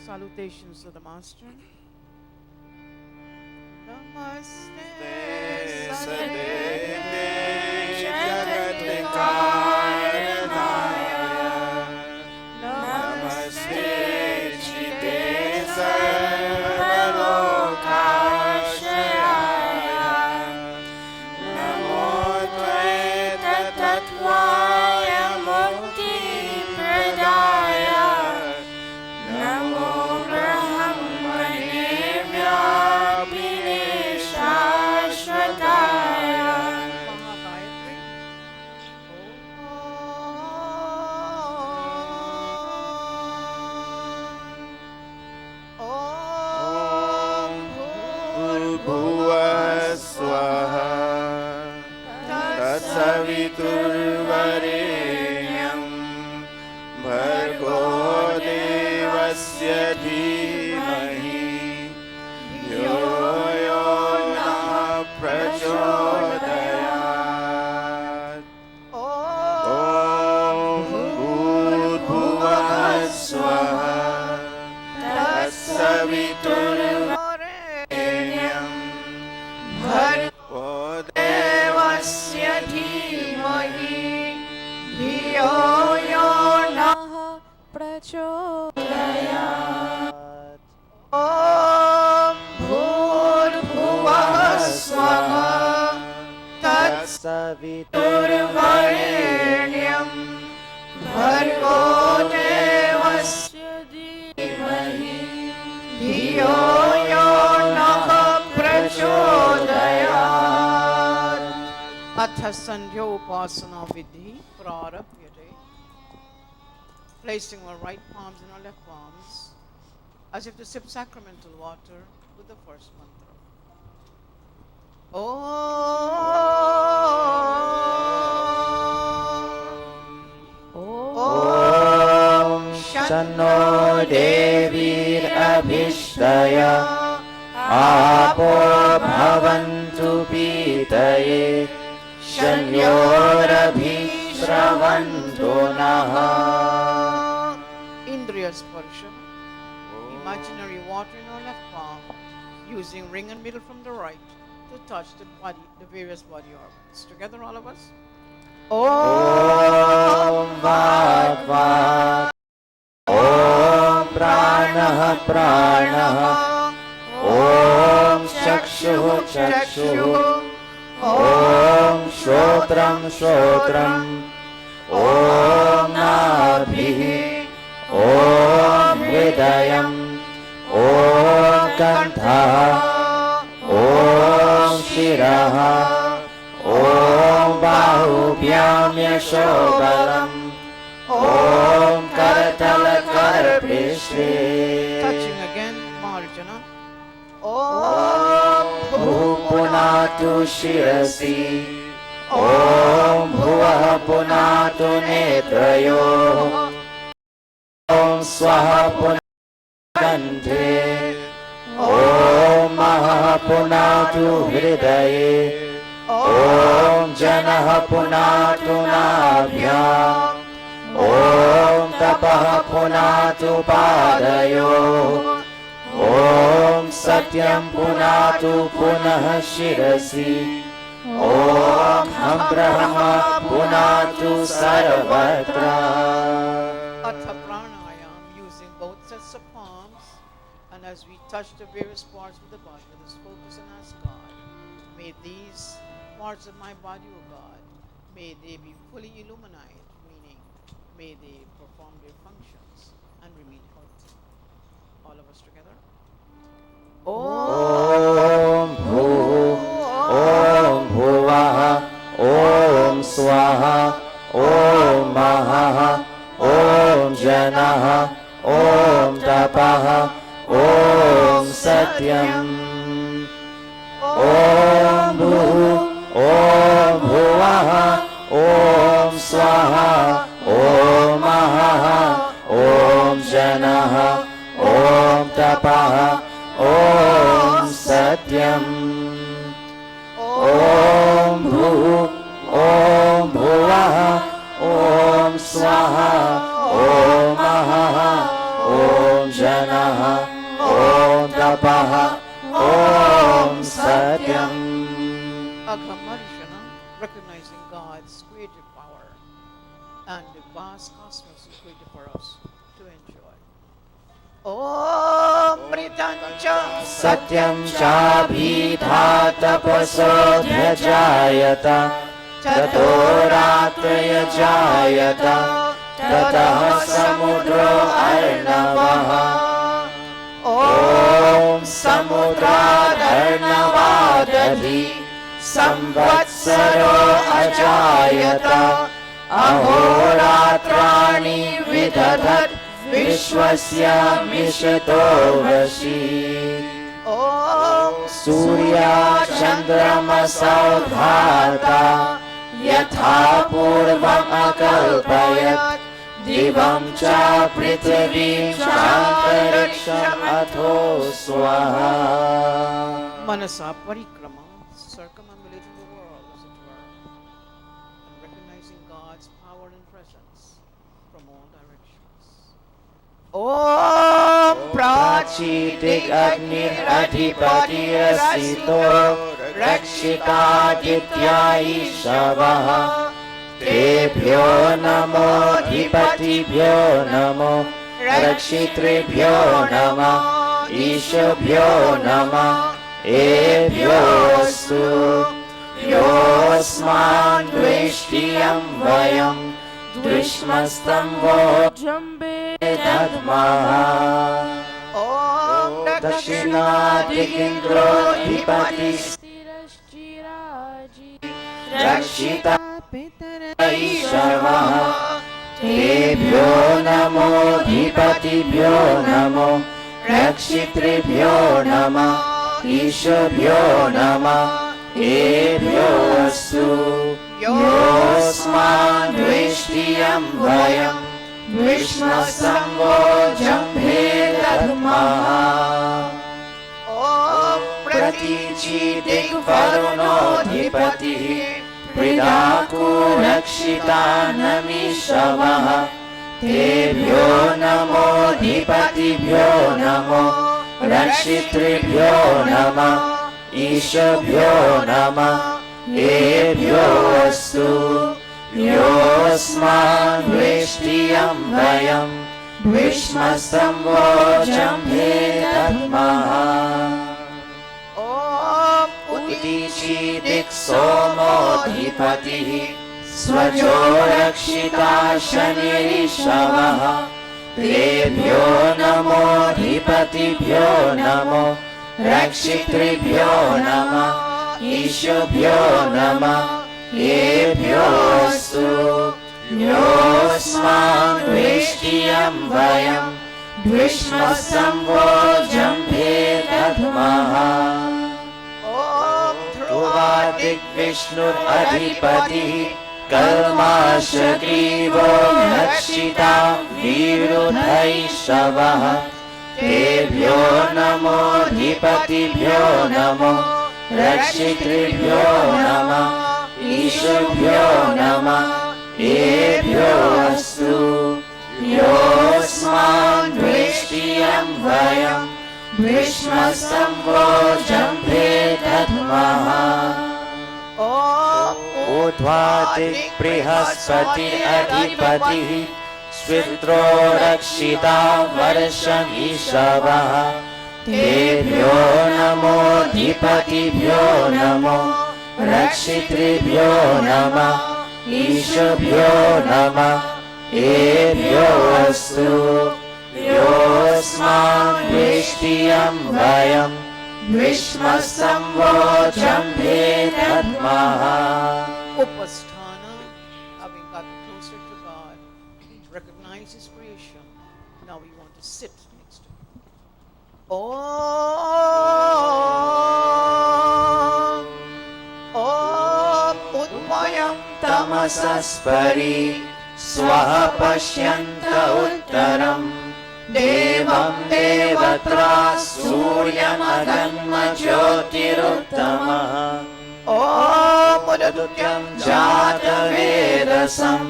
Salutations to the Master. Namaste Sadete Jagatikaranaya. Namaste Chite Sarvalokashayaya. Namo Dvaita Tattvaya Mukti Pradaya. Namo Saviturvarenyam Bhargo Devasya Dhimahi Yo Yo Na Prachodayat. Om Bhurbhuvah Swaha Tatsaviturvarenyam Bhargo Devasya Dhimahi Yo Yo Na Prachodayat. Om Bhurbhuvah Swaha Tatsaviturvarenyam Bhargo Devasya Dhimahi Yo Yo Na Prachodayat. Atha Sandhya Upasana Vidhi Prarabhyate. Placing our right palms in our left palms, as if to sip sacramental water with the first mantra. Om Shanno Devir Abhishtaya Apo Bhavantu Pitaye Shanyorabhi Shravantu Naha. Indriya Sparsha. Imaginary water in our left palm, using ring and middle from the right to touch the body, the various body organs. Together, all of us. Om Vat Vat. Om Pranaha Pranaha. Om Chakshuh Chakshuh. Om Shrotram Shrotram. Om Nabhi. Om Hridayam. Om Kantha. Om Shiraha. Om Bahubhyam Yashobalam. Om Karatala Karapishre. Touching again, Marjana. Om Bhupunatu Shirasi. Om Bhuvaha Punatu Netrayo. Om Swaha Punakanthe. Om Maha Punatu Hridaye. Om Janaha Punatu Nabhyam. Om Tapaha Punatu Padayo. Om Satyam Punatu Punaha Shirasi. Om Ham Brahma Punatu Sarvatra. Atha Pranayam, using both sets of palms, and as we touch the various parts of the body, let us focus and ask God, may these parts of my body, O God, may they be fully illuminated, meaning may they perform their functions and remain healthy. All of us together. Om Bhu, Om Bhuvaha, Om Swaha, Om Maha, Om Janaha, Om Tapaha, Om satyam. Om bhu, Om bhuvaha, Om swaha, Om mahaha, Om janaha, Om tapaha, Om satyam. Om bhu, Om bhuvaha, Om swaha, Om mahaha, Om janaha, Om tapaha, Om satyam. Recognizing God's creative power and the vast cosmos is created for us to enjoy. Om Mritancha Satyam Chabhita tapaso dhyajayata tato ratraya jayata tatah samudro arnavaha. Om samudra arnavadadhi samvatsaro ajayata ahoratrani vidadhat vishwasya mishato vashi. Om Surya chandrama saudhata yatha purvam akalpayat divam cha prithvim chantariksham atho swaha. Manasa parikrama, circumambulating the world as it were, and recognizing God's power and presence from all directions. Om Prachitik agnir adhipati asito rakshitaditya ishavaha. Tebhyo namo dhipatibhyo namo rakshitrebhyo namo ishabhyo namo ebhyostu yosman dvishtiyam vayam dvishmastam vo jambe dadmaha. Om Dakshinadikindro dhipatis rakshita Ishavaha. Tebhyo namo dhipatibhyo namo rakshitrebhyo namo ishabhyo namo ebhyostu yosman dvishtiyam vayam dvishmastam vo jambhe dadmaha. Om Pratichidik varuno dhipatihi Pridaku rakshitanamishavaha. Tebhyo namo dhipatibhyo namo rakshitrebhyo namo ishabhyo namo ebhyostu yosman dvishtiyam vayam dvishmastam vo jambhe dadmaha. Om Utichidik somo dhipatihi svajo rakshita shanirishavaha. Tebhyo namo dhipatibhyo namo rakshitrebhyo namo ishabhyo namo ebhyostu yosman dvishtiyam vayam dvishmastam vo jambhe dadmaha. Om Dhruvadik Vishnur Adhipati Kalmashagrivo Rakshita Virudhaishavaha. Tebhyo namo dhipatibhyo namo rakshitrebhyo namo ishabhyo namo ebhyostu yosman dvishtiyam vayam dvishmastam vo jambhe dadmaha. Om Udvadik Brihaspati Adhipati Switro Rakshita Varsham Ishavaha. Tebhyo namo dhipatibhyo namo rakshitrebhyo namo ishabhyo namo ebhyostu yosman dvishtiyam vayam dvishmastam vo jambhe dadmaha. Upasthana, having got closer to God, recognize His creation. Now we want to sit next to Him. Om तमसस्परि स्वः पश्यन्त उत्तरम् देवं देवत्रा सूर्यमगन्म ज्योतिरुत्तमः ॐ उदुत्यं जातवेदसं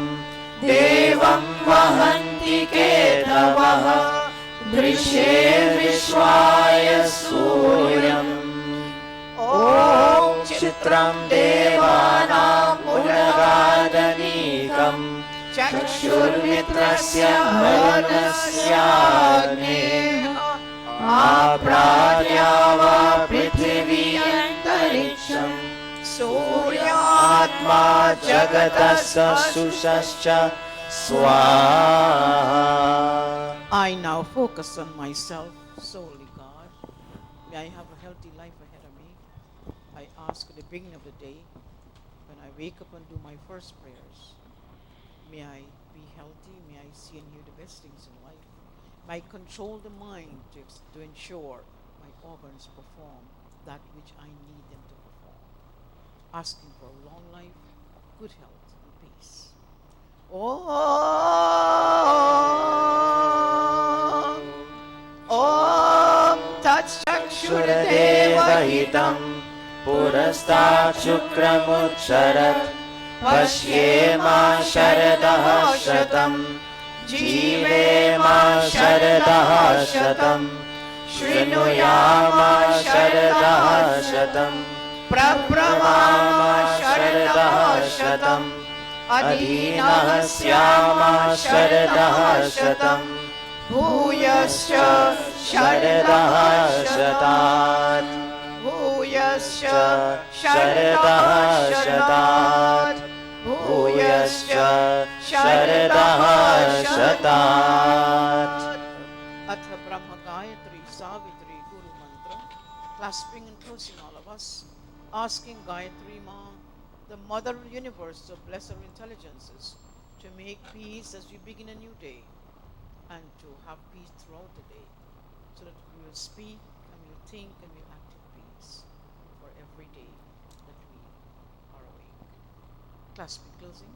देवं वहन्ति केतवः दृश्ये विश्वाय सूर्यम् ॐ चित्रं देवानां मुनगादनीकम् चक्षुर्मित्रस्य वरुणस्याग्नेः आप्राद्या वा पृथिवी अन्तरिक्षम् सूर्यात्मा जगतः सुषश्च स्वाहा. I now focus on myself solely, God. May I have a healthy life ahead of me. I ask at the beginning of the day, when I wake up and do my first prayers, may I be healthy, may I see and hear the best things in life. May I control the mind to ensure my organs perform that which I need them to perform. Asking for a long life, good health and peace. Om Tat चक्षुर्देवहितं पुरस्तात् शुक्रमुच्चरत् पश्येमा शरदः शतं जीवेमा शरदः शतं शृणुयामा शरदः शतं प्रब्रवामा शरदः शतं अधीनः स्यामा शरदः शतं भूयश्च शरदः शतात् भूयश्च शरदः शतात् भूयश्च शरदः शतात्. Ath Brahma Gayatri Savitri Guru Mantra, clasping and closing all of us, asking Gayatri Ma, the Mother Universe, to bless our intelligences, to make peace as we begin a new day, and to have peace throughout the day, so that we will speak and we will think and we will act in peace for every day that we are awake. Clasping, closing.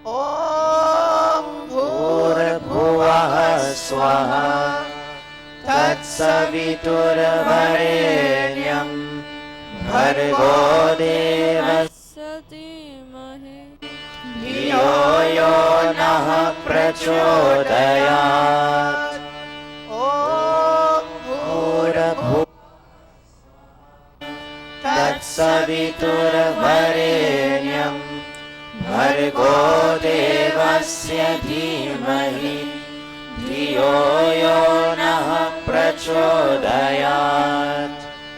Om भूर्भुवः स्वः तत्सवितुर्वरेण्यं भर्गो देवस्य धीमहि धियो यो नः प्रचोदयात्. भूर्भुवः तत्सवितुर्वरेण्यं भर्गो देवस्य धीमहि धियो यो नः प्रचोदयात्.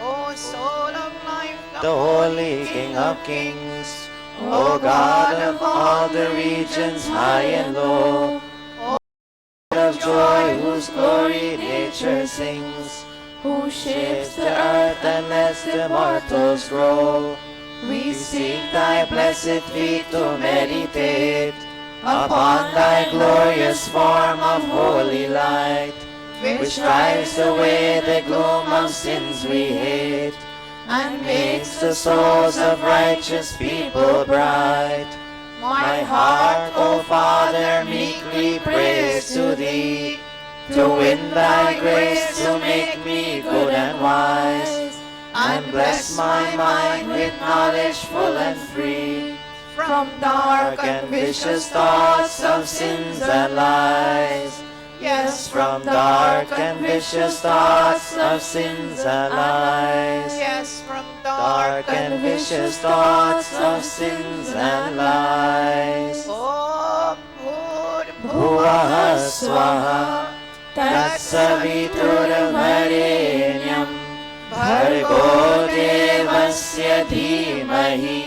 O soul of life, The Holy King of Kings, O God of all the regions high and low, O God of joy whose glory nature sings, who shapes the earth and lets the mortals grow, we seek thy blessed feet to meditate upon thy glorious form of holy light, which drives away the gloom of sins we hate, and makes the souls of righteous people bright. My heart, O Father, meekly prays to thee, to win thy grace to make me good and wise, and bless my mind with knowledge full and free, from dark and vicious thoughts of sins and lies. Yes, from dark and vicious thoughts of sins and lies. yes, from Dark and vicious thoughts of sins and lies. Om Bhuvah swaha तत्सवितुर्वरेण्यं भर्गो देवस्य धीमहि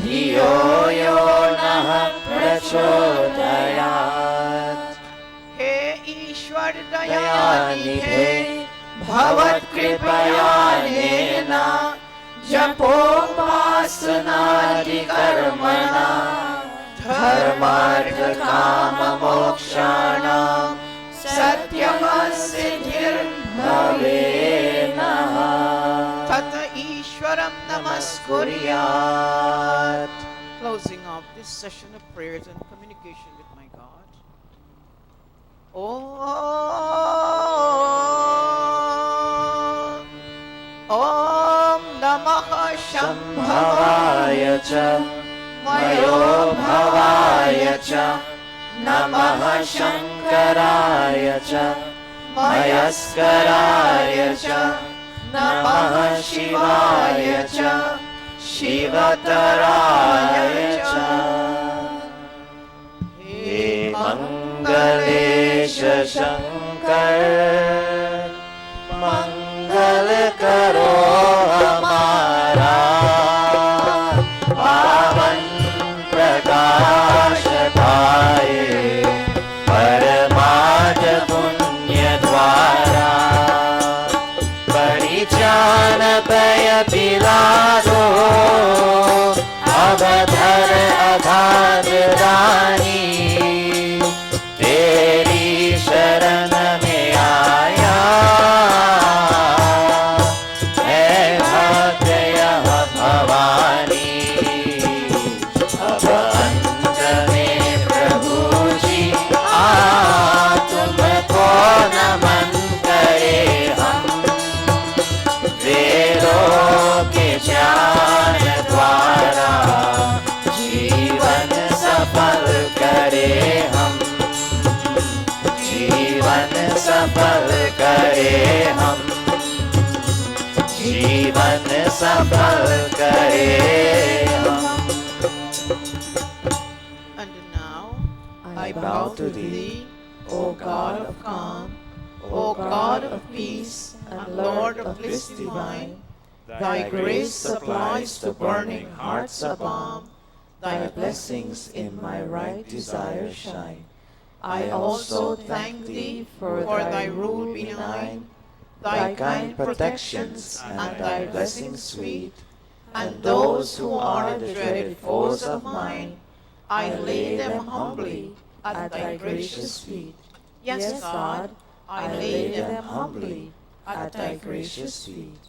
धियो यो नः प्रचोदयात्. हे ईश्वर दयानिधे भवत्कृपयानेन जपोपासनादिकर्मणा धर्मार्थकाममोक्षाणां सत्यमसिद्धिर्भवति भवेनः तत ईश्वरं नमस्कुर्यात्. Closing off this session of prayers and communication with my God. Om Namah Shambhavaya cha Mayo Bhavaya cha Namah Shankaraya cha Mayaskaraya cha Namah Shivaya cha Shivataraya cha. He Mangalesha Shankar Mangal karo hamara Pavan prakash paaye Paramaj punya dwara परिचान पय पिलारो अवधर अधार रानी तेरी शरण में आया है भक्त यह भवानी अब अंत में प्रभु जी आ तुमको नमन करे हम वेदों के ज्ञान द्वारा जीवन सफल करे हम जीवन सफल करे हम जीवन सफल करे हम. And now I bow to thee, O God of calm, O God of peace, and Lord of bliss divine. Thy grace supplies to burning hearts a balm. Thy blessings in my right desire shine. I also thank thee for thy rule benign, thy kind protections and thy blessings sweet. And those who are the dreaded foes of mine, I lay them humbly at thy gracious feet. Yes, God, I lay them humbly at thy gracious feet.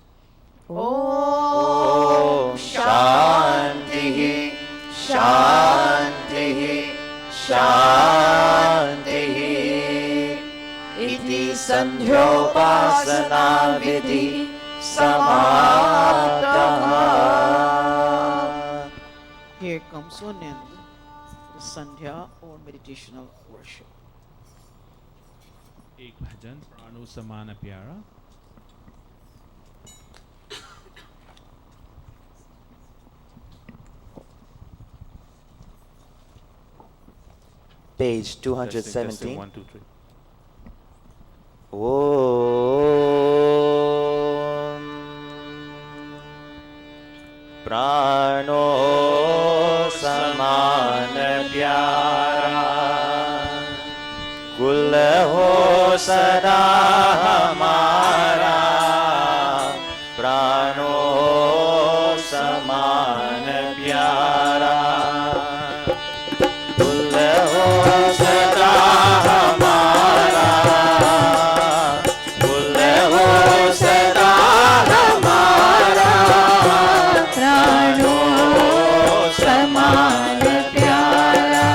Om Shanti Shanti Shanti. Iti Sandhyopasana Vidhi Samaptaha. Here comes to an end the Sandhya or meditational worship. एक भजन प्राणो समान प्यारा. Page Testing, 217. 1, 2, 3. Om Prano saman pyara Kul ho sada hamara Prano saman pyara Kul ho sada hamara Kul ho sada hamara Prano saman pyara.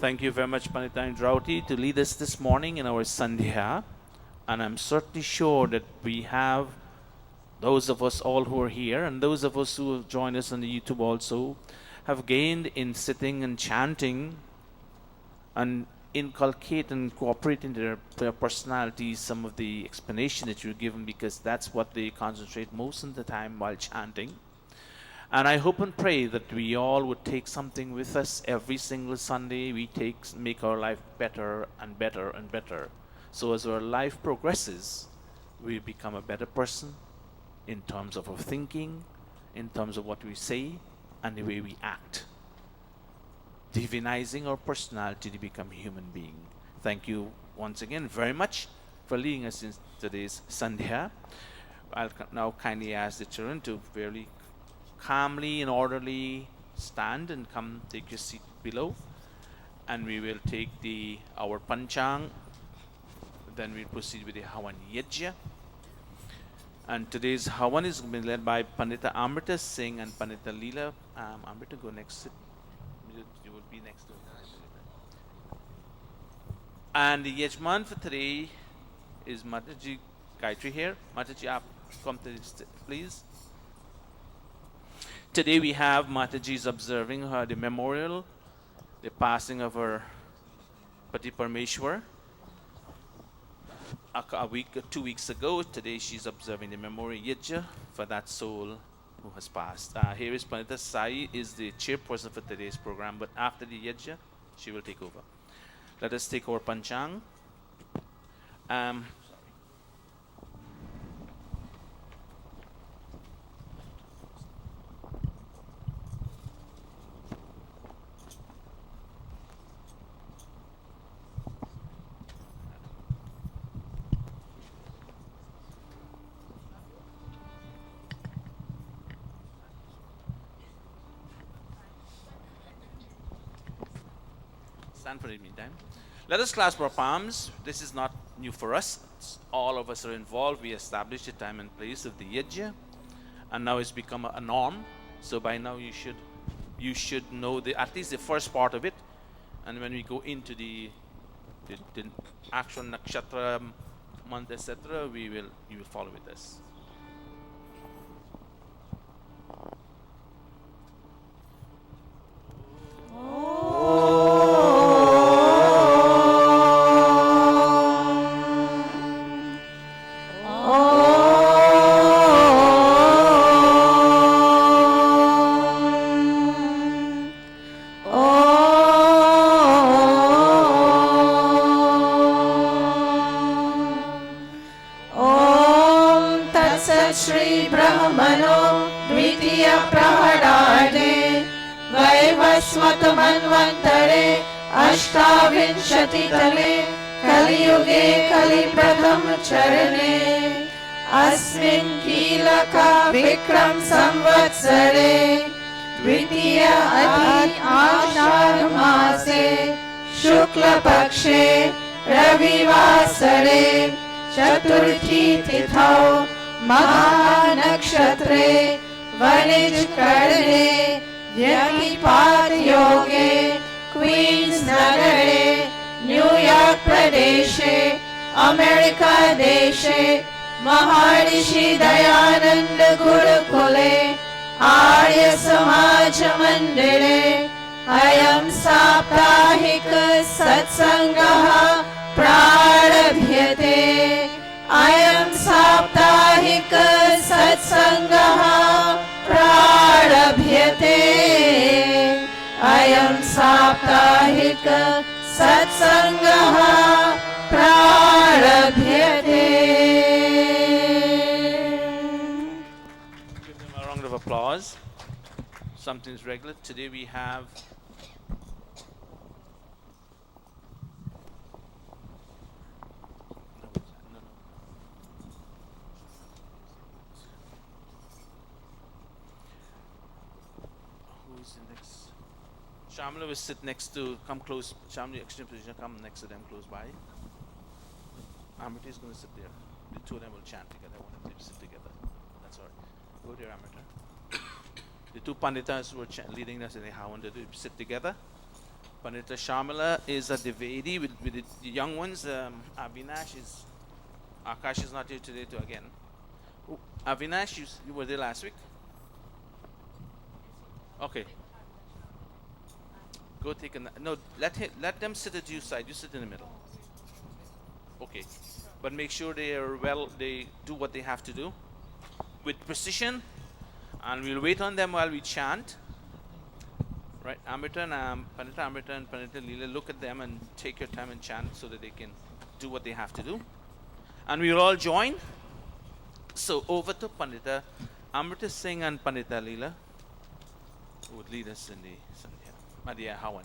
Thank you very much, Pandita Indrauti, to lead us this morning in our Sandhya. And I'm certainly sure that we have those of us all who are here and those of us who have joined us on the YouTube also have gained in sitting and chanting and inculcate and cooperate into their personalities some of the explanation that you're given, because that's what they concentrate most of the time while chanting. And I hope and pray that we all would take something with us every single Sunday. We make our life better and better and better. So as our life progresses, we become a better person in terms of our thinking, in terms of what we say, and the way we act, divinizing our personality to become a human being. Thank you once again very much for leading us in today's Sandhya. I'll now kindly ask the children to very calmly and orderly stand and come take your seat below, and we will take our panchang. Then we'll proceed with the Havan Yajna. And today's Havan is being led by Pandita Amrita Singh and Pandita Leela. Amrita, go next. You will be next to her. And the Yajman for today is Mataji Gayatri here. Mataji, aap come to this, please. Today we have Mataji's observing the memorial, the passing of her Pati Parmeshwar. A week or 2 weeks ago. Today she's observing the memorial Yajna for that soul who has passed. Here is Pandita Sai, is the chairperson for today's program, but after the Yajna, she will take over. Let us take our panchang. Stand for the meantime. Let us clasp our palms. This is not new for us. All of us are involved. We established the time and place of the Yajna, and now it's become a norm. So by now you should know at least the first part of it. And when we go into the actual nakshatra, month, etc., you will follow with us. मन्वन्तरे अष्टाविंशतितमे कलियुगे कलिप्रथम चरणे अस्मिन् कीलका विक्रम संवत्सरे द्वितीय आषाढ़ मासे शुक्लपक्षे रविवासरे चतुर्थी तिथौ महानक्षत्रे वणिजकरणे व्यतिपात योगे queen's नगरे न्यूयॉर्क प्रदेशे अमेरिका देशे महर्षि दयानंद गुरुकुले आर्य समाज मंदिरे अयं साप्ताहिक सत्संगः प्रारभ्यते अयं साप्ताहिक सत्संगः प्रारभ्यते अयं साप्ताहिक सत्संगः प्रारभ्यते. Give them a round of applause. Something's regular. Today we have Shamla will sit next to, come close, Shamla, extreme position, come next to them, close by. Amrita is going to sit there. The two of them will chant together. I want them to sit together. That's all right. Go there, Amrita. The two Panditas who were leading us in the Havan, they sit together. Pandita Shamala is a devotee with the young ones. Akash is not here today too again. Avinash, you were there last week? Okay. Go take a no. Let them sit at your side. You sit in the middle. Okay, but make sure they are well. They do what they have to do with precision, and we'll wait on them while we chant. Right, Amrita and Pandita Amrita and Pandita Leela, look at them and take your time and chant so that they can do what they have to do, and we will all join. So over to Pandita Amrita Singh and Pandita Leela, who would lead us in the Sandhya. Madhya Hawan.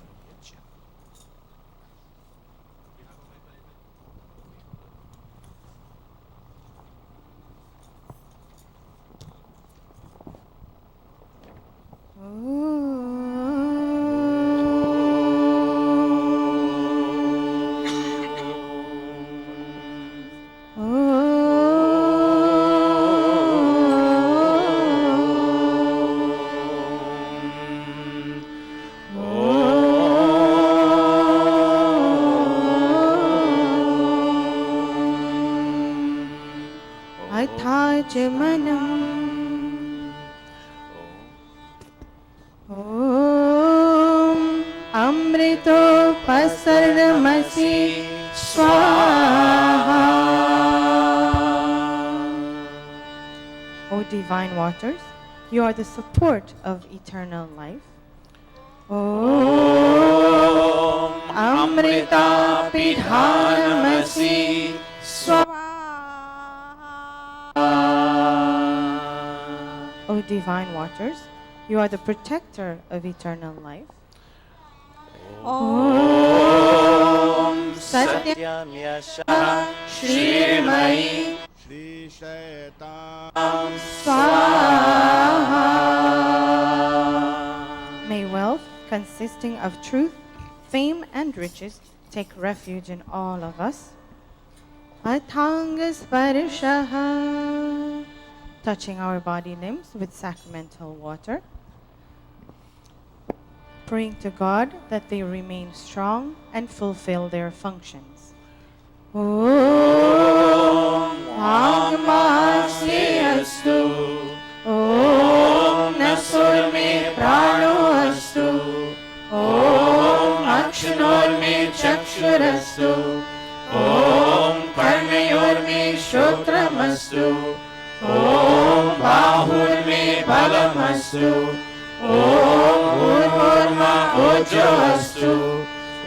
Divine waters, you are the support of eternal life. Om Amrita Pidhanamasi Swaha. O divine waters, you are the protector of eternal life. Om Satyam Yasha Shrimai May wealth consisting of truth, fame and riches take refuge in all of us. Athangasparshaha, touching our body limbs with sacramental water. Praying to God that they remain strong and fulfill their functions. Om Agmasi Astu, Om Nasur Me Prano Astu, Om Akshanor Me Chakshurastu, Om Karnayor Me Shotramastu, Om Bahur Me Balamastu, Om Urma Ojoastu,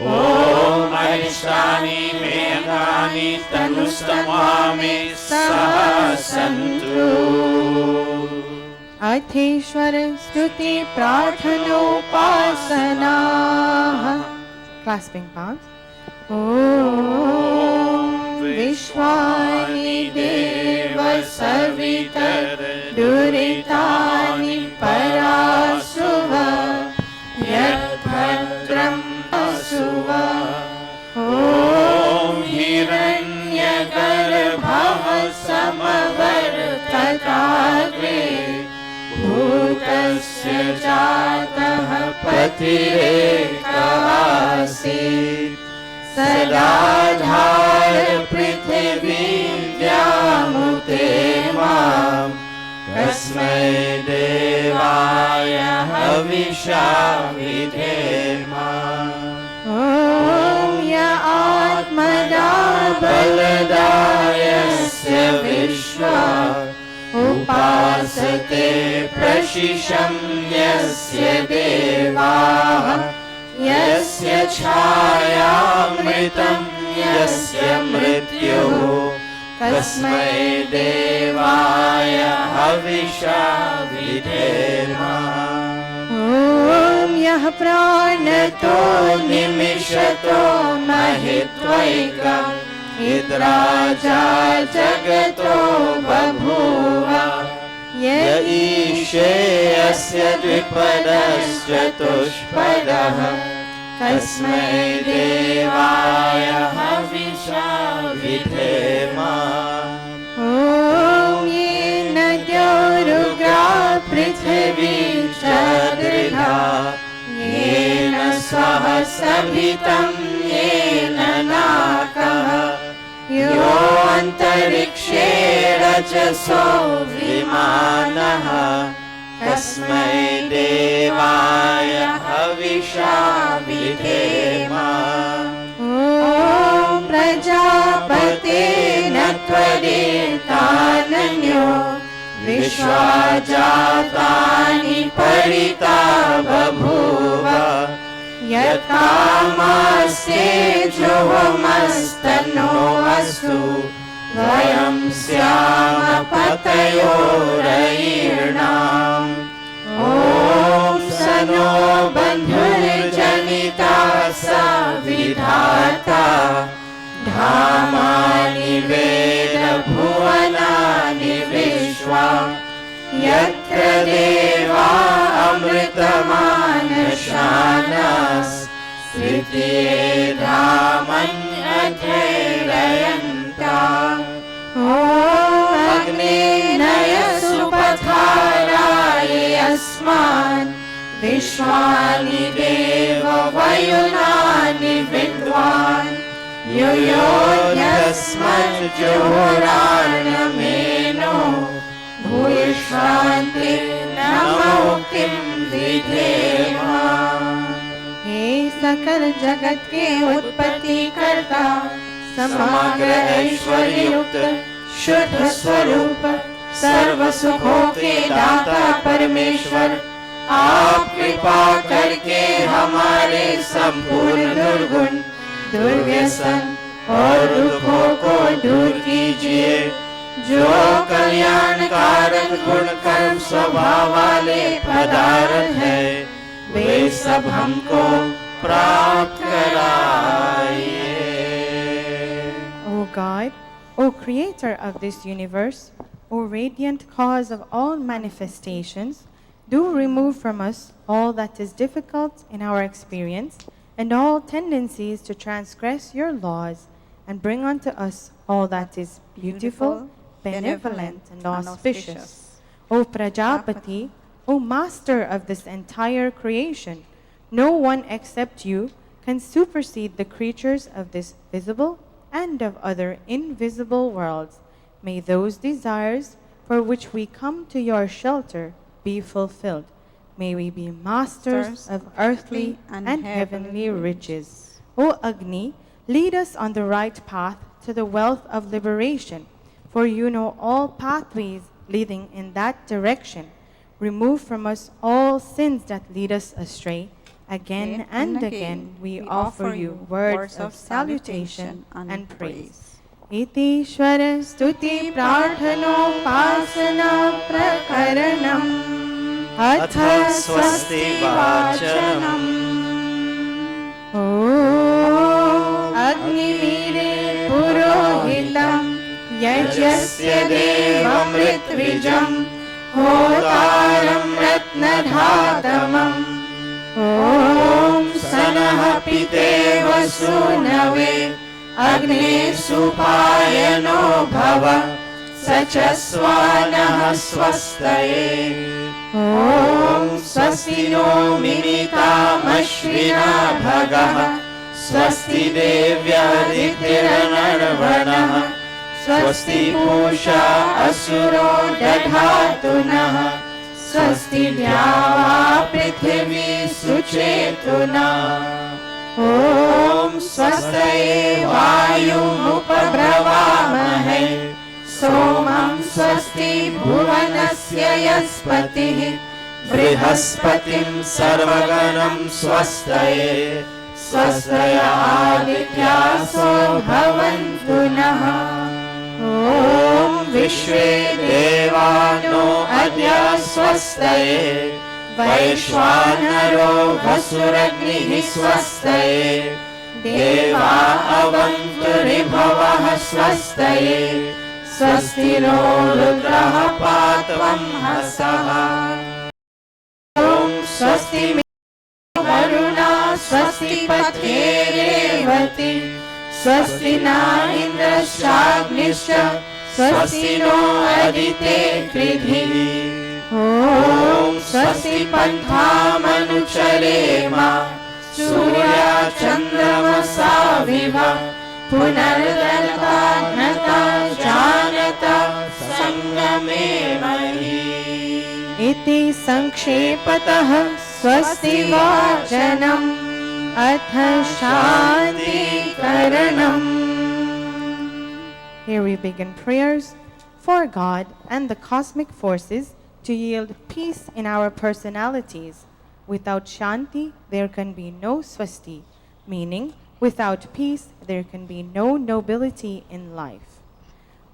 Om Arishtani Megani Tanustamami Sahasantu. Atheshwara Stuti Prarthanopasana. Clasping palms. Om Vishwani Deva Savitar Duritani Parasuva Yat Bhadram Asuva. Om Hiranyagarbha Samavartatagre Bhutasya Jataha Patirekasi Sadadhar Prithivim Vyamute Mam Kasmai Devaya Havisha Vidhema. Om Ya Atmada Baladayasya Vishwa Upasate Prashisham Yasya Deva Yasya Chayamritam Yasya Mrityu Kasmai Devaya Havisha Vidhema. Om Yah Pranato Nimishato Mahitvaika Idraja Jagato Babhuva Ya Ishe Asya Dvipadasya Kasmai Devaya Havisha Vidhema. Om Yena Dyorugra Prithvi Chadridha Yena सहस्रभितं येन नाकः यो अन्तरिक्षे रजसो विमानः तस्मै देवाय हविषा विधेम ॐ प्रजापतेन त्वरितानन्यो विश्वा जातानि परिता बभूव यत्कामस्ते जुहोमस्तनो अस्तु वयं स्याम पतयोरयीर्णाम् ॐ सनो बन्धुर्जनिता सविधाता धामानि वेद भुवनानि विश्वा यत्र देवा अमृतमानशानास् तृतीये धामन्यधैरयन्ता ॐ अग्नेनय सुपथाराय अस्मान् विश्वानि देव वयुनानि विद्वान् युयोध्यस्मज्जुहोराणमेनो भूयिष्वान्ति नमोक्तिं विधेम हे सकल जगत के उत्पत्ति करता समग्र ऐश्वर्युक्त शुद्ध स्वरूप सर्व सुखों के दाता परमेश्वर आप कृपा करके हमारे संपूर्ण दुर्गुण दुर्व्यसन और दुखों को दूर कीजिए जो कल्याणकारक गुण कर्म स्वभाव वाले पदार्थ है वे सब हमको प्राप्त कराइए। O God, O Creator of this universe, O radiant cause of all manifestations, do remove from us all that is difficult in our experience and all tendencies to transgress your laws, and bring unto us all that is beautiful, benevolent, and auspicious. O Prajapati, O Master of this entire creation, no one except you can supersede the creatures of this visible and of other invisible worlds. May those desires for which we come to your shelter be fulfilled. May we be masters of earthly and heavenly riches. O Agni, lead us on the right path to the wealth of liberation, for you know all pathways leading in that direction. Remove from us all sins that lead us astray. Again and again we offer you words of salutation and praise. Itishwar stuti prarthanopasana prakaranam अथ स्वस्ति वाचनम् ॐ अग्निमीरे पुरोहितं यज्ञस्य देवमृत्विजम् होतारं रत्नधातमम् ॐ सनः पितेव सूनवे अग्ने सुपायनो भव स च स्वानः स्वस्तये ॐ स्वस्ति no मिमितामश्विना भगः स्वस्ति देव्यादितिरनर्वणः स्वस्ति पूषा असुरो दधातु नः स्वस्ति द्यावा पृथिवी सुचेतुना ॐ स्वस्तये वायुमुपब्रवामहे सोमं स्वस्ति भुवनस्य यस्पतिः बृहस्पतिं सर्वगणं स्वस्तये स्वस्तय आदित्यासो भवन्तु नः ॐ विश्वे देवानो अद्य स्वस्तये वैश्वानरो वसुरग्निः स्वस्तये देवा अवन्तु ऋभवः स्वस्तये स्वस्ति नो रुद्रः पात्वं हसः ॐ स्वस्ति वरुणा स्वस्ति पथेरेवति स्वस्ति न इन्द्रश्चाग्निश्च स्वस्ति नो अदिते कृधिः ॐ स्वस्ति पन्थामनुचरेम सूर्याचन्द्रमसाविव पुनर्दलता घ्नता जानता संगमे महि इति संक्षेपतः स्वस्ति वाचनम् अथ शान्तिकरणम्. Here we begin prayers for God and the cosmic forces to yield peace in our personalities. Without Shanti, there can be no Swasti, meaning without peace, there can be no nobility in life.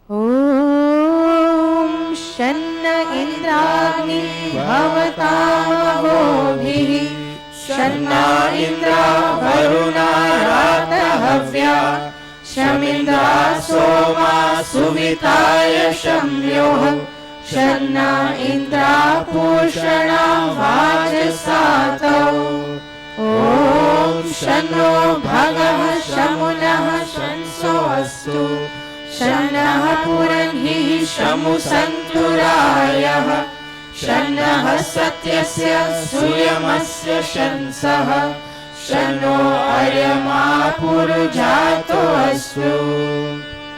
Om Shanna Indragni Bhavatamavodhi Shanna Indra Varuna Ratahavya Shamindra Soma Suvitaya Shamyoha Shanna Indra Pushana Vajasato Om Shanno Bhagava Shamunah Shanso Astu Shanna Puranhi Shamu Santurayah Shanna Satyasya Suyamasya Shansaha Shanno Aryama Purujato Astu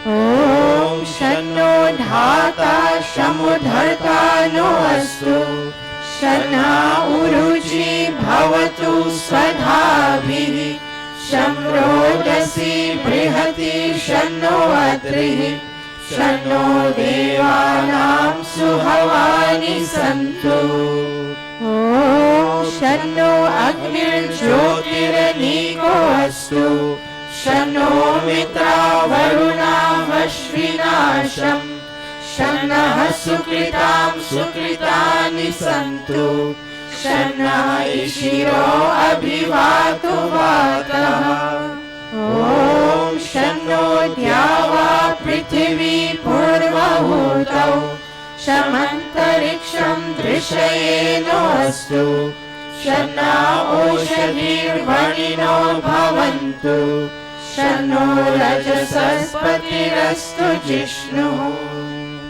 Om Shanno Dhata Shamudharta No Astu Shanna Uruji Bhavatu Swadhabhihi Shamrodasi Brihati Shanno Atrihi Shanno Devanam Suhavani Santu Om Shanno Agnir Jyotiraniko Astu Shanno Mitra Varuna Vashvinasham Shanna Sukritam Sukritani Santu Shanna Ishiro Abhivatu Vataha Om Shanno Dhyava Prithivi Purvahutau Shamantariksham Drishayeno Astu Shanna Oshadhir Varino Bhavantu Shanno Rajasaspatirastu Jishnu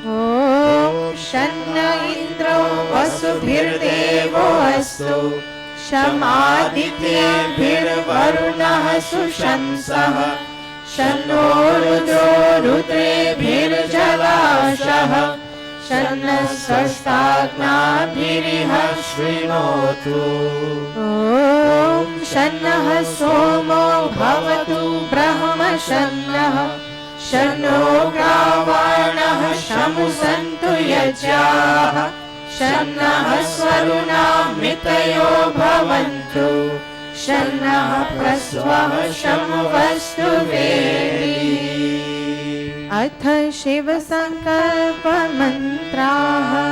Om Shanna Indro Vasubhirdevo Astu Shamaditye Varunah Sushansaha Shanno Rudro Rudrebhirjalashah Shanna Sastagna Bhiriha Shrinotu Om Shanna Somo Bhavatu Brahma Shanna Shanno Gravanah Shamu Santu Yajah Shanna Swaruna Mitayo Bhavantu Shanna Prasvah Shamu Vastu Vedi Atha Shiva Sankalpa Mantraha.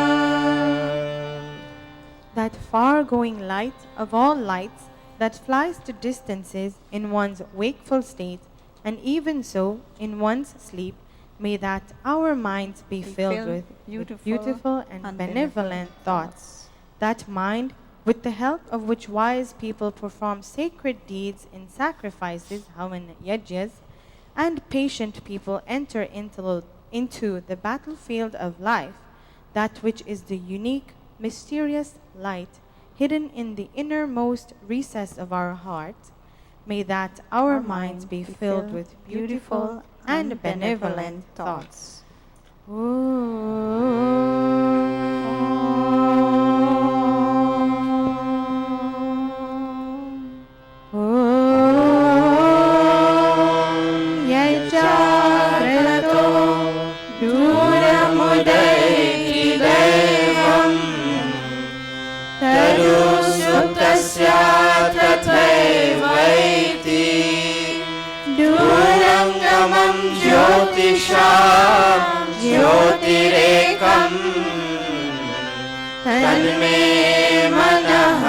That far-going light of all lights that flies to distances in one's wakeful state and even so in one's sleep, may that our minds be filled with beautiful and benevolent thoughts. That mind, with the help of which wise people perform sacred deeds in sacrifices, havan yajnas, and patient people enter into the battlefield of life, that which is the unique, mysterious light hidden in the innermost recess of our heart, may that our minds be filled with beautiful and benevolent thoughts. ज्योतिरेकं तन्मे मनः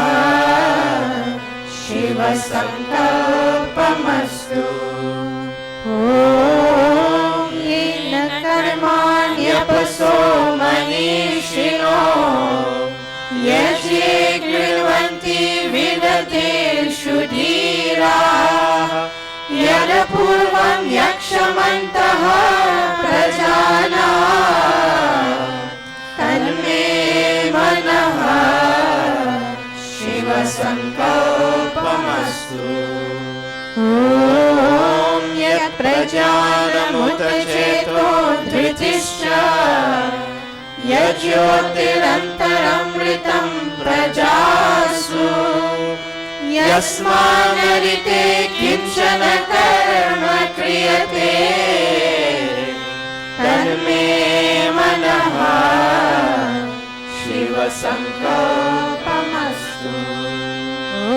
शिवसङ्कल्पमस्तु ॐ येन कर्माण्यपसो मनीषिणो यजे कृण्वन्ति विदतेषु धीराः यदपूर्वं यक्षमन्तः प्रजानाः तन्मे मनः शिवसङ्कल्पमस्तु ॐ यत् प्रजानमुत चेतो धृतिश्च यज्योतिरन्तरमृतं प्रजासु यस्मानरिते किञ्चन कर्म क्रियते तन्मे मनः शिवसङ्कल्पमस्तु ॐ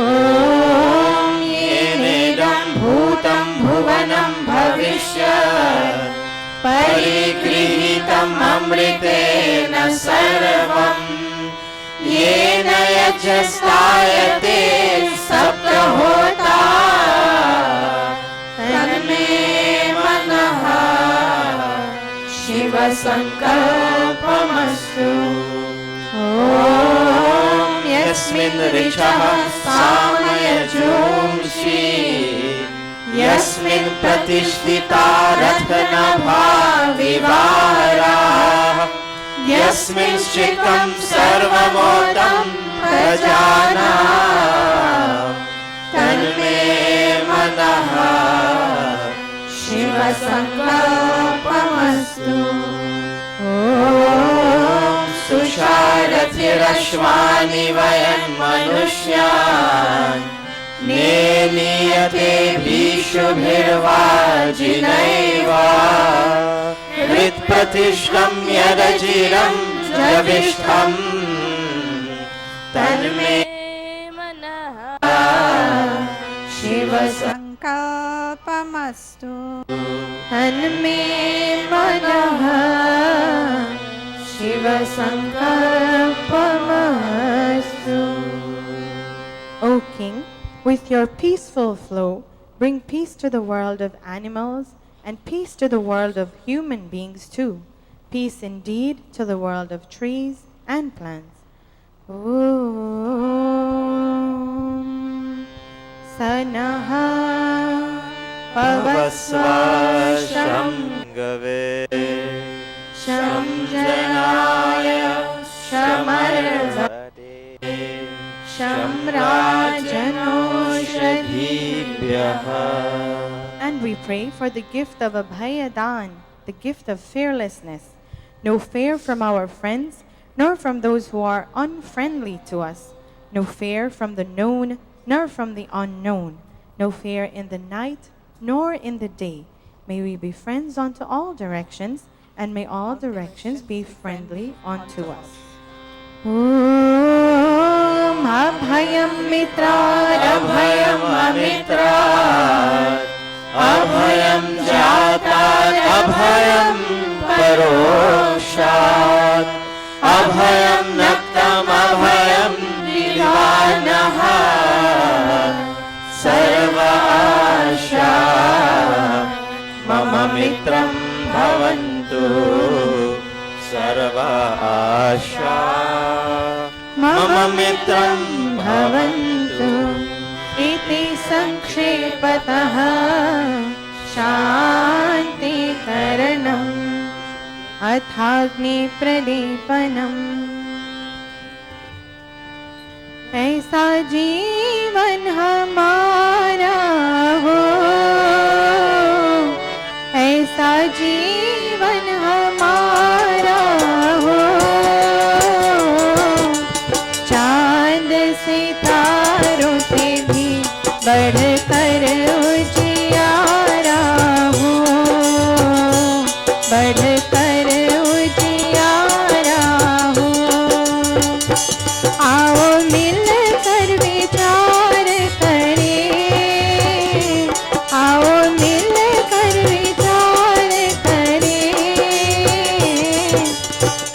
येनेदं भूतं भुवनं भविष्यत् परिगृहीतम् अमृतेन सर्वम् येन यज्ञस्तायते सप्तहोता तन्मे मनः शिवसङ्कल्पमस्तु ॐ यस्मिन् ऋचः सामयजोंषि यस्मिन् प्रतिष्ठिता रत्नभा विवाराः यस्मिन् श्रितं सर्वमोदं प्रजानां तन्मे मनः शिवसङ्कल्पमस्तु ॐ सुषारथिरश्वानि वयन् मनुष्यान् नेनीयते भीषुभिर्वाजिनैव हृत्प्रतिष्ठं यदचिरं जविष्ठम् तन्मे मनः शिवसङ्कल्पमस्तु तन्मे मनः शिवसङ्कल्पमस्तु O King, with your peaceful flow, bring peace to the world of animals and peace to the world of human beings too. Peace indeed to the world of trees and plants. Om Sanaha Pavasvasham Gave Sham Janaya Shamarva And we pray for the gift of Abhayadan, the gift of fearlessness. No fear from our friends, nor from those who are unfriendly to us. No fear from the known, nor from the unknown. No fear in the night, nor in the day. May we be friends unto all directions, and may all directions be friendly unto us. Om Abhayam Mitra, Abhayam Amitra, Abhayam Jata, Abhayam Paroshat, Abhayam Naktam, Abhayam Divanaha, Sarva Asha, Mama Mitram Bhavantu, Sarva Asha. Mama mitram bhavantu iti sankshepataha shanti karanam athagni pradepanam ऐसा जीवन हमारा हो ऐसा जीवन हमारा हो सितारों से भी बढ़कर उजियारा हो बढ़कर उजियारा हो आओ मिलकर विचार करें आओ मिलकर विचार करें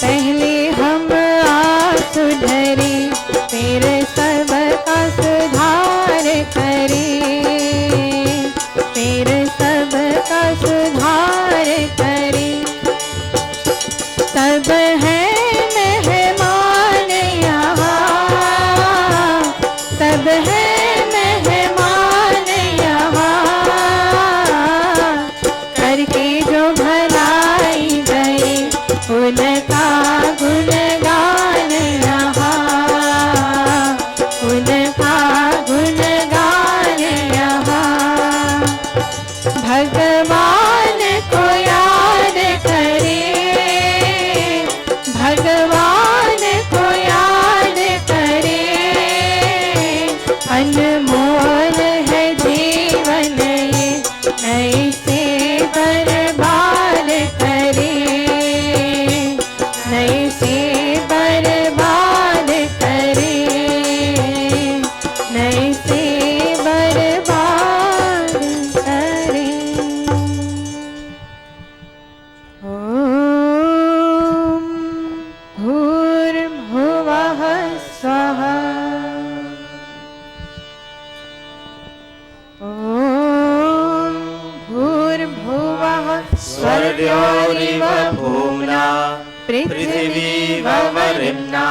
पहले हम आप सुधरे फिर सबका सुधार करें भगवान को याद करे, भगवान को याद करे, अनमोल है जीवन ये, ऐसे बर्बाद करे, ऐसे बर्बाद करे, ऐसे बर्बाद करे। ओम भूर्भुवः स्वः, ओम भूर्भुवः स्वर्योरिव भूम्ना पृथिवी वरिम्ना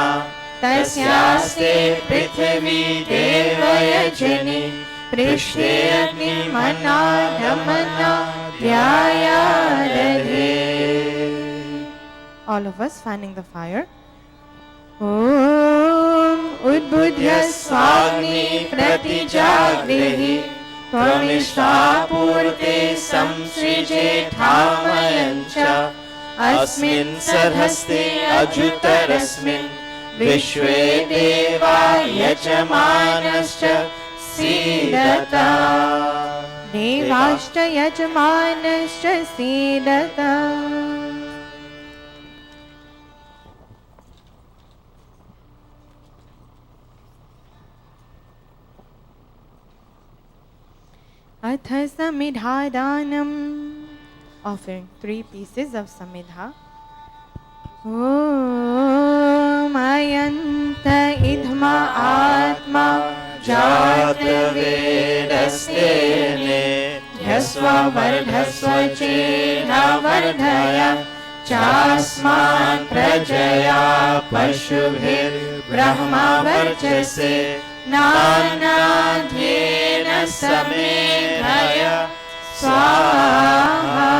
तस्यास्ते पृथिवी देवयजनि पृष्ठे अग्निमन्नादमन्ना ध्यायादधे. All of us fanning the fire. Om उद्बुद्ध्य स्वाग्नि प्रतिजागृहि त्वमिष्टापूर्ते संसृजे ठामयञ्च अस्मिन् सधस्ते अजुतरस्मिन् विश्वे देवा यजमानश्च सीदता. देवाश्च यजमानश्च सीदत. अथ समिधादानम्, offering 3 pieces of samidha. Om ayanta idhma atma जातवेदस्तेने ह्यस्व वर्धस्व चेधा वर्धया चास्मान् प्रजया पशुभिर्ब्रह्मा वर्चसे नानाध्येन समेधय स्वाहा.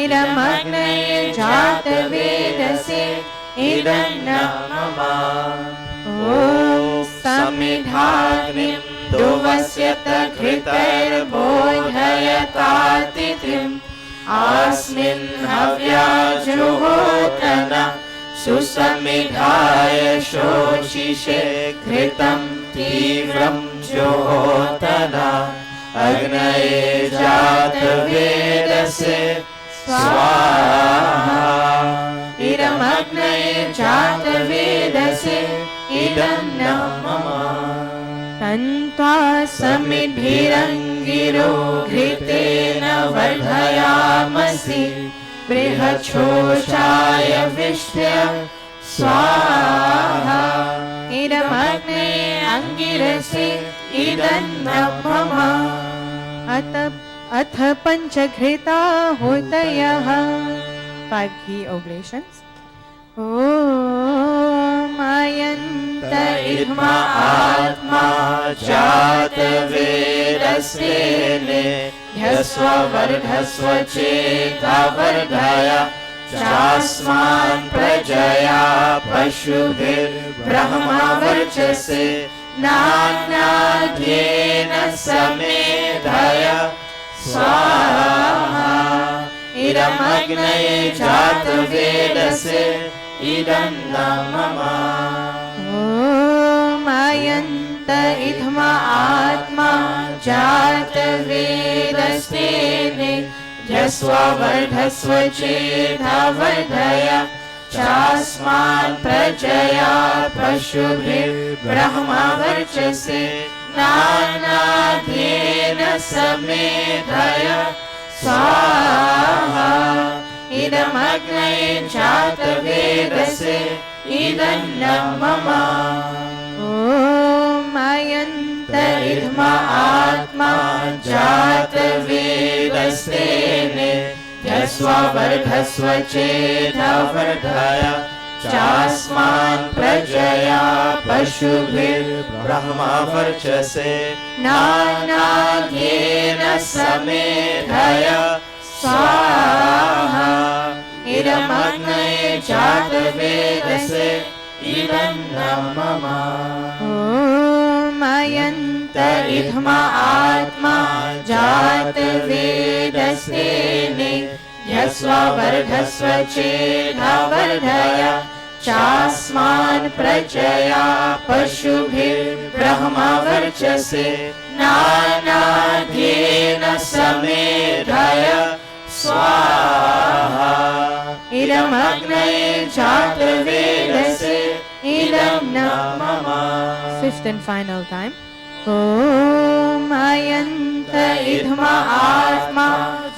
इदमग्नये जातवेदसे इदन्नं मम. ॐ समिधाग्निं दुवस्यत घृतैर्बोधयतातिथिम् अस्मिन् हव्याजुहोतन सुसमिधाय शोषिषे घृतं तीव्रं जुहोतन. अग्नये जातवेदसे स्वाहा. इदमग्नये जातवेदसे इदन्नं मम. तन्त्वा समिद्भिरङ्गिरो घृतेन वर्धयामसि बृहच्छोषाय विष्ठ्य स्वाहा. इदमग्नये अङ्गिरसे इदन्नं मम. अथ पंचघृता होतयः, 5 ghee oblations. Om ayanta इद्मा आत्मा जातवेदस्तेने ह्यस्व वर्धस्व चेता वर्धया चास्मान् प्रजया पशुभिर्ब्रह्मा वर्चसे नानाध्येन समेधय स्वाहा. इदमग्नये जातवेदसे इदन्नं मम. Om ayanta idhma atma जातवेदस्तेने ह्यस्व वर्धस्व चेधा वर्धया चास्मान् प्रजया पशुभिर्ब्रह्मा वर्चसे नानाध्येन समेधय स्वाहा. इदमग्नये जातवेदसे इदन्नं मम. Om ayanta इद्मा आत्मा जातवेदस्तेने ह्यस्व वर्धस्व चेधा वर्धया चास्मान् प्रजया पशुभिर्ब्रह्मा वर्चसे नानाध्येन समेधय स्वाहा. इदमग्नये जातवेदसे इदन्नं मम. Om ayanta इद्मा आत्मा जातवेदस्तेने वर्धस्तेने ध्यस्व वर्धस्व चेधा वर्धय चास्मान् प्रजया पशुभिर्ब्रह्म वर्चसे नानाध्येन समेधय स्वाहा इदमग्नये जातवेदसे इदं न मम. Fifth and final time. Om ayant idma atma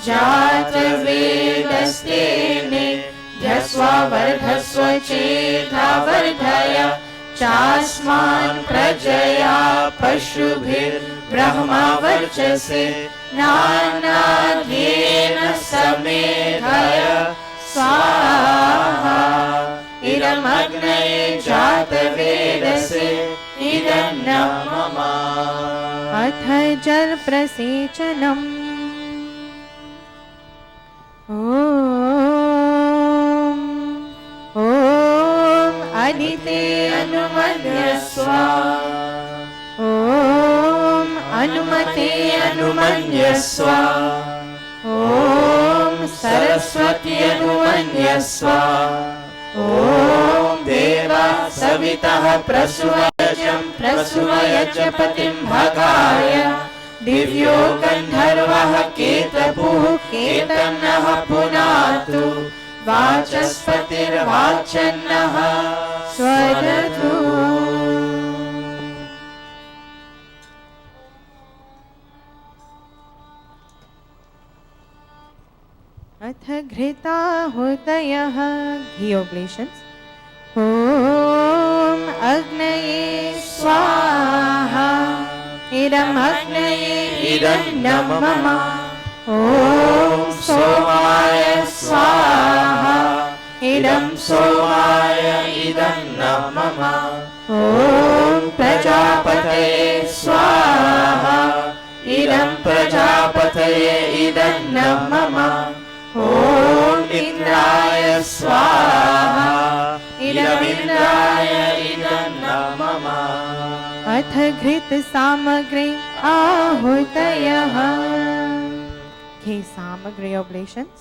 jatavedastene ध्यस्व वर्धस्व चेधा वर्धय चास्मान् प्रजया पशुभिर्ब्रह्म वर्चसे नानाध्येन समेधय स्वाहा इदमग्नये जातवेदसे इदं न मम. अथ जल प्रसेचनम्. ॐ अदिते अनुमन्यस्व ॐ अनुमते अनुमन्यस्व ॐ सरस्वती अनुमन्यस्व ॐ देवा सवितः प्रसूयजं प्रसूयज पतिं भगाय दिव्यो गन्धर्वः केतपुः केतनः पुनातु वाचस्पतिर्वाचन्नः स्वदतु. अथ घृताहुतयः घी oblations. ॐ अग्नये स्वाहा इदमग्नये इदं न मम. ॐ सोमाय स्वाहा इदं सोमाय इदं न मम. ॐ प्रजापतये स्वाहा इदं प्रजापतये इदं न मम. ॐ इन्द्राय स्वाहा इदमिन्द्राय इदं न मम. अथ घृत सामग्री आहुतयः घी सामग्री oblations.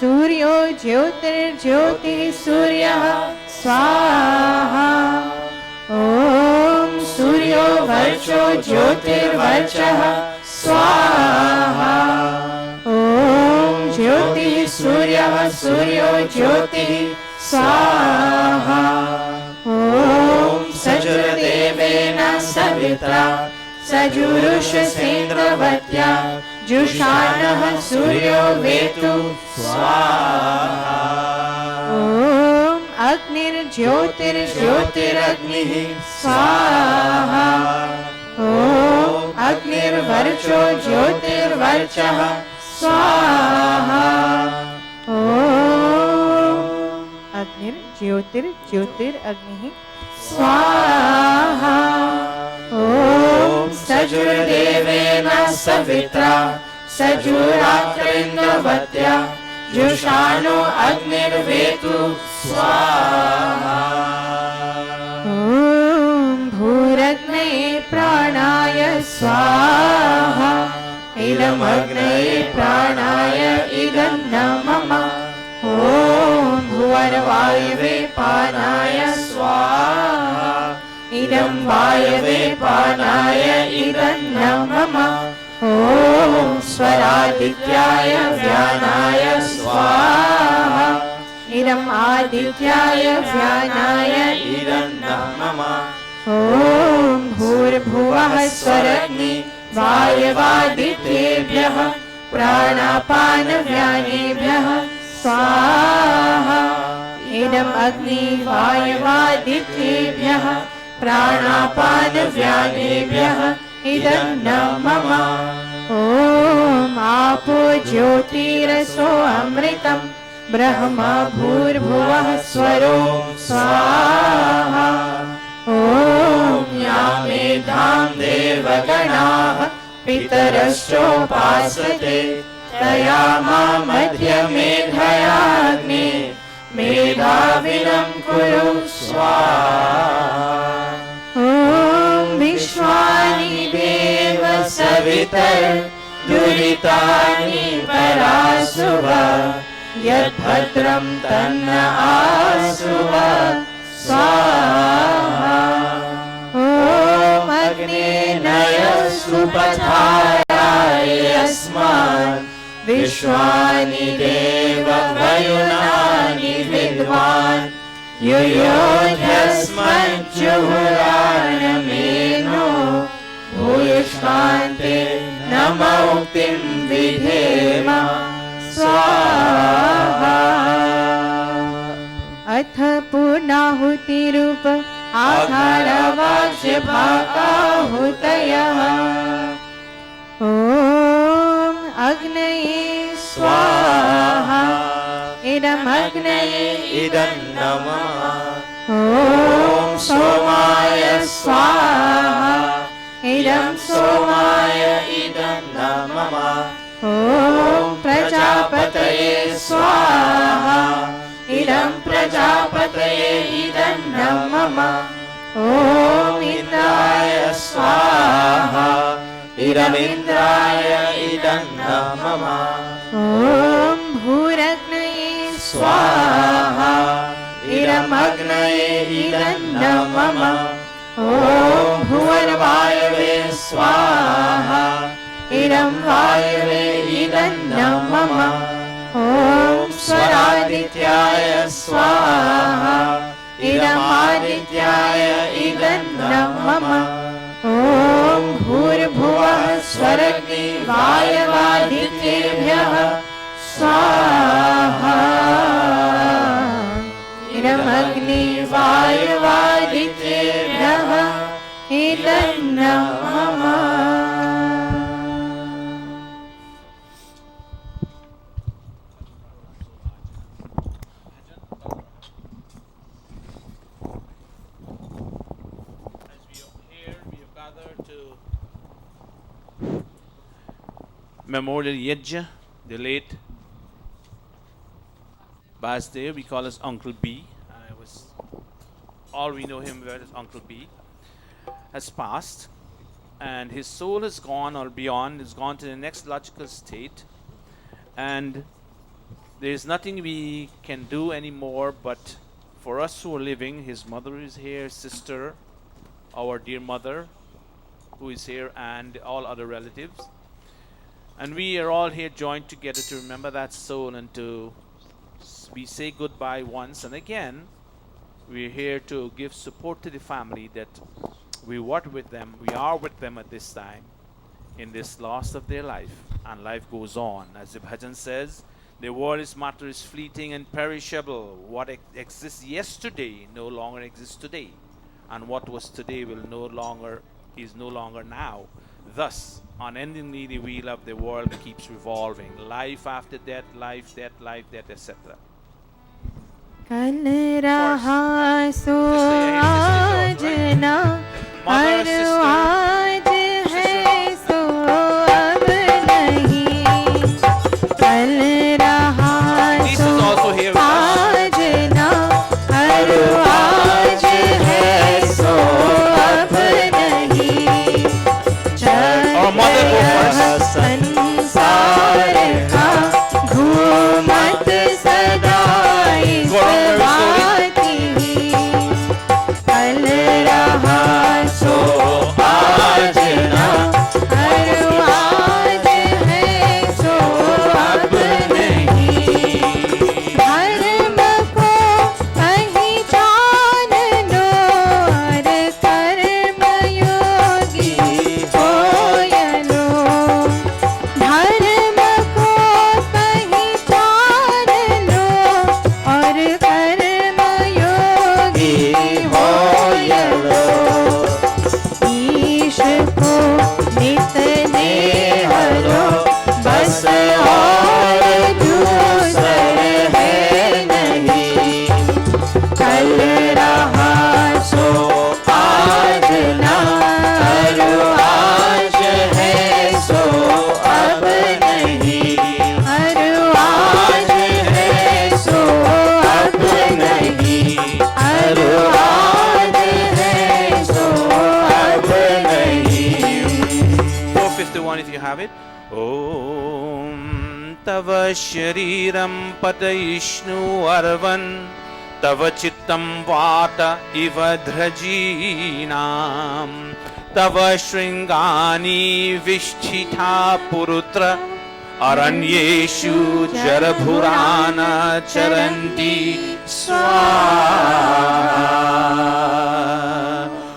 सूर्यो ज्योतिर्ज्योतिः सूर्यः स्वाहा. ॐ सूर्यो वर्चो ज्योतिर्वर्चः स्वाहा. ॐ ज्योतिः सूर्यः सूर्यो ज्योतिः स्वाहा. ॐ सजुर्देवेन सवित्रा सजुरुषसेन्द्रवत्या जुषाणः सूर्यो वेतु स्वाहा. ॐ अग्निर्ज्योतिर्ज्योतिरग्निः स्वाहा. ॐ अग्निर्वर्चो ज्योतिर्वर्चः स्वाहा. ॐ अग्निर्ज्योतिर्ज्योतिरग्निः स्वाहा. ॐ सजुर्देवेन सवित्रा सजुरात्रिन्द्रवत्या जुषाणो अग्निर्वेतु स्वाहा. ॐ भूरग्नये प्राणाय स्वाहा इदमग्नये प्राणाय इदं न मम. ॐ भुवर्वायवे पानाय स्वाहा इदं वायवे पानाय इदं न मम. ॐ स्वरादित्याय व्यानाय स्वाहा इदम् आदित्याय व्यानाय इदं न मम. ॐ भूर्भुवः स्वरग्नि वायवादित्येभ्यः प्राणापानव्यानेभ्यः स्वाहा इदम् अग्नि वायवादित्येभ्यः प्राणापानव्यानेभ्यः इदं न मम. ॐ आपो ज्योतिरसो अमृतं ब्रह्म भूर्भुवः स्वरो स्वाहा. ॐ पितरश्चोपासते तया मां मध्यमेधयाग्ने मेधाविनं कुरु स्वाहा ॐ विश्वानि देव सवितर् दुरितानि परासुव यद्भद्रं तन्न आसुव स्वाहा ॐ अग्ने नय सुपथाय अस्मान् विश्वानि देव वयुनानि विद्वान् युयोध्यस्मज्जुहुराणमेनो भूयिष्ठान्ते नमौक्तिं विधेम स्वाहा अथ पूर्णाहुतिरूप आधारवाच्य भागाहुतयः ॐ अग्नये स्वाहा इदमग्नये इदं नमः ॐ ॐ सोमाय स्वाहा इदं सोमाय इदं नमः ॐ ॐ प्रजापतये स्वाहा इदं प्रजापतये इदं नमः ॐ इन्द्राय स्वाहा इदमिन्द्राय इदं नमः ॐ भूरग्नये स्वाहा इदमग्नये इदं नमः ॐ भुवर्वायवे स्वाहा इदं वायवे इदं नमः ॐ स्वरादित्याय स्वाहा इदमादित्याय इदं नमः ॐ भूर्भुवः स्वरग्नि वायवादित्येभ्यः स्वाहा इदमग्नि वायवादित्येभ्यः इदं नमः Memorial Yajna, the late Basdev, we call us Uncle B. All we know him as Uncle B, has passed, and his soul has gone or beyond, has gone to the next logical state, and there is nothing we can do anymore. But for us who are living, his mother is here, sister, our dear mother who is here, and all other relatives. And we are all here joined together to remember that soul, and we say goodbye once and again. We're here to give support to the family that we are with them at this time in this loss of their life, and life goes on. As the Bhajans says, the world is matter is fleeting and perishable. What exists yesterday no longer exists today, and what was today is no longer now. Thus, unendingly the wheel of the world keeps revolving. Life after death, life, death, etc. कल रहा सो आज ना और आज है सो अब नहीं कल रहा सो आज ना और आज है सो अब नहीं संसार का घूमत सदा इस बात ही कल रहा if you have it. Om Tava Shariram Patayishnu Arvan Tava Chittam Vata Iva Dhrajinam Tava Shringani Vishtita Purutra Aranyeshu Jarabhurana Charanti Swaha.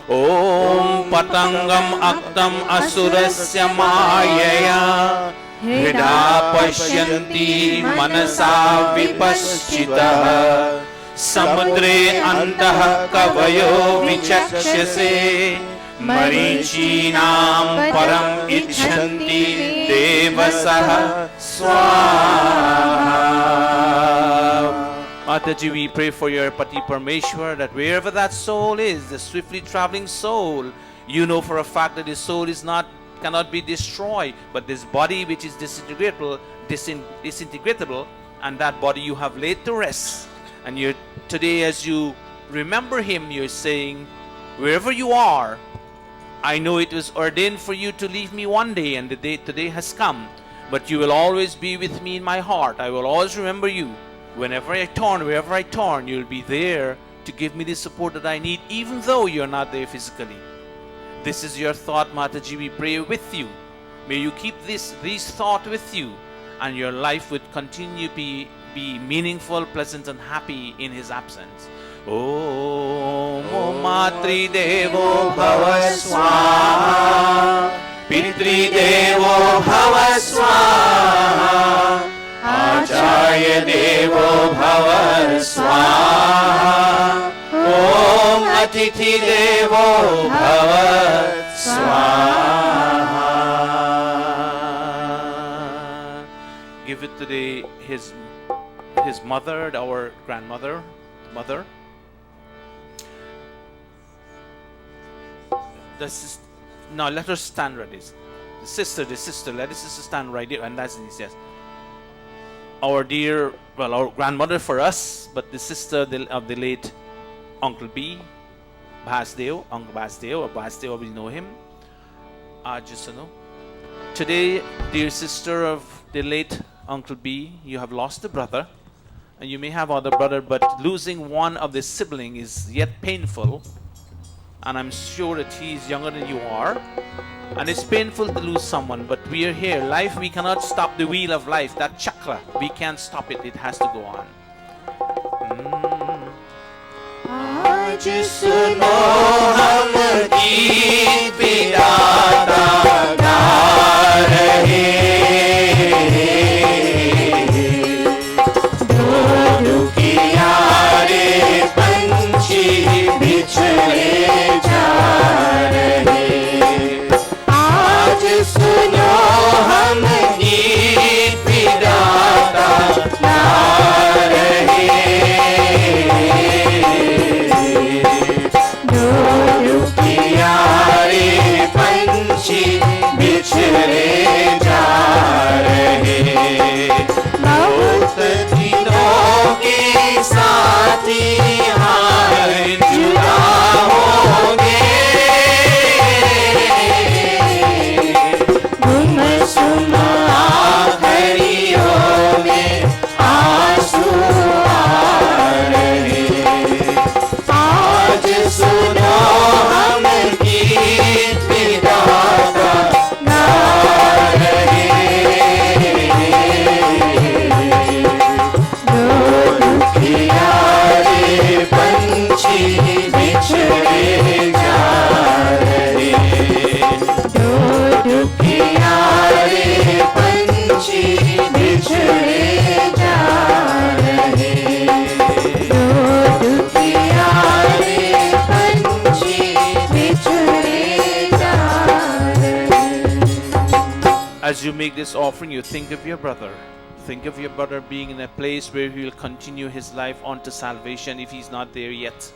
Om Patangam Aktam Asurasya Mayaya Hida Pashyanti Manasa Vipaschitaha Samudre Antah Kavayo Vichakshase Marichinam Param Ichhanti Devasaha Swaha. Mataji, we pray for your Pati Parmeshwar, that wherever that soul is, the swiftly traveling soul, you know for a fact that his soul cannot be destroyed, but this body which is disintegratable, and that body you have laid to rest. And today, as you remember him, you're saying, wherever you are, I know it was ordained for you to leave me one day, and the day today has come, but you will always be with me in my heart. I will always remember you. Whenever I turn, wherever I turn, you'll be there to give me the support that I need, even though you're not there physically. This is your thought, Mataji. We pray with you. May you keep these thoughts with you, and your life would continue be meaningful, pleasant, and happy in his absence. Om Matri Devo Bhava Swaha Pitri Devo Bhava Swaha Acharya Devo Bhava Swaha Om Atithi Devo Bhava Swaha. Give it today his mother, our grandmother, mother. Now let her stand ready. The sister, let the sister stand right here, and that's this, yes. Our dear, our grandmother for us, but the sister of the late Uncle B, Bhasdev, Uncle Bhasdev, or Bhasdev, we know him. Today, dear sister of the late Uncle B, you have lost a brother, and you may have other brother, but losing one of the sibling is yet painful. And I'm sure that he is younger than you are. And it's painful to lose someone, but we are here. Life, we cannot stop the wheel of life. That chakra, we can't stop it. It has to go on. आज सुनो हम गीत विदाता गा रहे दो दुखियारे पंछी बिछड़े जा रहे आज सुनो हम गीत विदाता गा रहे बिछड़े जा रहे बहुत दिनों के साथी हार जुदा होंगे गुमसुम आखिरियों में आंसू आ रहे आज सुनो हम गीत विदाता बिछड़े जा रहे दो दुखियारे पंछी बिछड़े जा रहे दो दुखियारे पंछी बिछड़े जा रहे. As you make this offering, you think of your brother. Think of your brother being in a place where he will continue his life unto salvation if he's not there yet.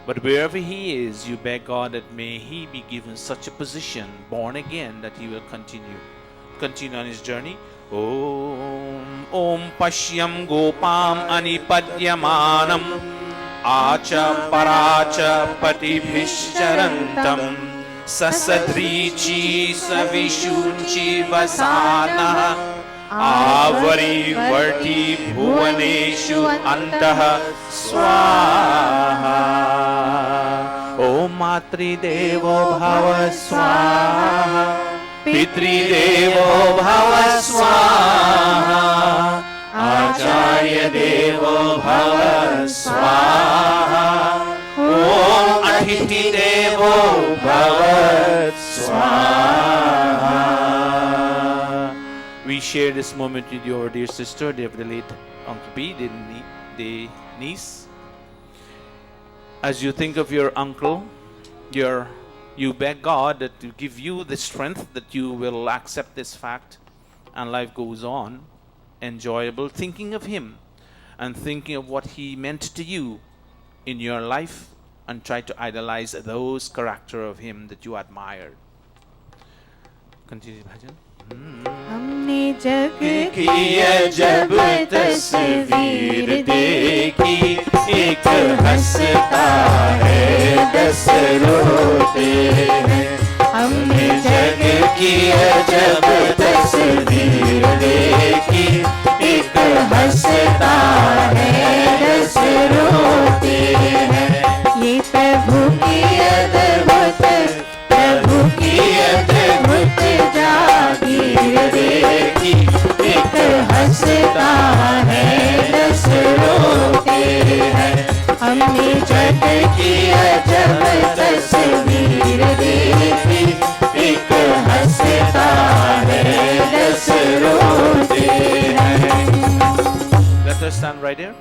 But wherever he is, you beg God that may he be given such a position, born again, that he will continue on his journey. Om Pashyam Gopam Anipadyamanam Acha Paracha Patibhishcharantam ससदृची सविशुंचि वसानः आवरिवर्ति भुवनेषु अन्तः स्वाहा ॐ मातृदेवो भव स्वाहा पितृदेवो भव स्वाहा आचार्य देवो भव स्वाहा ॐ अतिथि देवो भव स्वाहा. We share this moment with your dear sister, the late Uncle B, the niece. As you think of your uncle, you beg God that to give you the strength that you will accept this fact, and life goes on, enjoyable, thinking of him and thinking of what he meant to you in your life, and try to idolize those character of him that you admired. Continue, Bhajan. हमने जग की जब तस्वीर देखी एक हंसता है 10 रोते हैं हमने जग की जब तस्वीर देखी एक हंसता है 10 रोते हैं ये प्रभु की अद्भुत जागीर देखी एक हंसता है 10 रोते हैं हमने जग की जब तस्वीर देखी एक हंसता है 10 रोते हैं. Let us stand right here.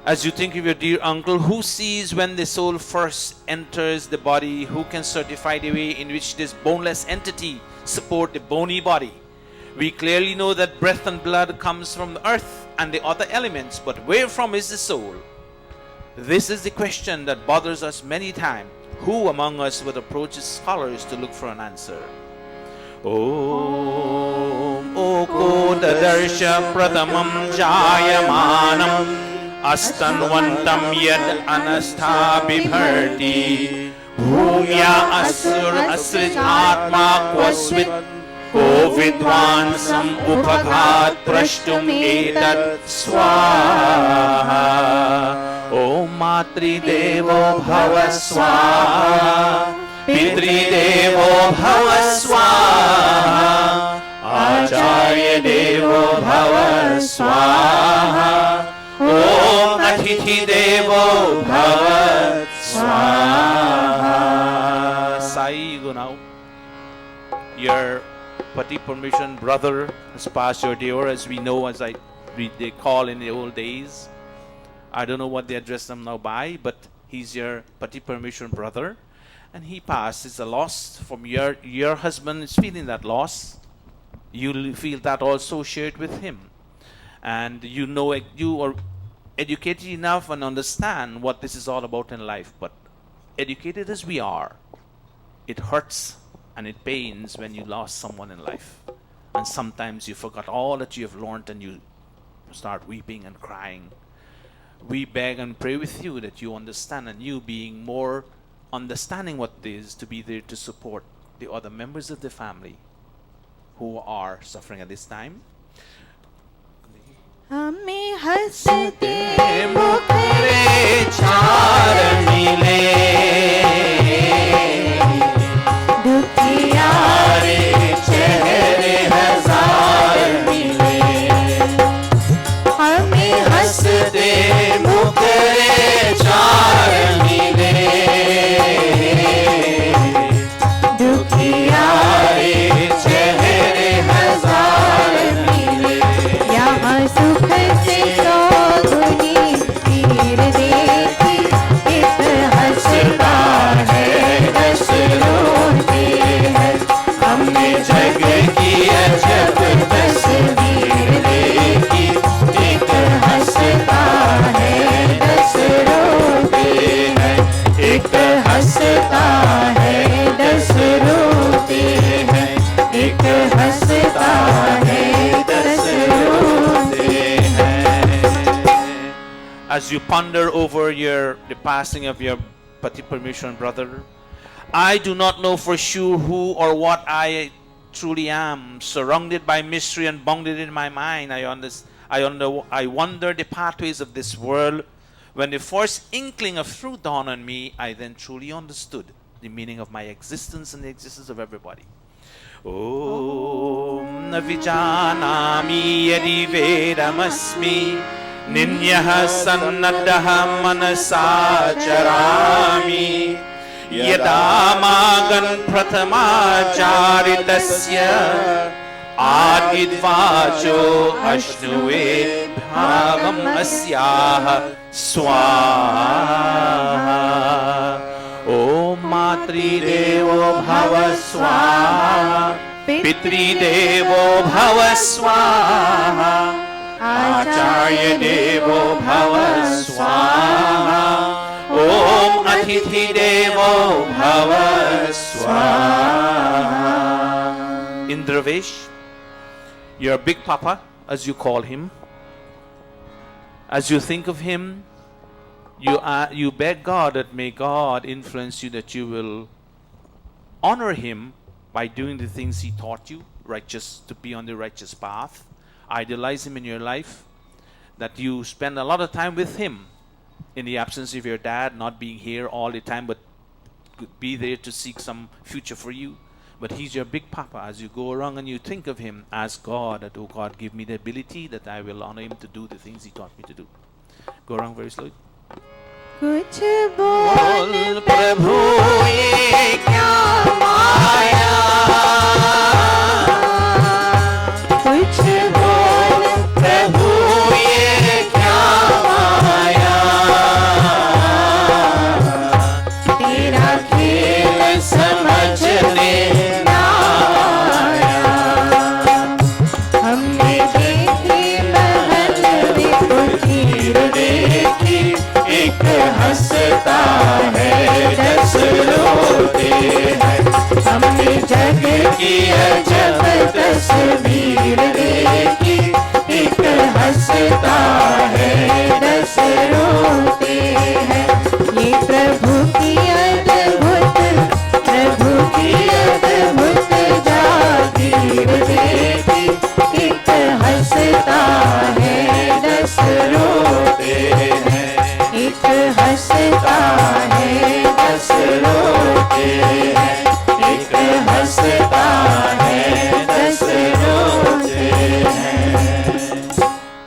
As you think of your dear uncle, who sees when the soul first enters the body, who can certify the way in which this boneless entity support the bony body? We clearly know that breath and blood comes from the earth and the other elements, but where from is the soul? This is the question that bothers us many times. Who among us would approach the scholars to look for an answer? Om Okotadarsha Pratamam Jayamanam Astanvantam Yad Anastha Bibharti Bhumya Asur Asrij Atma Kwasvit Kovidwan Sam Upaghat Prashtum Etat Swaha Om Matri Devo Bhava Swaha Pitri Devo Bhava Swaha Acharya Devo Bhava Swaha Om Atithi Devo Bhava Swaha. Sai, you go now. Your Pati Permission brother has passed your day, or as we know, they call in the old days. I don't know what they address them now by, but he's your Pati Permission brother, and he passed. It's a loss from your husband is feeling that loss. You feel that also shared with him. And you know you are educated enough and understand what this is all about in life. But educated as we are, it hurts and it pains when you lost someone in life. And sometimes you forgot all that you have learned and you start weeping and crying. We beg and pray with you that you understand, and you being more understanding what it is to be there to support the other members of the family who are suffering at this time. हमें हंसते मुखरे चार मिले दुखियारे चेहरे हजार मिले हमें हंसते मुखरे चार मिले दुखियारे चेहरे हजार मिले यहाँ सुख से सौगुनी पीर देखी एक हंसता है 10 रोते हैं हमने जग की अजब तस्वीर देखी एक हंसता है 10 रोते हैं एक हंसता है 10 रोते हैं एक हंसता है 10 रोते हैं. As you ponder over the passing of your Pati Permission brother, I do not know for sure who or what I truly am. Surrounded by mystery and bounded in my mind, I wonder the pathways of this world. When the first inkling of truth dawned on me, I then truly understood the meaning of my existence and the existence of everybody. Om Navijanami Yadi Vedamasmi Ninyah Sannaddaha Manasa Charami Yadamagan Pratama Charitasya Adidvacho Ashnuve Bhagam Asyaha Swaha Om Matri Devo Bhava Swaha Pitri Devo Bhava Swaha Acharya Devo Bhava Swaha Om Atithi Devo Bhava Swaha. Indravesh, your big papa, as you call him, as you think of him, you beg God that may God influence you, that you will honor him by doing the things he taught you, righteous, to be on the righteous path. Idolize him in your life, that you spend a lot of time with him in the absence of your dad, not being here all the time, but be there to seek some future for you. But he's your big papa. As you go around and you think of him, ask God that, oh God, give me the ability that I will honor him to do the things he taught me to do. Go around very slowly. कुछ बोल प्रभु ये क्या माया कुछ बोल प्रभु ये क्या माया तेरा खेल समझ लेना आया हमने देखी महल में कुटीर देखी एक हंसता है दस रोते हैं हमने जग की अजब तस्वीर देखी एक हंसता है दस रोते हैं ये प्रभु की अद्भुत जागीर देखी एक हंसता है दस रोते हैं एक हंसता है दस रोते हैं एक हंसता है दस रोते हैं.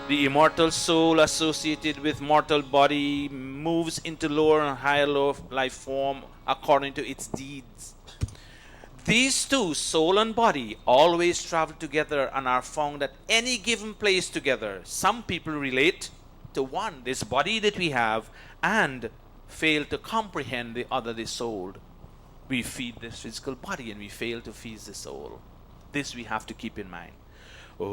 The immortal soul associated with mortal body moves into lower and higher life form according to its deeds. These two, soul and body, always travel together and are found at any given place together. Some people relate to one, this body that we have, and fail to comprehend the other, the soul. We feed this physical body and we fail to feed the soul. This we have to keep in mind. Om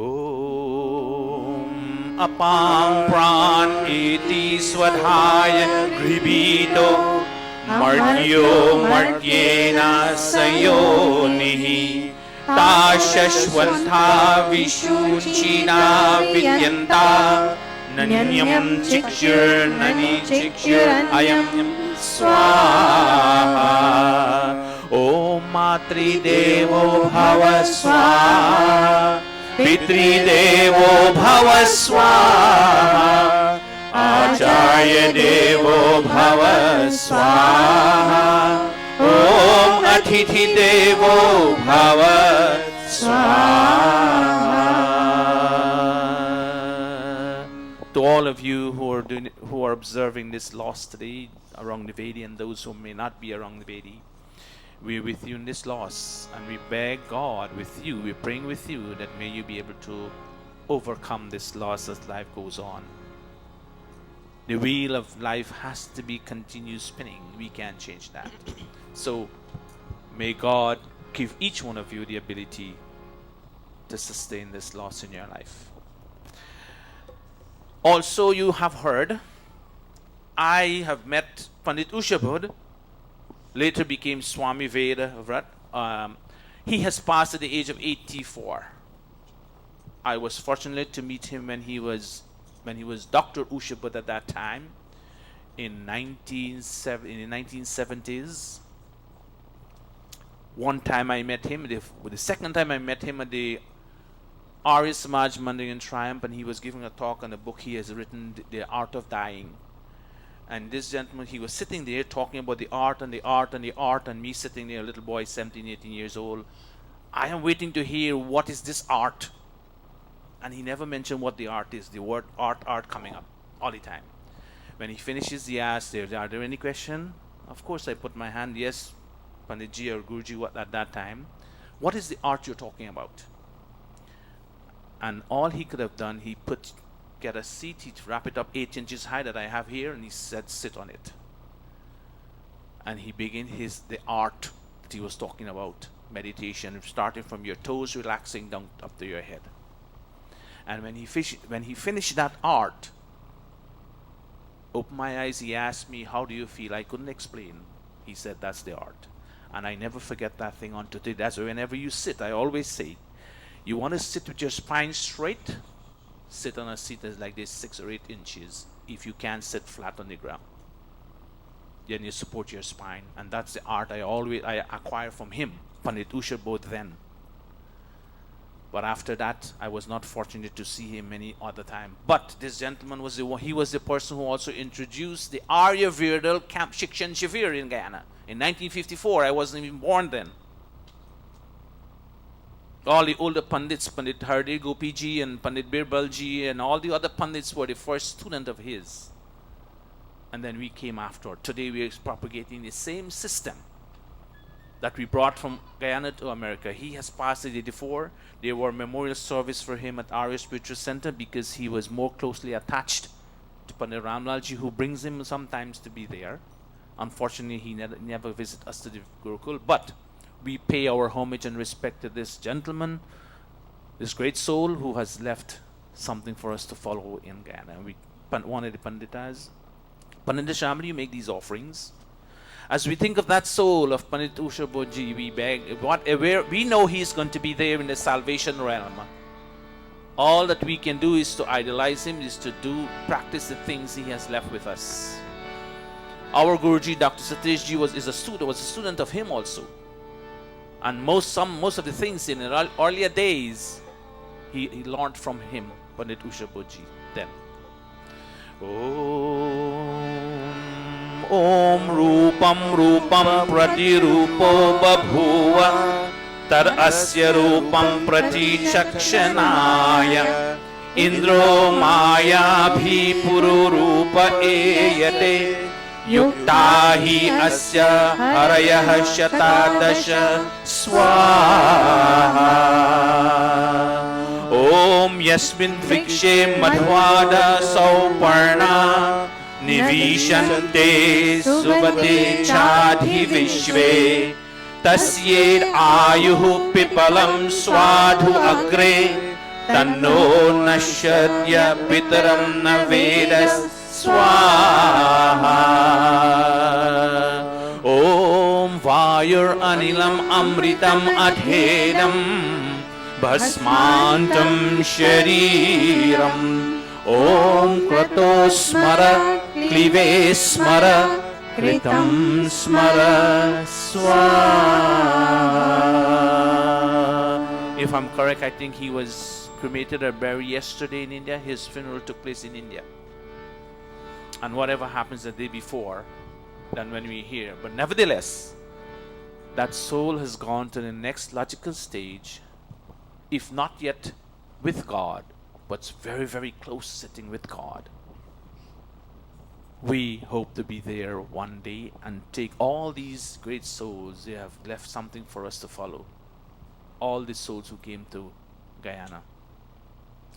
apam pran iti swadhaya gribito mardyo mardyena sayonihi tashashwantha vishunchina vidyanta Nanyam chikshur nani chikshur ayam swaha Om matri devo bhava swaha Pitri devo bhava swaha Acharya devo bhava swaha Om atithi devo bhava swaha. To all of you who are observing this loss today around the Vedi, and those who may not be around the Vedi, we're with you in this loss, and we beg God with you, we're praying with you that may you be able to overcome this loss as life goes on. The wheel of life has to be continued spinning. We can't change that. So may God give each one of you the ability to sustain this loss in your life. Also, you have heard, I have met Pandit Ushabud, later became Swami Veda Vrat. He has passed at the age of 84. I was fortunate to meet him when he was Dr. Ushabud at that time in the 1970s. One time I met him, the second time I met him at the Arya Samaj Mandir in Triumph, and he was giving a talk on a book he has written, The Art of Dying. And this gentleman, he was sitting there talking about the art and the art and the art, and me sitting there, a little boy, 17, 18 years old. I am waiting to hear what is this art. And he never mentioned what the art is, the word art coming up all the time. When he finishes, he asks, are there any question? Of course, I put my hand, yes, Panditji or Guruji at that time. What is the art you're talking about? And all he could have done, get a seat, he'd wrap it up 8 inches high that I have here, and he said, sit on it. And he began the art that he was talking about, meditation, starting from your toes, relaxing down up to your head. And when he finished that art, opened my eyes, he asked me, how do you feel? I couldn't explain. He said, that's the art. And I never forget that thing on today. That's why whenever you sit, I always say, you want to sit with your spine straight, sit on a seat that's like this 6 or 8 inches. If you can, sit flat on the ground. Then you support your spine. And that's the art I acquire from him, Pandit Usha Bodh then. But after that, I was not fortunate to see him any other time. But this gentleman was the person who also introduced the Arya Virdal Camp Shikshan Shivir in Guyana. In 1954, I wasn't even born then. All the older Pandits, Pandit Hardev Gopiji and Pandit Birbalji and all the other Pandits were the first student of his. And then we came after. Today we are propagating the same system that we brought from Guyana to America. He has passed the day before. There were memorial service for him at Arya Spiritual Center because he was more closely attached to Pandit Ramlalji, who brings him sometimes to be there. Unfortunately, he never visit us to the Gurukul, but we pay our homage and respect to this gentleman, this great soul who has left something for us to follow in Guyana. We wanted the Panditas. Pandita Shamli, you make these offerings. As we think of that soul of Pandit Usha Bodhji, we beg, we know he is going to be there in the salvation realm. All that we can do is to idolize him, is to practice the things he has left with us. Our Guruji, Dr. Sateshji, was a student of him also. And most of the things in the earlier days, he learned from him, Pandit Usha Bodhji, then. Om Rupam Rupam Pratirupo Babhuva Tar Asya Rupam Pratichakshanaya Indro Maya Bhi Puru Rupa Eyate Yuktahi Asya Harayah Shatadasha Swaha Om Yasmin Vikshe Madhvada Sauparna Nivishante Subhate Chadhi Vishve Tasyed Ayuhu Pipalam Swadhu Agre Tanno Nashadya Pitaram Navedas Swaha Om Vayur Anilam Amritam Adhedam Bhasmantam Shariram Om Krato Smara Klive Smara Kritam Smara Swaha. If I'm correct, I think he was cremated or buried yesterday in India. His funeral took place in India. And whatever happens the day before, then when we hear. But nevertheless, that soul has gone to the next logical stage, if not yet with God, but very, very close sitting with God. We hope to be there one day and take all these great souls. They have left something for us to follow. All the souls who came to Guyana.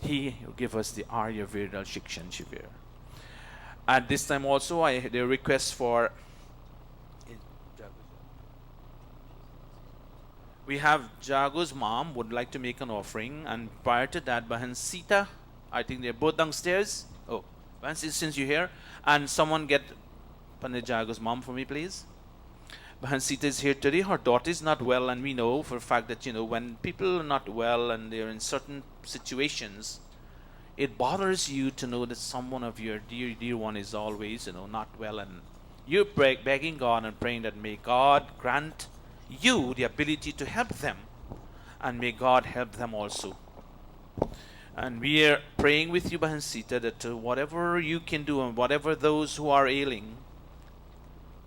He will give us the Arya Virdal Shikshan Shivir. At this time also, the request for... We have Jago's mom would like to make an offering, and prior to that, Bahan Sita, I think they're both downstairs. Oh, Bahan Sita, since you're here, and someone get Pandit Jago's mom for me, please. Bahan Sita is here today. Her daughter is not well, and we know for a fact that, when people are not well and they're in certain situations, it bothers you to know that someone of your dear one is always, not well, and you're begging God and praying that may God grant you the ability to help them, and may God help them also. And we are praying with you, Bhajansita, that whatever you can do and whatever those who are ailing,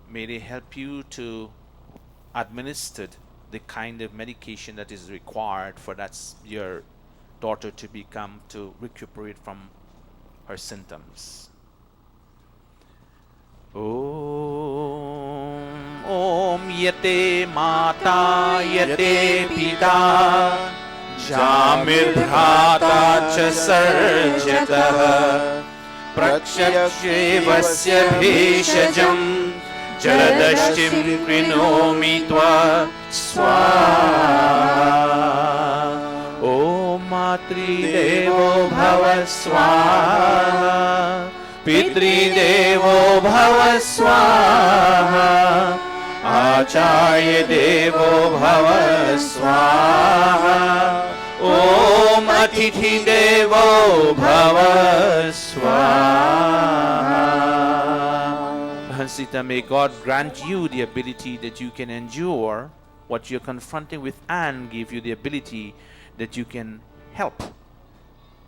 may they help you to administer the kind of medication that is required for your daughter to recuperate from her symptoms. Om yate mata yate pita jamir bhrata cha sarjatah prakshakshevasya bheshajam jaladashtim krinomi tva swaha. Om matri devo bhava swaha pitri devo bhava swaha acharya devo bhava swaha om atithi devo bhava swaha. Bhajansita, may God grant you the ability that you can endure what you're confronting with and give you the ability that you can help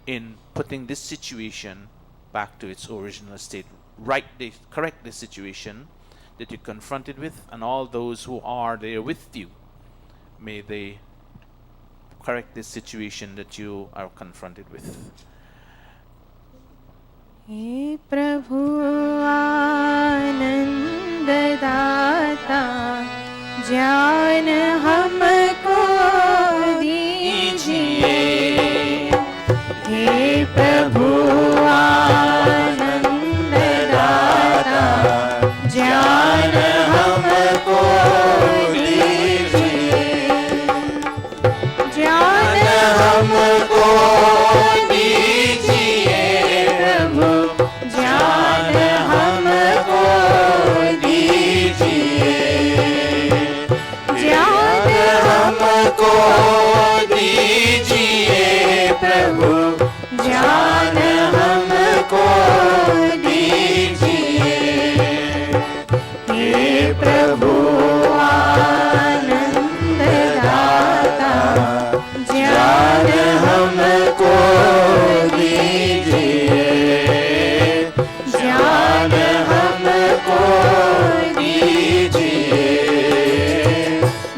in putting this situation back to its original state. Correct the situation that you're confronted with, and all those who are there with you, may they correct this situation that you are confronted with. हे प्रभु आनंद दाता ज्ञान हमको दीजिए। हे प्रभु आनंद दाता ज्ञान हमको दीजिए। ज्ञान हमको दीजिए प्रभु ज्ञान हमको दीजिए। ज्ञान हमको दीजिए प्रभु ज्ञान हमको दीजिए। हे प्रभु आनंद दाता ज्ञान हमको दीजिए। ज्ञान हमको दीजिए।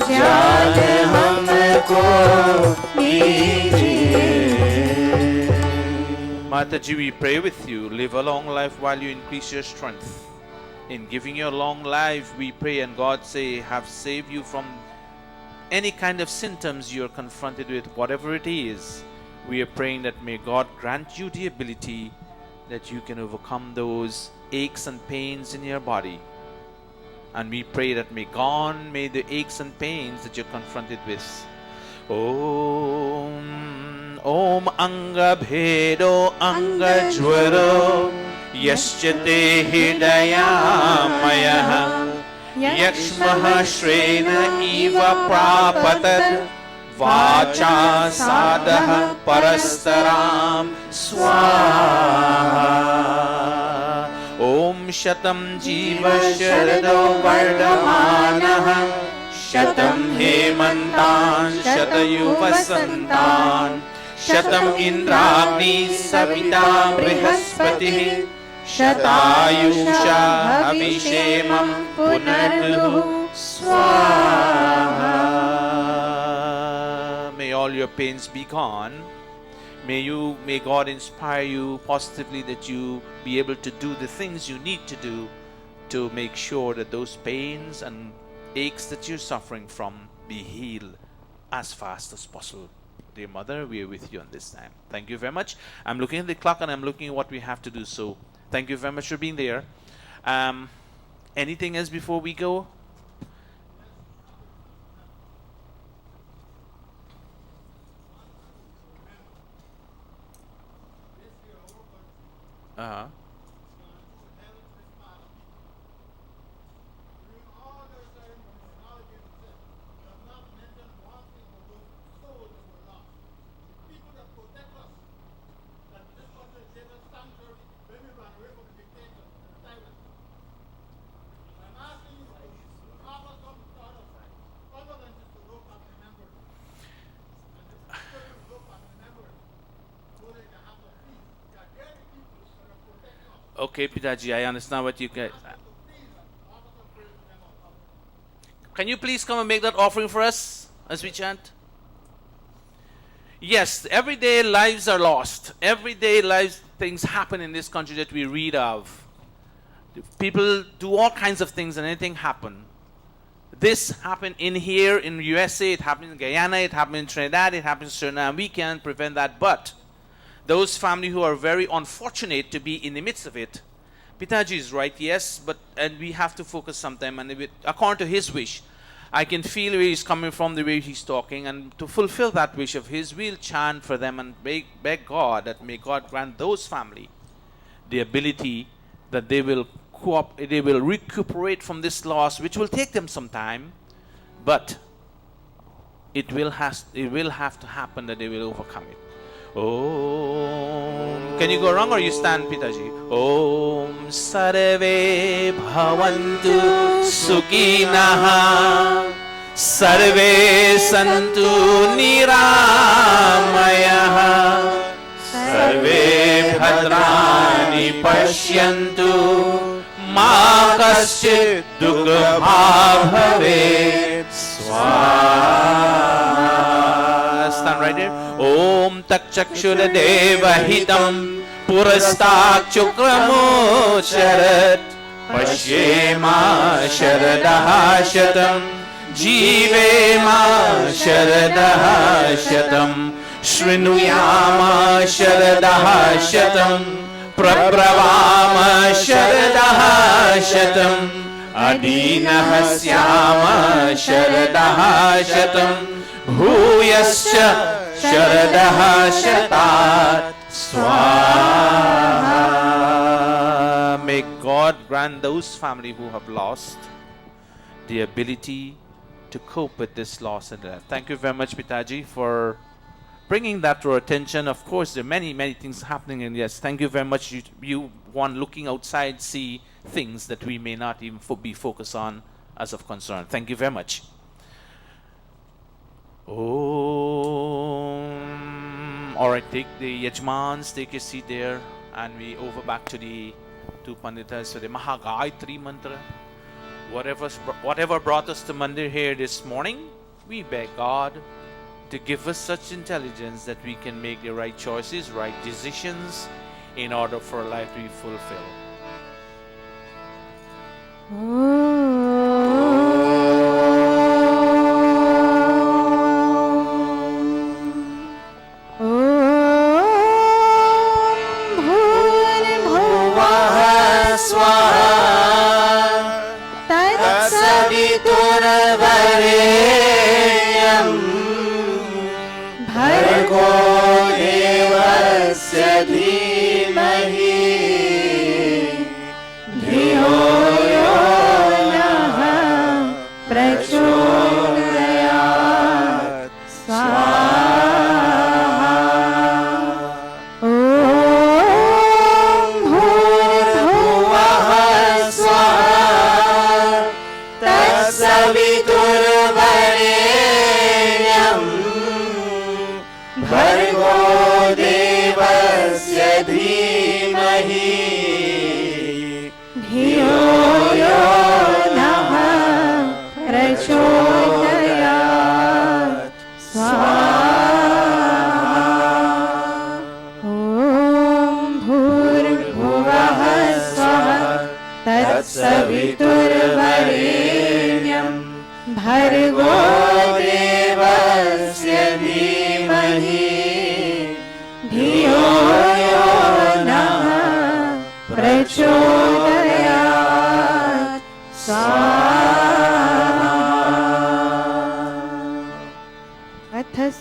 ज्ञान हमको दीजिए। Mataji, we pray with you. Live a long life while you increase your strength. In giving you a long life, we pray, and God say, have saved you from any kind of symptoms you are confronted with, whatever it is. We are praying that may God grant you the ability that you can overcome those aches and pains in your body. And we pray that may the aches and pains that you're confronted with. Om anga bhedo anga jwaro yaschate hidayamaya yakshmaha shrena eva prapatat vacha sadaha parastaram swaha. Om shatam jiva sharado vardhamanaha shatam hemantan shatayuvasantan shatam indragni savita brihaspati shatayusha abhishemam punarnuhu swaha. May all your pains be gone. May God inspire you positively, that you be able to do the things you need to do to make sure that those pains and aches that you're suffering from be healed as fast as possible. Dear Mother, we are with you on this time. Thank you very much. I'm looking at the clock and I'm looking at what we have to do. So thank you very much for being there. Anything else before we go? Uh-huh. Okay, Pitaji, I understand what you guys. Can you please come and make that offering for us as we chant? Yes, everyday lives are lost. Everyday lives, things happen in this country that we read of. People do all kinds of things and anything happen. This happened in here in USA, it happened in Guyana, it happened in Trinidad, it happened in Suriname. We can't prevent that, but those families who are very unfortunate to be in the midst of it, Pitaji is right, yes, and we have to focus sometime, and according to his wish, I can feel where he's coming from, the way he's talking, and to fulfill that wish of his, we'll chant for them and beg God that may God grant those family the ability that they will recuperate from this loss, which will take them some time, but it will have to happen that they will overcome it. Om. Can you go wrong or you stand, Pitaji? Om Sarve Bhavantu Sukhinaha Sarve Santu Niramayaha Sarve Bhadrani Pashyantu Ma Kaschit Dukha Bhavet Swaha. Stand right there. Om Takchakshura Devahitam Purastak Chukramocharat Pashyema Sharadaha Shatam Jivema Sharadaha Shatam Shrinuyama Sharadaha Shatam Prabravama Sharadaha Shatam Adinahasyama Sharadaha Shatam Bhuyascha Sharadaha Shatat Swaha. May God grant those families who have lost the ability to cope with this loss and death. Thank you very much, Pitaji, for bringing that to our attention. Of course, there are many, many things happening, and yes, thank you very much. You one looking outside, see things that we may not even be focused on as of concern. Thank you very much. Om. All right, take the Yajmans, take your seat there, and we over back to the two Panditas for the Mahagayatri mantra. Whatever brought us to Mandir here this morning, we beg God to give us such intelligence that we can make the right choices, right decisions in order for life to be fulfilled.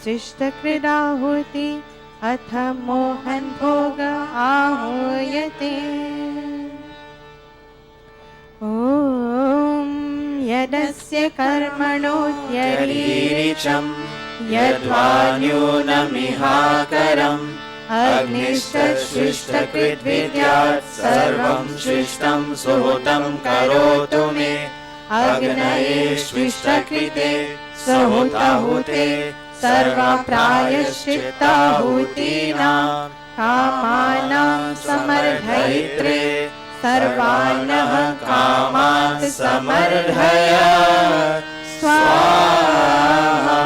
शिष्टकृदाहुति अथ मोहन भोग आहूयते ॐ यदस्य कर्मणोऽत्यरीरिचं यद्वान्यूनमिहाकरम् अग्निष्टशिष्टकृद्विद्यात् सर्वं शिष्टं सुहृतं करोतु मे अग्नये शिष्टकृते सुहृताहुते सर्वा प्रायश्चित्ताहुतीनां कामानां समर्धयित्रे सर्वानः कामान् समर्धय स्वाहा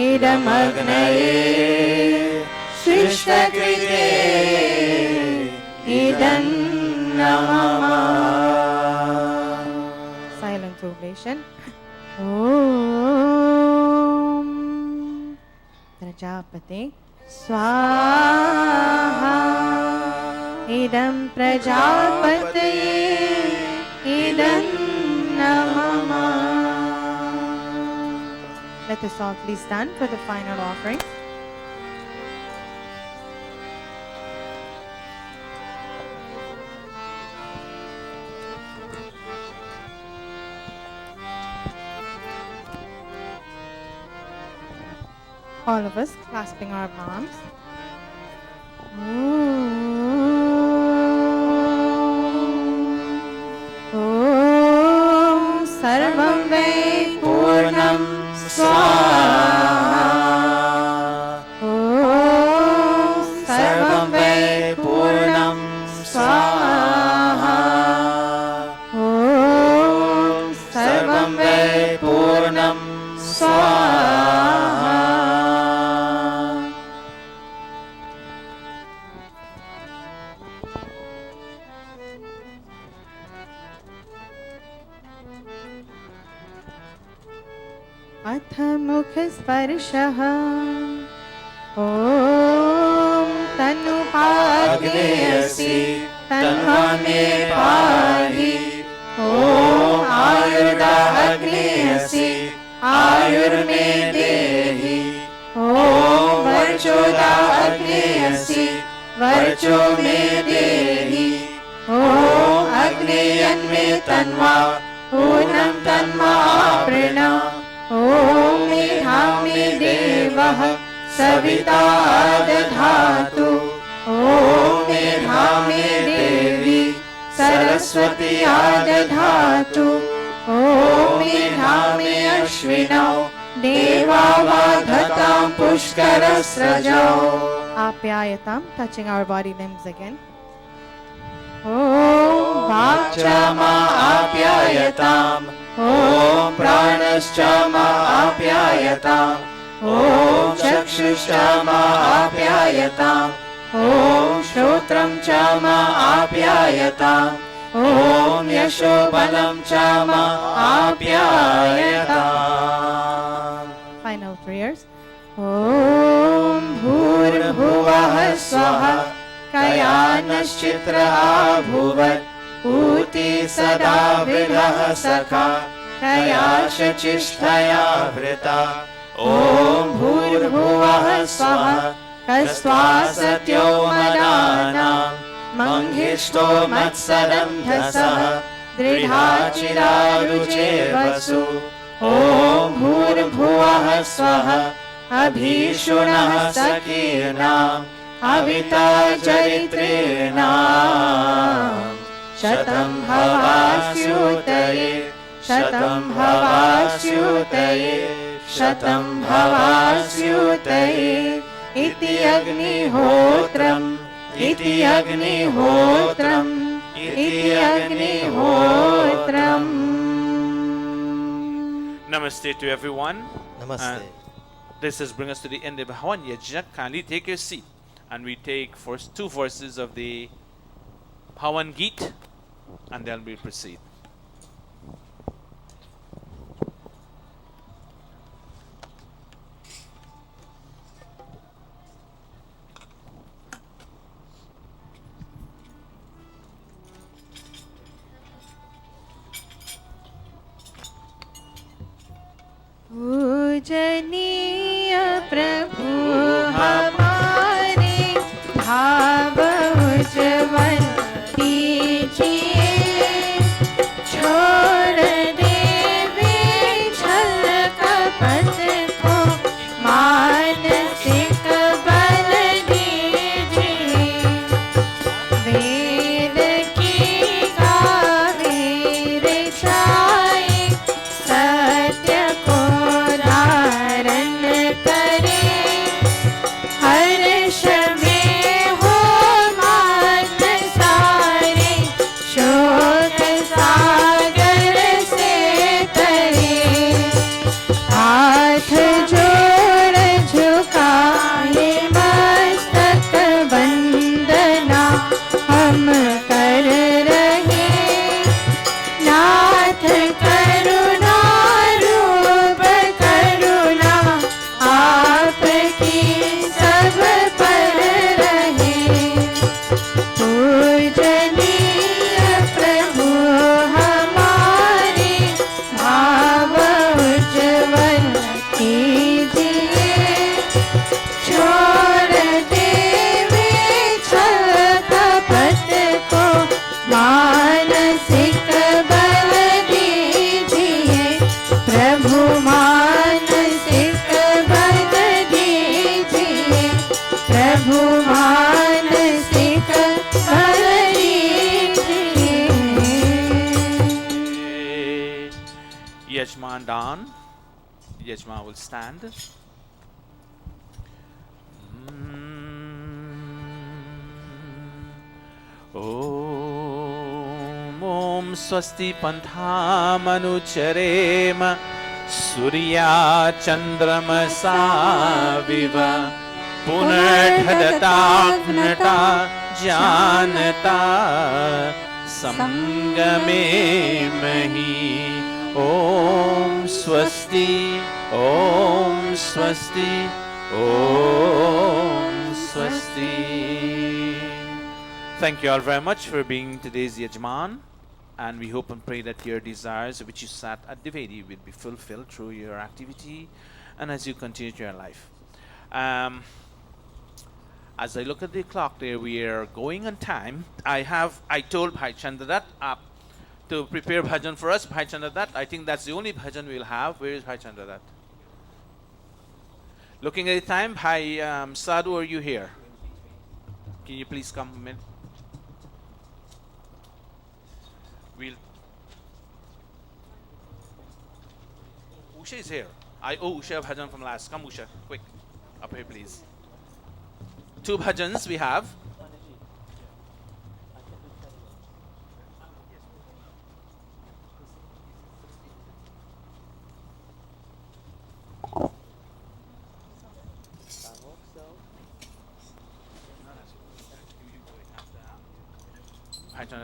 इदमग्नये सृष्टकृते इदं नमः. Silent oblation. Om Prajapate Swaha Idam Prajapate Idam Namah. Let us all please stand for the final offering. All of us clasping our palms. Om Sarvam Vay Purnam Swaha. Om Sarvam Vay Purnam Swaha. Om Sarvam Vay Purnam Swaha. अथ मुखस्पर्शः. ॐ तनुपाग्नेयसि तन्वा मे पाहि. ॐ आयुर्दाग्नेयसि आयुर्मे देहि. ॐ वर्चोदाग्नेयसि वर्चो मे देहि. ॐ अग्नेयन्मे तन्वा पूर्णं तन्मा प्रणा. ॐ मेधामि देवः सविता दधातु. ॐ मेधामि देवी सरस्वती दधातु. ॐ मेधामि अश्विनौ देवा वाधतां पुष्करस्रजौ. Apyayatam, touching our body limbs again. ॐ वाक्चामा आप्यायताम्. ॐ प्राणश्चामा आप्यायताम्. ॐ चक्षुश्चामा आप्यायताम्. ॐ श्रोत्रं चामा आप्यायताम्. ॐ यशोबलं Chama आप्यायताम्. Final prayers. ॐ भूर्भुवः स्वः कयानश्चित्रः भुवत्. ऊती सदा विरह सखा कयाशचिष्ठया वृता. ॐ भूर्भुवः स्वः कस्त्वासत्यो मनानां मङ्गिष्ठो मत्सरन्धसः दृढाचिरारुचेर्वसु. ॐ भूर्भुवः स्वः अभीषुणः सखीनाम् अविता चरित्रेणाम्. शतं भवास्युतये शतं भवास्युतये शतं भवास्युतये इति अग्निहोत्रम् इति अग्निहोत्रम् इति अग्निहोत्रम्. Namaste to everyone. Namaste. This has bring us to the end of Hawan Yajna. Kindly take your seat and we take first two verses of the Hawan Geet and then we'll proceed. पूजनीय प्रभु हमारे भाव उज्ज्वल कीजिए. छोड़ देवे छल कपट को मानसिक बल दीजिए. वेद की गावे ऋचाए सत्य को धारण प्रभु मानसिक बल दीजिए, प्रभु मानसिक बल दीजिए। Yajman Dan. Yajman will stand. Om Swasti Panthamannuchareem Surya Chandramasa Viva Punardhatagnata Janata Sangame Mahi. Om Swasti, Om Swasti, Om Swasti. Thank you all very much for being today's Yajman, and we hope and pray that your desires which you sat at Devedi will be fulfilled through your activity and as you continue your life. As I look at the clock there, we are going on time. I told Bhai Chandradat to prepare bhajan for us. Bhai Chandradat, I think that's the only bhajan we'll have. Where is Bhai Chandradat? Looking at the time, Bhai Sadhu, are you here? Can you please come in? Usha is here. I owe Usha a bhajan from last. Come Usha, quick. Up here please. 2 bhajans we have.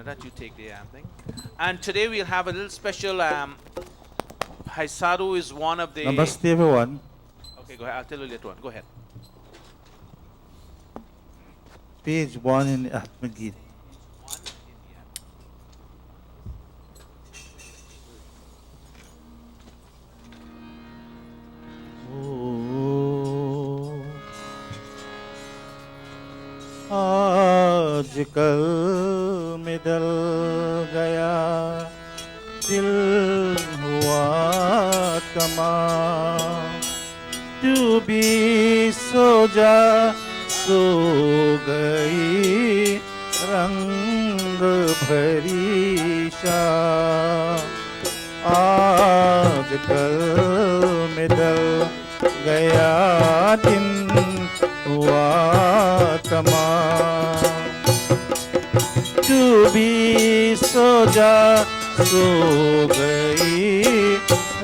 That you take the thing. And today we'll have a little special. Bhai Sadhu is one of the. Namaste everyone. Okay, go ahead. I'll tell you later on. Go ahead. Page 1 in Atmagita. आजकल में डल गया दिल हुआ तमाम, तू भी सो जा सो गई रंग भरी शाम। आजकल में डल गया दिन हुआ तमाम, तू भी सो जा सो गई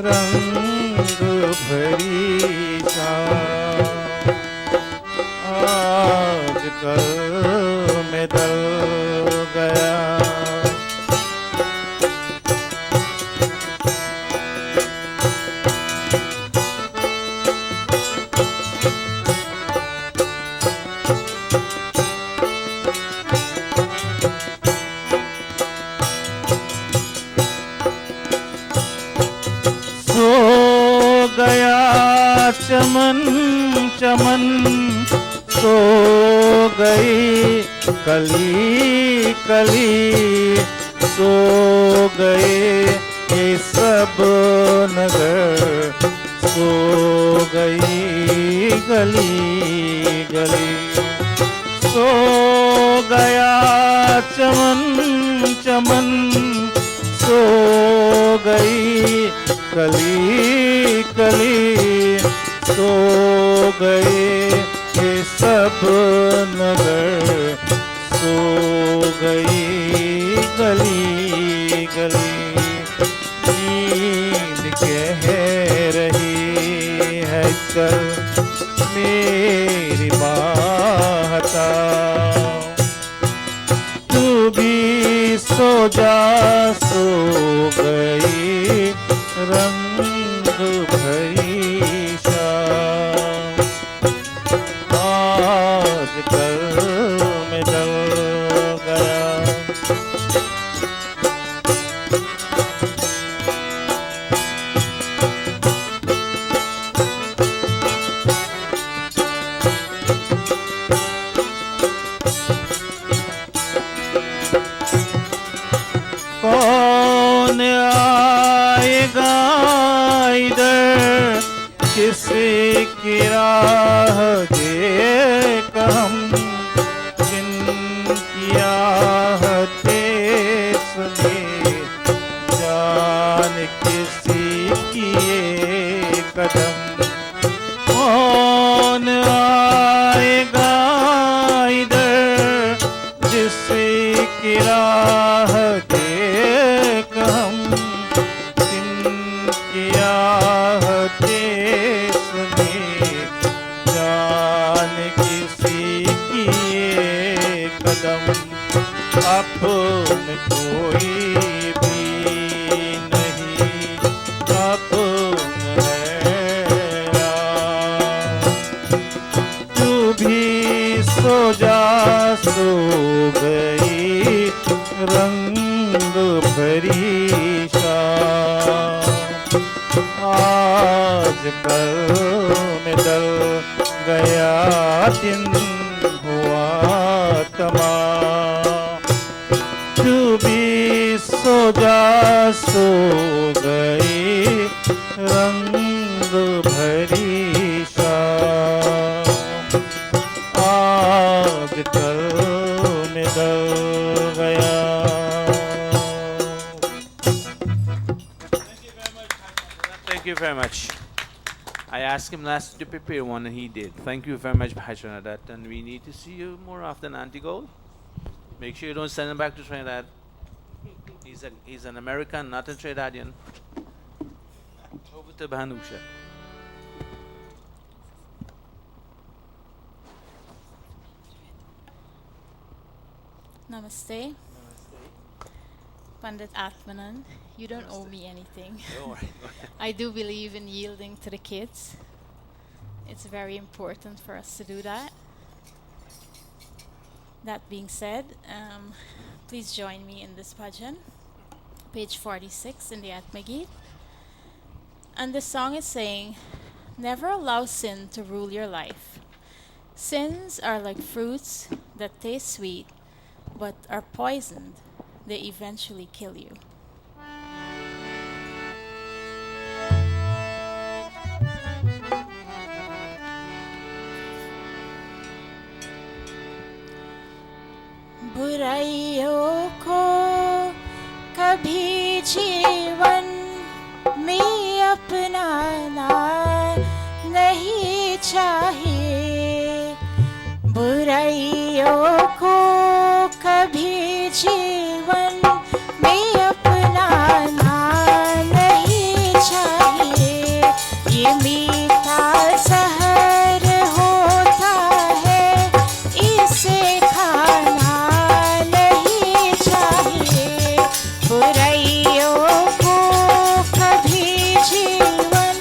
रंग भरी शाम। आजकल में डल गया चमन चमन सो गई कली कली सो गए ये सब नगर, सो गई गली गली। सो गया चमन चमन सो गई कली कली, सो गए ये सब नगर, सो गई गली गली। नींद कह रही है चल मेरी बाहता, तू भी सो जा सो गई रंग भरी शाम। आजकल में डल गया कौन आएगा इधर किसी की राह देख हम जिनकी आहते सुने, जान किसी की ये कदम। कौन आएगा इधर जिसकी राह देख हम जिनकी आहते सुने, जान किसी की ये कदम। अपन कोई भी नहीं, अपन है तू भी सो जा सो गई रंग भरी शाम। आज कल में डल गया दिन हुआ तमाम। तू भी सो जा सो गई रंग भरी शाम। आज कल में डल गया। Thank you very much. I asked him last to prepare one and he did. Thank you very much, Bhajans. And we need to see you more often, Auntie Gold. Make sure you don't send him back to Trinidad. He's an American, not a Trinidadian. Over to Bhanusha. Namaste. Pandit Atmanand, you don't owe me anything. Don't worry. I do believe in yielding to the kids. It's very important for us to do that. That being said, please join me in this bhajan, page 46 in the Atmagit. And the song is saying, never allow sin to rule your life. Sins are like fruits that taste sweet, but are poisoned. They eventually kill you. बुराइयों को कभी जीवन में अपनाना नहीं चाहिए। बुराइयों को कभी जीवन में अपनाना नहीं चाहिए। ये मीठा जहर होता है, इसे खाना नहीं चाहिए। बुराइयों को कभी जीवन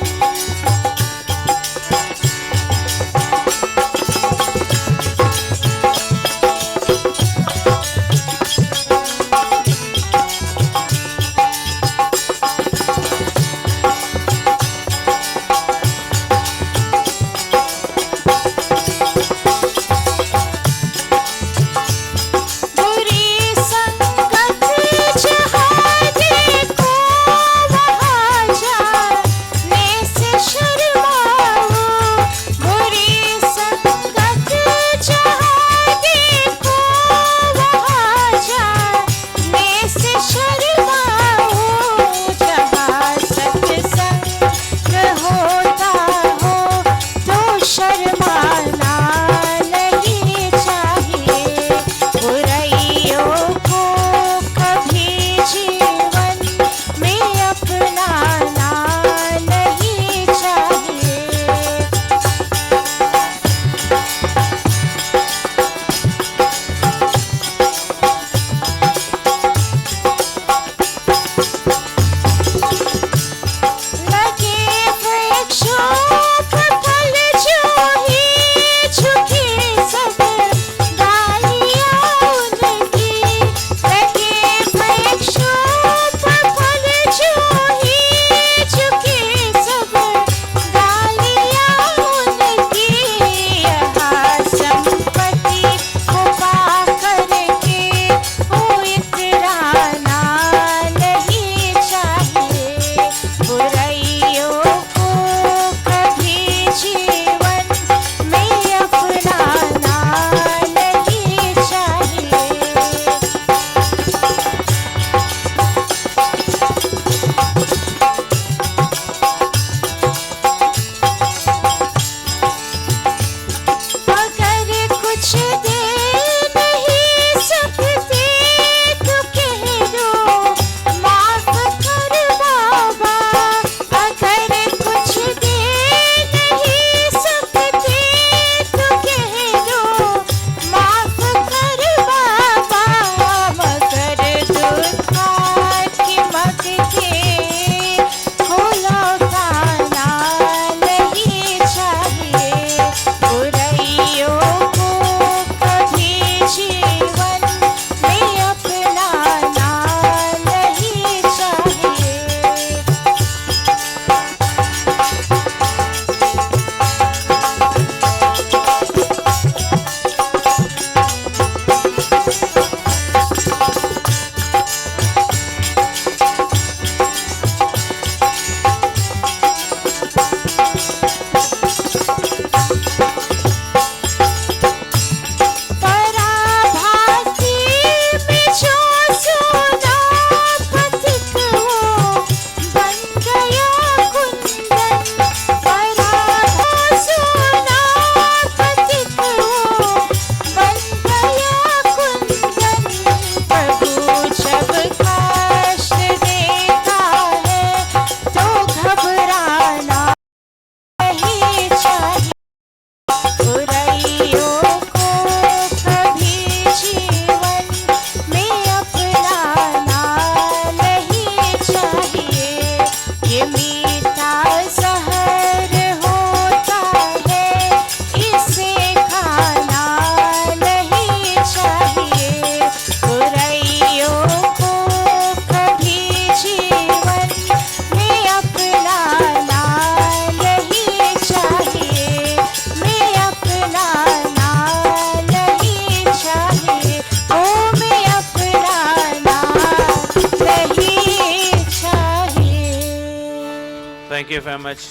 you very much,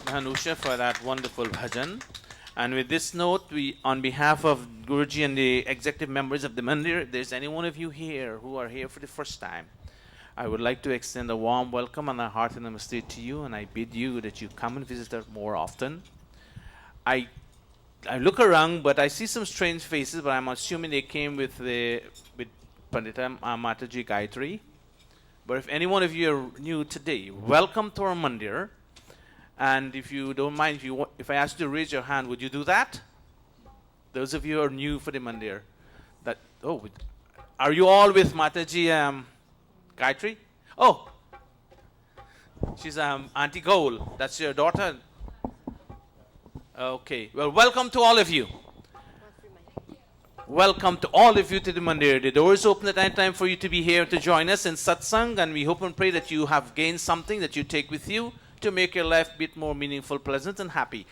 Hanusha, for that wonderful bhajan. And with this note, we, on behalf of Guruji and the executive members of the Mandir, if there's any one of you here who are here for the first time, I would like to extend a warm welcome and a hearty namaste to you, and I bid you that you come and visit us more often. I look around, but I see some strange faces, but I'm assuming they came with Pandita Mataji Gayatri. But if any one of you are new today, welcome to our Mandir. And if you don't mind, if I ask you to raise your hand, would you do that? Those of you who are new for the Mandir. Are you all with Mataji Gayatri? Oh, she's Auntie Gaul. That's your daughter? Okay. Well, welcome to all of you. Welcome to all of you to the Mandir. The door is open at any time for you to be here to join us in satsang, and we hope and pray that you have gained something that you take with you to make your life a bit more meaningful, pleasant, and happy.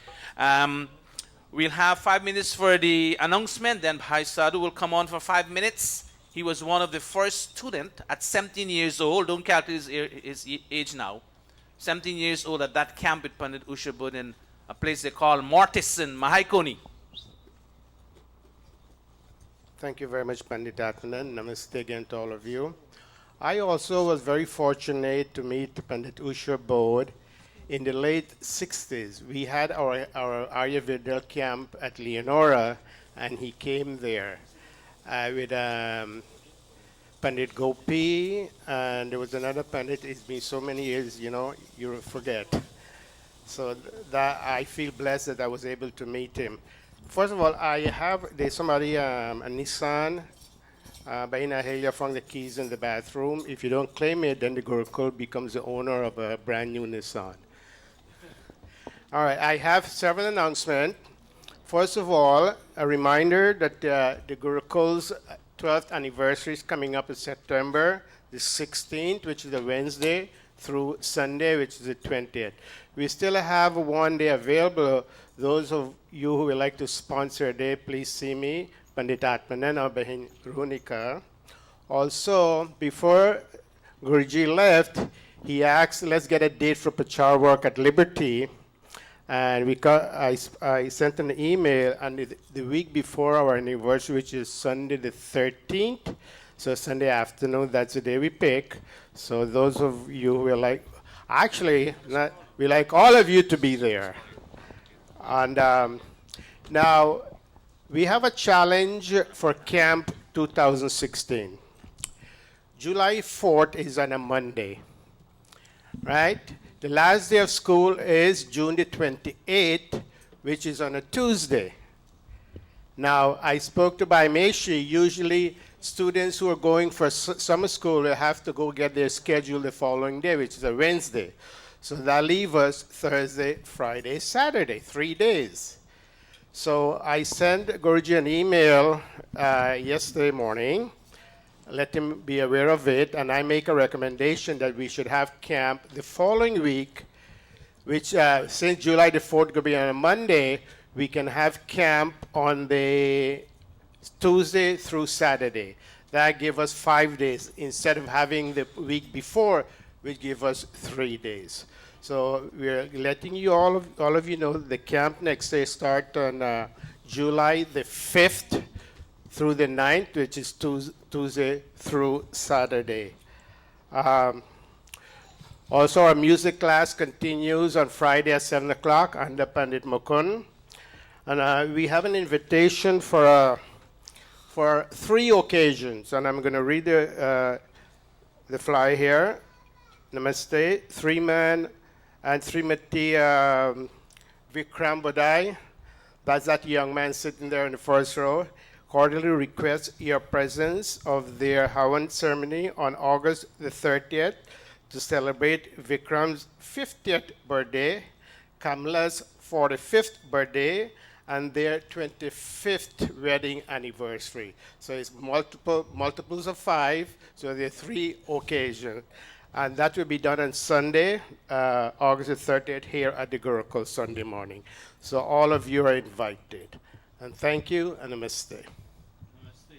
We'll have 5 minutes for the announcement, then Bhai Sadhu will come on for 5 minutes. He was one of the first students at 17 years old. Don't calculate his age now. 17 years old at that camp with Pandit Usha Bud in a place they call Mortis in Mahaikoni. Thank you very much, Pandit Atmanan. Namaste again to all of you. I also was very fortunate to meet Pandit Usha Bodh in the late 60s. We had our Ayurveda camp at Leonora, and he came there with Pandit Gopi, and there was another Pandit. It's been so many years, you forget. So that I feel blessed that I was able to meet him. First of all, there's somebody, a Nissan, Bahina Helia found the keys in the bathroom. If you don't claim it, then the Gurukul becomes the owner of a brand new Nissan. All right, I have several announcements. First of all, a reminder that the Gurukul's 12th anniversary is coming up in September the 16th, which is a Wednesday, through Sunday, which is the 20th. We still have one day available. Those of you who would like to sponsor a day, please see me, Pandit Atmanan or Bahin Runika. Also, before Guruji left, he asked, let's get a date for Prachar work at Liberty. And I sent an email, and the week before our anniversary, which is Sunday the 13th, so Sunday afternoon, that's the day we pick. So those of you who are like, we like all of you to be there. And now, we have a challenge for Camp 2016. July 4th is on a Monday, right? The last day of school is June the 28th, which is on a Tuesday. Now, I spoke to Baimeshi. Usually, students who are going for summer school will have to go get their schedule the following day, which is a Wednesday. So that leaves us Thursday, Friday, Saturday, 3 days. So I sent Guruji an email yesterday morning, let him be aware of it, and I make a recommendation that we should have camp the following week, which since July the 4th will be on a Monday, we can have camp on the Tuesday through Saturday. That gives us 5 days instead of having the week before, which gives us 3 days. So we're letting you all of you know the camp next day start on July the 5th through the 9th, which is Tuesday through Saturday. Also, our music class continues on Friday at 7 o'clock under Pandit Mukund. And we have an invitation for 3 occasions, and I'm going to read the flyer here. Namaste, 3-man and Srimati Vikram Bodai. That's that young man sitting there in the first row. Cordially request your presence of their Havan ceremony on August the 30th to celebrate Vikram's 50th birthday, Kamala's 45th birthday, and their 25th wedding anniversary. So it's multiples of 5, so there are 3 occasions. And that will be done on Sunday, August the 30th, here at the Gurukul Sunday morning. So all of you are invited. And thank you, and namaste. Namaste.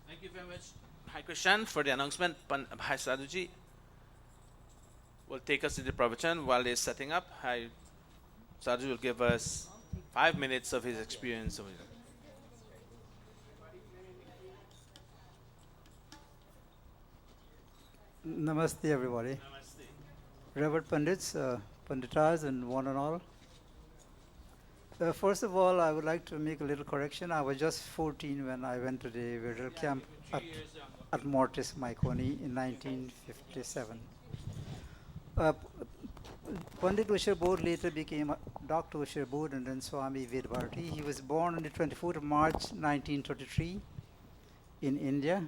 Thank you very much, Bhai Krishan, for the announcement. Bhai Sadhuji. will take us to the pravachan. While they're setting up, Sadhu will give us 5 minutes of his experience. Namaste, everybody. Revered Pandits, Panditas, and one and all. First of all, I would like to make a little correction. I was just 14 when I went to the Vedal camp at Mortis, Maikoni in 1957. Pandit Usher Bodh later became Dr. Usher Bodh and then Swami Vedbharati. He was born on the 24th of March 1933 in India,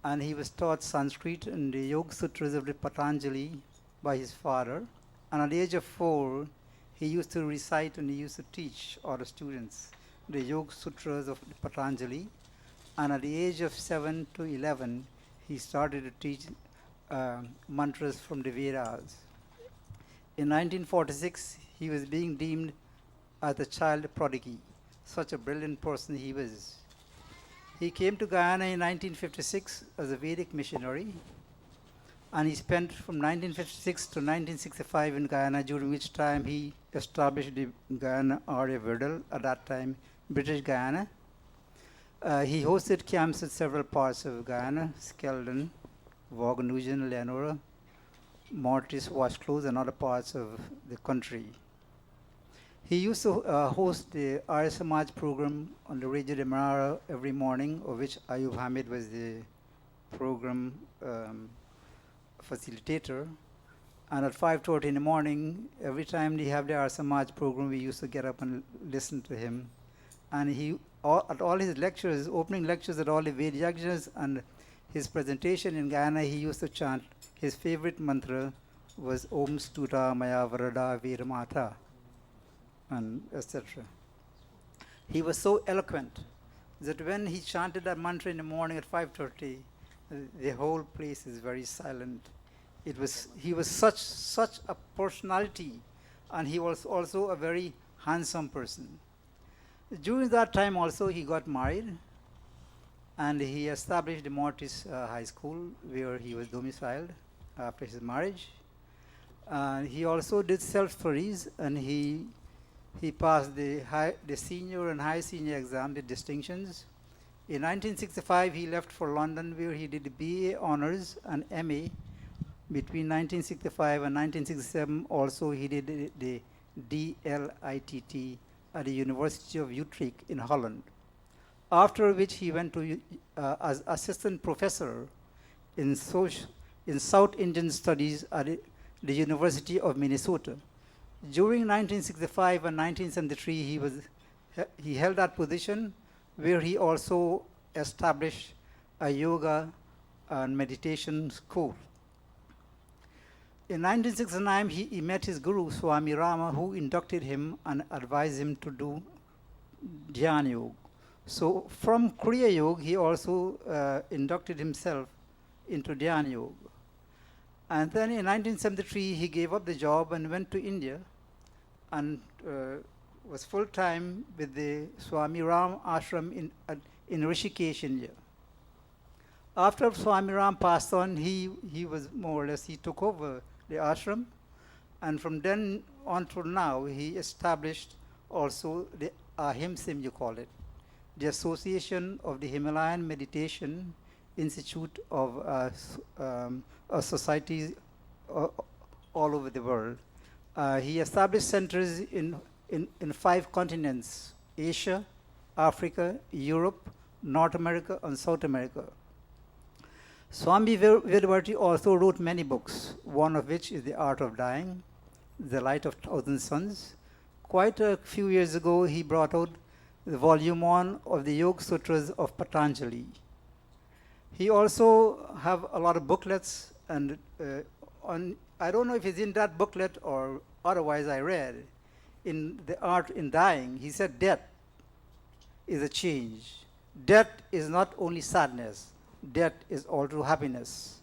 and he was taught Sanskrit and the Yoga Sutras of the Patanjali by his father. And at the age of 4, he used to recite and he used to teach all the students the Yoga Sutras of the Patanjali. And at the age of 7 to 11, he started to teach mantras from the Vedas. In 1946, he was being deemed as a child prodigy. Such a brilliant person he was. He came to Guyana in 1956 as a Vedic missionary, and he spent from 1956 to 1965 in Guyana, during which time he established the Guyana Arya Vedal, at that time British Guyana. He hosted camps at several parts of Guyana: Skeldon, Wauganousian, Leonora, Mortis, Washclose, and other parts of the country. He used to host the Arya Samaj program on the Radio de Marara every morning, of which Ayub Hamid was the program facilitator. And at 5:30 in the morning, every time they have the Arya Samaj program, we used to get up and listen to him. And at all his lectures, his opening lectures at all the Vedyagnas and his presentation in Guyana, he used to chant, his favorite mantra was Om Stuta Maya Varada Veeramata, and etc. He was so eloquent that when he chanted that mantra in the morning at 5:30, the whole place is very silent. He was such a personality, and he was also a very handsome person. During that time also he got married, and he established the Mortis High School, where he was domiciled after his marriage. He also did self-studies, and he passed the senior and high senior exam with distinctions. In 1965, he left for London, where he did the BA Honours and MA. Between 1965 and 1967, also he did the DLITT at the University of Utrecht in Holland. After which he went to as assistant professor in South Indian Studies at the University of Minnesota. During 1965 and 1973, he held that position, where he also established a yoga and meditation school. In 1969, he met his guru, Swami Rama, who inducted him and advised him to do Dhyana Yoga. So from Kriya Yoga, he also inducted himself into Dhyana Yoga. And then in 1973, he gave up the job and went to India, and was full-time with the Swami Ram ashram in Rishikesh, India. After Swami Ram passed on, he was more or less, he took over the ashram, and from then on to now, he established also the Ahimsim, you call it, the Association of the Himalayan Meditation Institute of societies all over the world. He established centers in 5 continents: Asia, Africa, Europe, North America, and South America. Swami Vedbharati also wrote many books, one of which is The Art of Dying, The Light of Thousand Suns. Quite a few years ago, he brought out the volume 1 of the Yoga Sutras of Patanjali. He also have a lot of booklets, and I don't know if it's in that booklet or otherwise I read, in The Art in Dying, he said death is a change. Death is not only sadness, death is also happiness.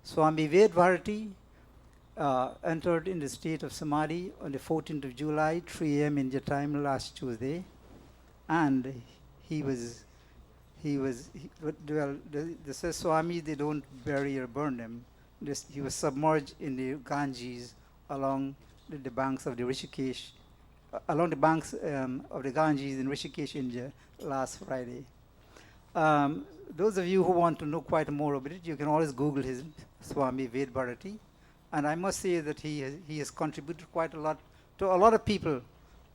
Swami Vedbharati entered in the state of Samadhi on the 14th of July, 3 a.m. India time, last Tuesday, and well, they say Swami, they don't bury or burn him. he was submerged in the Ganges along the banks of the Rishikesh, along the banks of the Ganges in Rishikesh, India, last Friday. Those of you who want to know quite more about it, you can always Google his Swami Ved Bharati. And I must say that he has contributed quite a lot to a lot of people.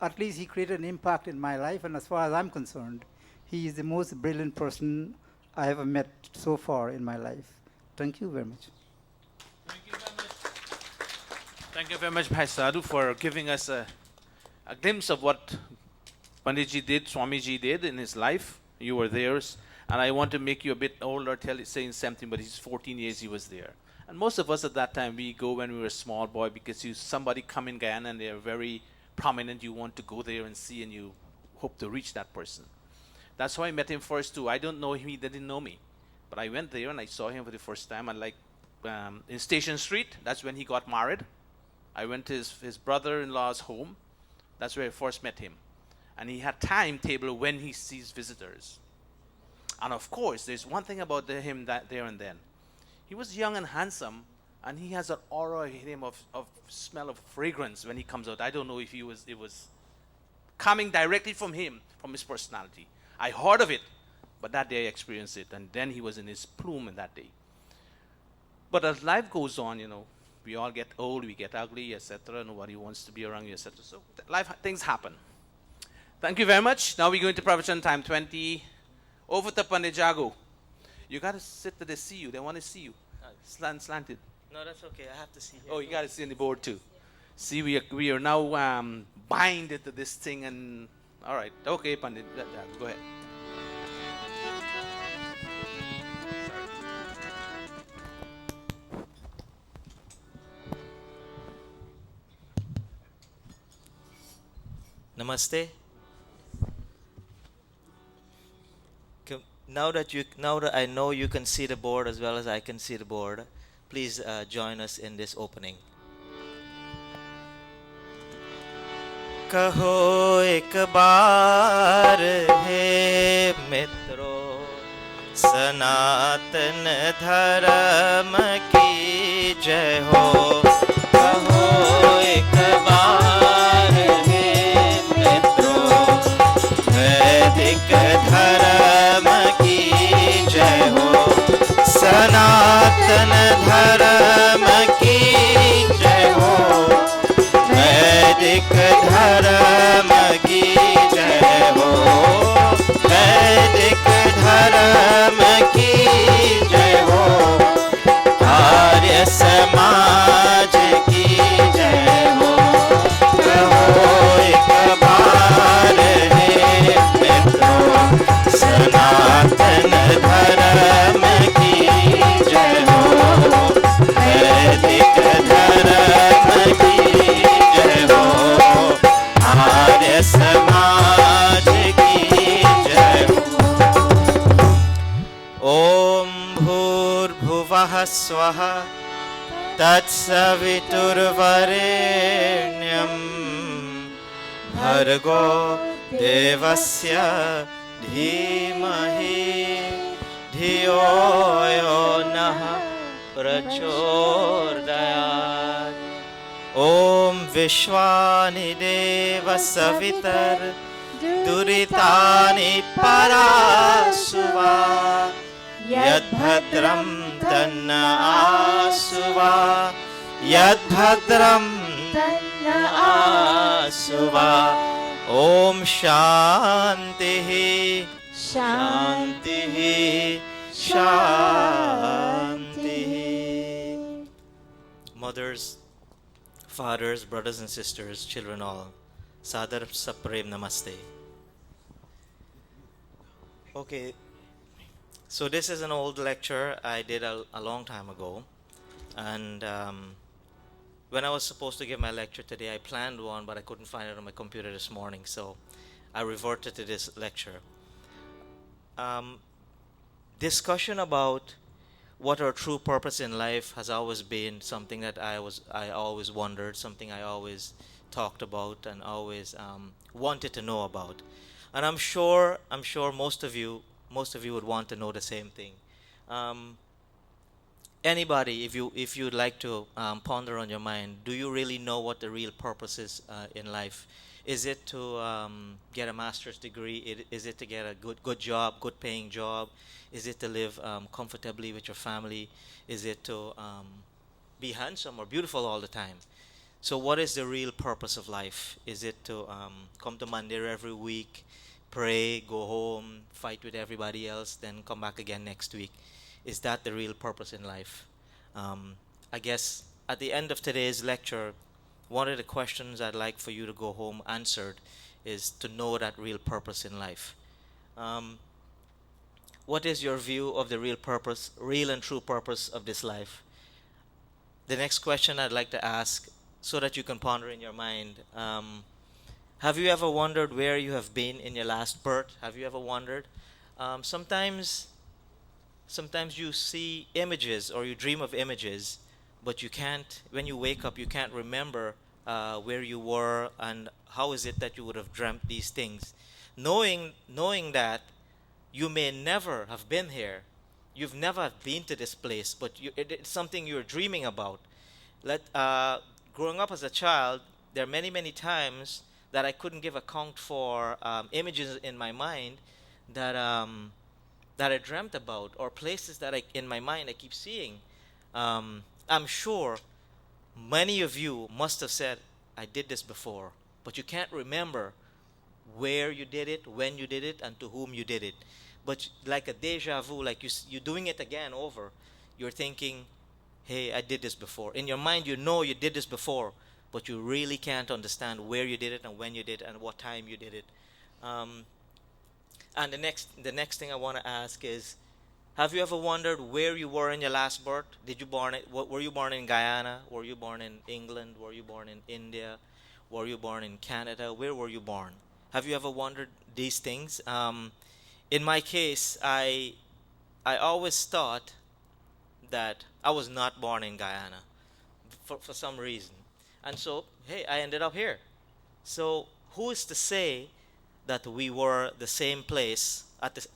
At least he created an impact in my life, and as far as I'm concerned, he is the most brilliant person I ever met so far in my life. Thank you very much. Thank you very much. Thank you very much, Bhai Sadhu, for giving us a glimpse of what Panditji did, Swamiji did in his life. You were theirs. And I want to make you a bit older, saying something, but he's 14 years he was there. And most of us at that time, we go when we were a small boy because somebody come in Guyana and they're very prominent. You want to go there and see, and you hope to reach that person. That's how I met him first too. I don't know him, he didn't know me. But I went there and I saw him for the first time. And in Station Street, that's when he got married. I went to his brother-in-law's home. That's where I first met him. And he had timetable when he sees visitors. And of course, there's one thing about him that there and then. He was young and handsome, and he has an aura in him of smell of fragrance when he comes out. I don't know if it was coming directly from him, from his personality. I heard of it, but that day I experienced it, and then he was in his plume in that day. But as life goes on, we all get old, we get ugly, etc. Nobody wants to be around you, etc. So things happen. Thank you very much. Now we're going to Pravachan time 20. Over to Pandit Jago. You got to sit there, they see you. They want to see you. Slanted. No, that's okay. I have to see. Oh, you got to see on the board too. See, we are now binded to this thing, and all right. Okay, Pandit Jago, go ahead. Namaste. Now that I know you can see the board as well as I can see the board, please join us in this opening. कहो एक बार हे मित्रों, सनातन धर्म की जय हो. कहो एक बार हे मित्रों, वैदिक धर्म की जय हो. सनातन धर्म की जय हो. वैदिक धर्म की जय हो. वैदिक धर्म की जय हो. आर्य समाज की जय हो. कहो एक बार हे मित्रों, सनातन धर्म की जय हो. वैदिक धर्म की जय हो. आर्य समाज की जय हो. ओम भूर्भुवः स्वः तत्सवितुर्वरेण्यं भर्गो देवस्य धीमहि धियो यो नः प्रचोदयात्. ॐ विश्वानि देव सवितर् दुरितानि परासुवा. यद्भद्रं तन्न आसुवा. यद्भद्रं तन्न आसुवा. ॐ शान्तिः शान्तिः शान्तिः. Mothers, fathers, brothers and sisters, children all, Sadar Saprem Namaste. Okay, so this is an old lecture I did a long time ago, and when I was supposed to give my lecture today, I planned one, but I couldn't find it on my computer this morning, so I reverted to this lecture. Discussion about what our true purpose in life has always been something that I always wondered, something I always talked about and always wanted to know about. And I'm sure most of you would want to know the same thing. anybody, if you'd like to ponder on your mind, do you really know what the real purpose is in life? Is it to get a master's degree? Is it to get a good job, good paying job? Is it to live comfortably with your family? Is it to be handsome or beautiful all the time? So what is the real purpose of life? Is it to come to Mandir every week, pray, go home, fight with everybody else, then come back again next week? Is that the real purpose in life? I guess at the end of today's lecture, one of the questions I'd like for you to go home answered is to know that real purpose in life. What is your view of the real purpose, real and true purpose of this life? The next question I'd like to ask, so that you can ponder in your mind, have you ever wondered where you have been in your last birth? Have you ever wondered? Sometimes you see images or you dream of images, but you can't, when you wake up, you can't remember where you were and how is it that you would have dreamt these things. Knowing that you may never have been here, you've never been to this place, but it's something you're dreaming about. Growing up as a child, there are many times that I couldn't give account for images in my mind that I dreamt about, or places that in my mind I keep seeing. I'm sure many of you must have said, I did this before, but you can't remember where you did it, when you did it, and to whom you did it. But like a deja vu, like you're doing it again over, you're thinking, hey, I did this before. In your mind, you know you did this before, but you really can't understand where you did it and when you did it and what time you did it. And the next thing I want to ask is, have you ever wondered where you were in your last birth? Were you born in Guyana? Were you born in England? Were you born in India? Were you born in Canada? Where were you born? Have you ever wondered these things? In my case, I always thought that I was not born in Guyana for some reason. And so, hey, I ended up here. So who is to say that we were the same place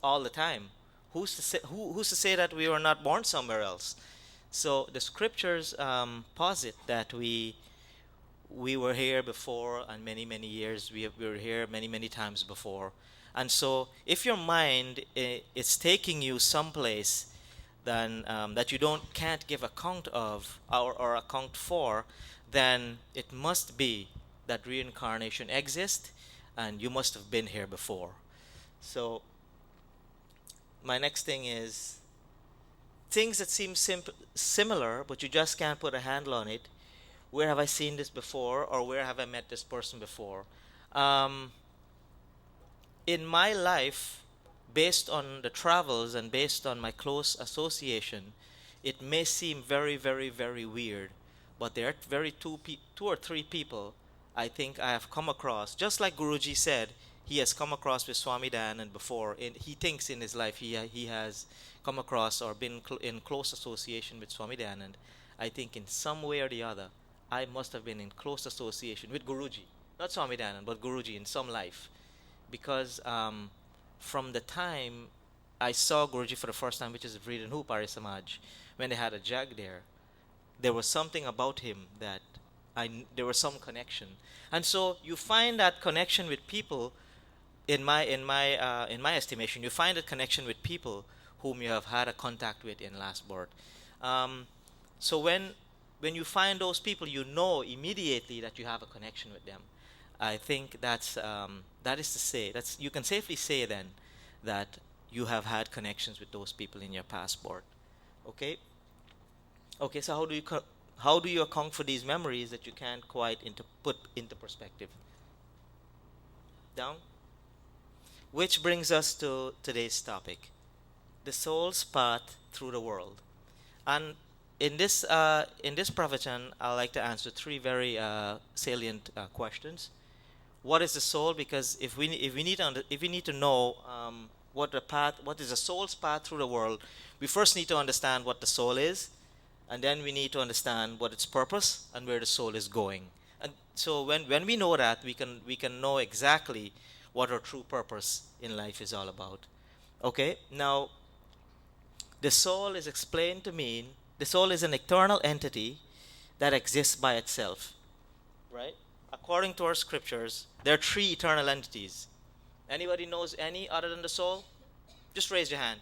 all the time? Who's to say that we were not born somewhere else? So the scriptures posit that we were here before, and many years we were here many times before. And so if your mind is taking you someplace then that you can't give account of or account for, then it must be that reincarnation exists and you must have been here before. So my next thing is things that seem similar but you just can't put a handle on it. Where have I seen this before, or where have I met this person before? In my life, based on the travels and based on my close association, it may seem very weird, but there are two or three people I think I have come across. Just like Guruji said, he has come across with Swami Dayananda before. He thinks in his life he has come across or been in close association with Swami Dayananda. I think in some way or the other, I must have been in close association with Guruji. Not Swami Dayananda, but Guruji in some life. Because from the time I saw Guruji for the first time, which is Vreed and Hoop Arya Samaj, when they had a jag there was something about him that there was some connection. And so you find that connection with people, in my estimation, you find a connection with people whom you have had a contact with in last birth. So when you find those people, you know immediately that you have a connection with them. I think that is to say, you can safely say then that you have had connections with those people in your past birth. Okay. So how do you account for these memories that you can't quite put into perspective? Down. Which brings us to today's topic, the soul's path through the world. And in this pravachan, I'd like to answer three very salient questions. What is the soul? Because if we need to know what is the soul's path through the world, we first need to understand what the soul is, and then we need to understand what its purpose and where the soul is going. And so when we know that, we can know exactly what our true purpose in life is all about. Okay? Now, the soul is explained to mean The soul is an eternal entity that exists by itself, right? According to our scriptures, there are three eternal entities. Anybody knows any other than the soul? Just raise your hand.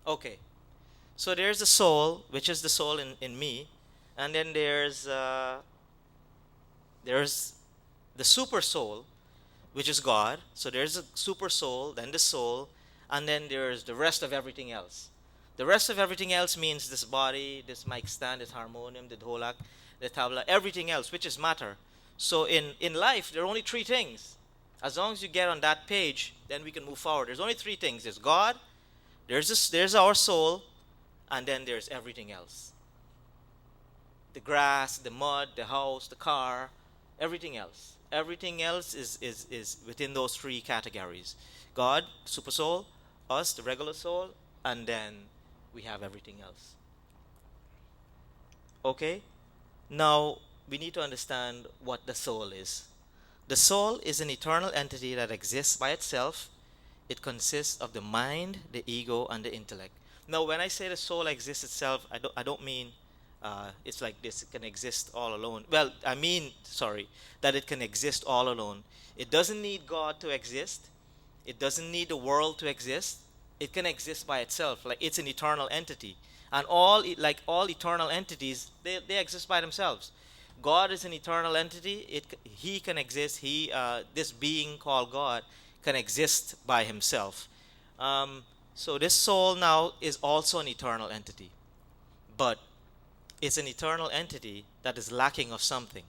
Okay. So there's the soul, which is the soul in me, and then there's the super soul, which is God. So there's a super soul, then the soul, and then there's the rest of everything else. The rest of everything else means this body, this mic stand, this harmonium, the dholak, the tabla, everything else, which is matter. So in life, there are only three things. As long as you get on that page, then we can move forward. There's only three things. There's God, there's our soul, and then there's everything else. The grass, the mud, the house, the car, everything else. Everything else is within those three categories. God, super soul, us, the regular soul, and then we have everything else. Okay? Now, we need to understand what the soul is. The soul is an eternal entity that exists by itself. It consists of the mind, the ego, and the intellect. Now, when I say the soul exists itself, I don't mean it's like this, it can exist all alone. Well, I mean, that it can exist all alone. It doesn't need God to exist. It doesn't need the world to exist. It can exist by itself. Like, it's an eternal entity. And all eternal entities, they exist by themselves. God is an eternal entity. He can exist. This being called God can exist by himself. So this soul now is also an eternal entity. But it's an eternal entity that is lacking of something.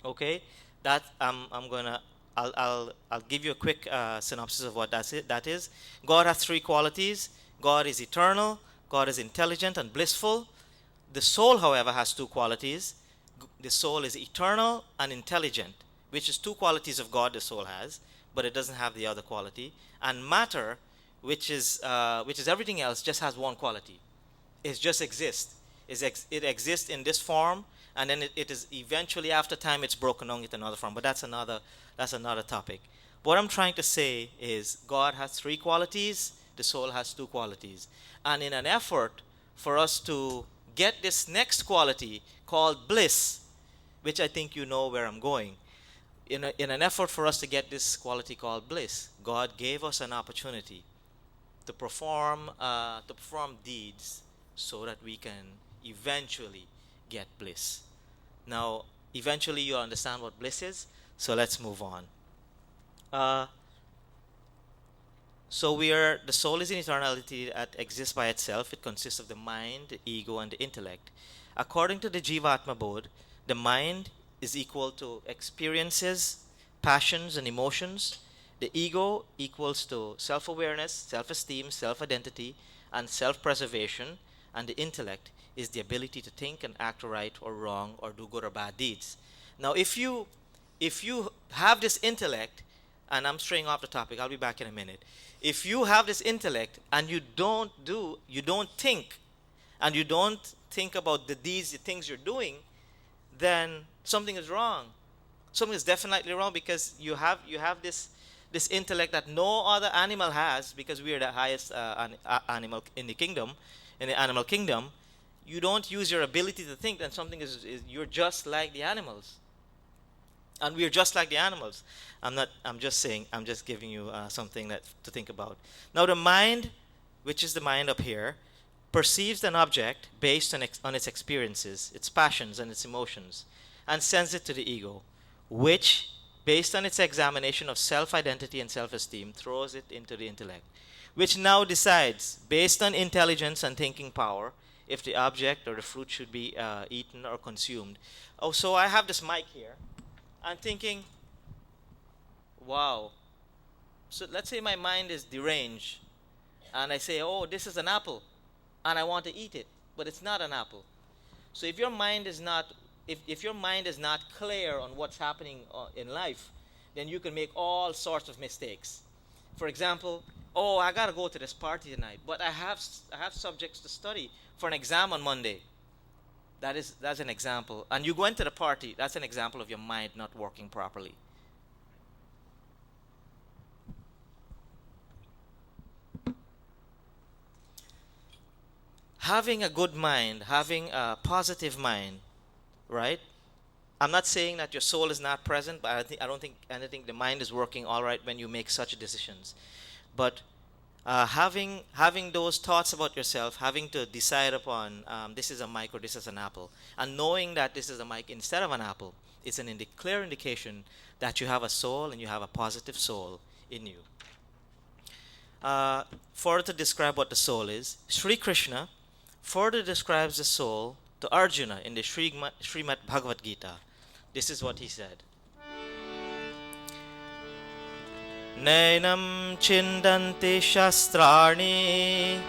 Okay? That I'll give you a quick synopsis of what that is. God has three qualities. God is eternal, God is intelligent and blissful. The soul, however, has two qualities. The soul is eternal and intelligent, which is two qualities of God the soul has, but it doesn't have the other quality. And matter, which is everything else, just has one quality. It just exists. It exists in this form, and then it is eventually, after time, it's broken down into another form. But that's another topic. What I'm trying to say is God has three qualities, the soul has two qualities. And in an effort for us to get this next quality called bliss, which I think you know where I'm going, in an effort for us to get this quality called bliss, God gave us an opportunity to perform deeds so that we can eventually get bliss. Now, eventually you'll understand what bliss is, so let's move on. So the soul is an eternality that exists by itself. It consists of the mind, the ego, and the intellect. According to the Jivatma Bodh, the mind is equal to experiences, passions, and emotions. The ego equals to self-awareness, self-esteem, self-identity, and self-preservation. And the intellect is the ability to think and act right or wrong or do good or bad deeds. Now, if you have this intellect, and I'm straying off the topic, I'll be back in a minute. If you have this intellect and you don't think, and you don't think about the deeds, the things you're doing, then something is wrong. Something is definitely wrong, because you have this intellect that no other animal has, because we are the highest animal in the kingdom, in the animal kingdom. You don't use your ability to think, then something is you're just like the animals. And we're just like the animals. I'm just giving you something to think about. Now, the mind, which is the mind up here, perceives an object based on its experiences, its passions, and its emotions, and sends it to the ego, which, based on its examination of self-identity and self-esteem, throws it into the intellect, which now decides, based on intelligence and thinking power, if the object or the fruit should be eaten or consumed. Oh, so I have this mic here. I'm thinking, wow. So let's say my mind is deranged, and I say, oh, this is an apple, and I want to eat it, but it's not an apple. So if your mind is not clear on what's happening in life, then you can make all sorts of mistakes. For example, oh, I gotta go to this party tonight, but I have subjects to study for an exam on Monday. That's an example. And you go into the party, that's an example of your mind not working properly. having a good mind, having a positive mind, right? I'm not saying that your soul is not present, but I don't think anything. The mind is working all right when you make such decisions. But having those thoughts about yourself, having to decide upon this is a mic or this is an apple, and knowing that this is a mic instead of an apple, it's an clear indication that you have a soul and you have a positive soul in you. Further to describe what the soul is, Sri Krishna further describes the soul to Arjuna in the Srimad Bhagavad Gita. This is what he said. Nainam chindanti shastrani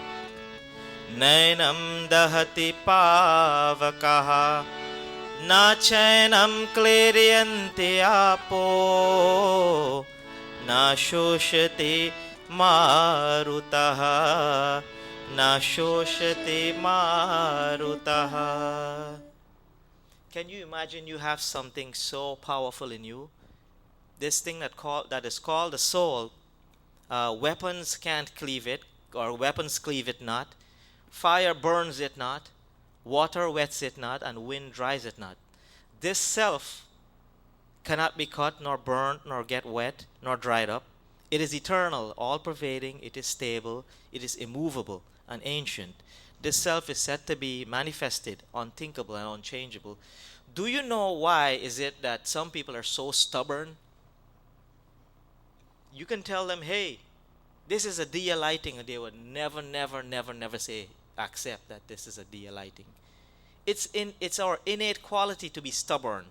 Nainam dahati pavakaha Na chainam kliryanti apo Na shoshati marutaha Na shoshati marutaha. Can you imagine you have something so powerful in you? This thing that is called the soul, weapons can't cleave it, or weapons cleave it not. Fire burns it not, water wets it not, and wind dries it not. This self cannot be cut, nor burnt, nor get wet, nor dried up. It is eternal, all-pervading, it is stable, it is immovable and ancient. This self is said to be manifested, unthinkable and unchangeable. Do you know why is it that some people are so stubborn? You can tell them, hey, this is a Diya lighting, and they would never say, accept that this is a Diya lighting. It's our innate quality to be stubborn.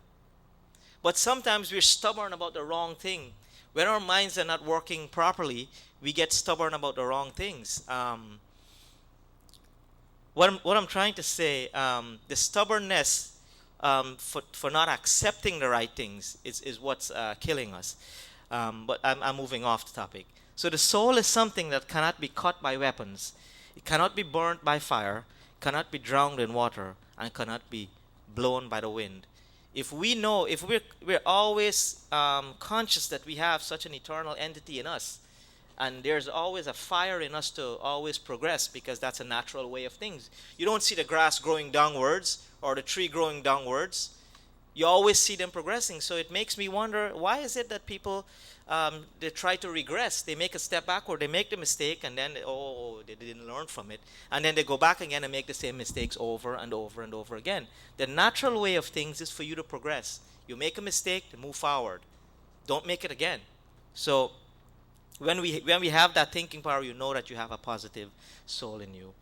But sometimes we're stubborn about the wrong thing. When our minds are not working properly, we get stubborn about the wrong things. What I'm trying to say, the stubbornness for not accepting the right things is what's killing us. But I'm moving off the topic. So the soul is something that cannot be cut by weapons. It cannot be burnt by fire, cannot be drowned in water, and cannot be blown by the wind. If we're always conscious that we have such an eternal entity in us, and there's always a fire in us to always progress, because that's a natural way of things. You don't see the grass growing downwards or the tree growing downwards. You always see them progressing. So it makes me wonder, why is it that people they try to regress? They make a step backward, they make the mistake, and then they didn't learn from it, and then they go back again and make the same mistakes over and over and over again. The natural way of things is for you to progress. You make a mistake, to move forward. Don't make it again. So when we have that thinking power, you know that you have a positive soul in you.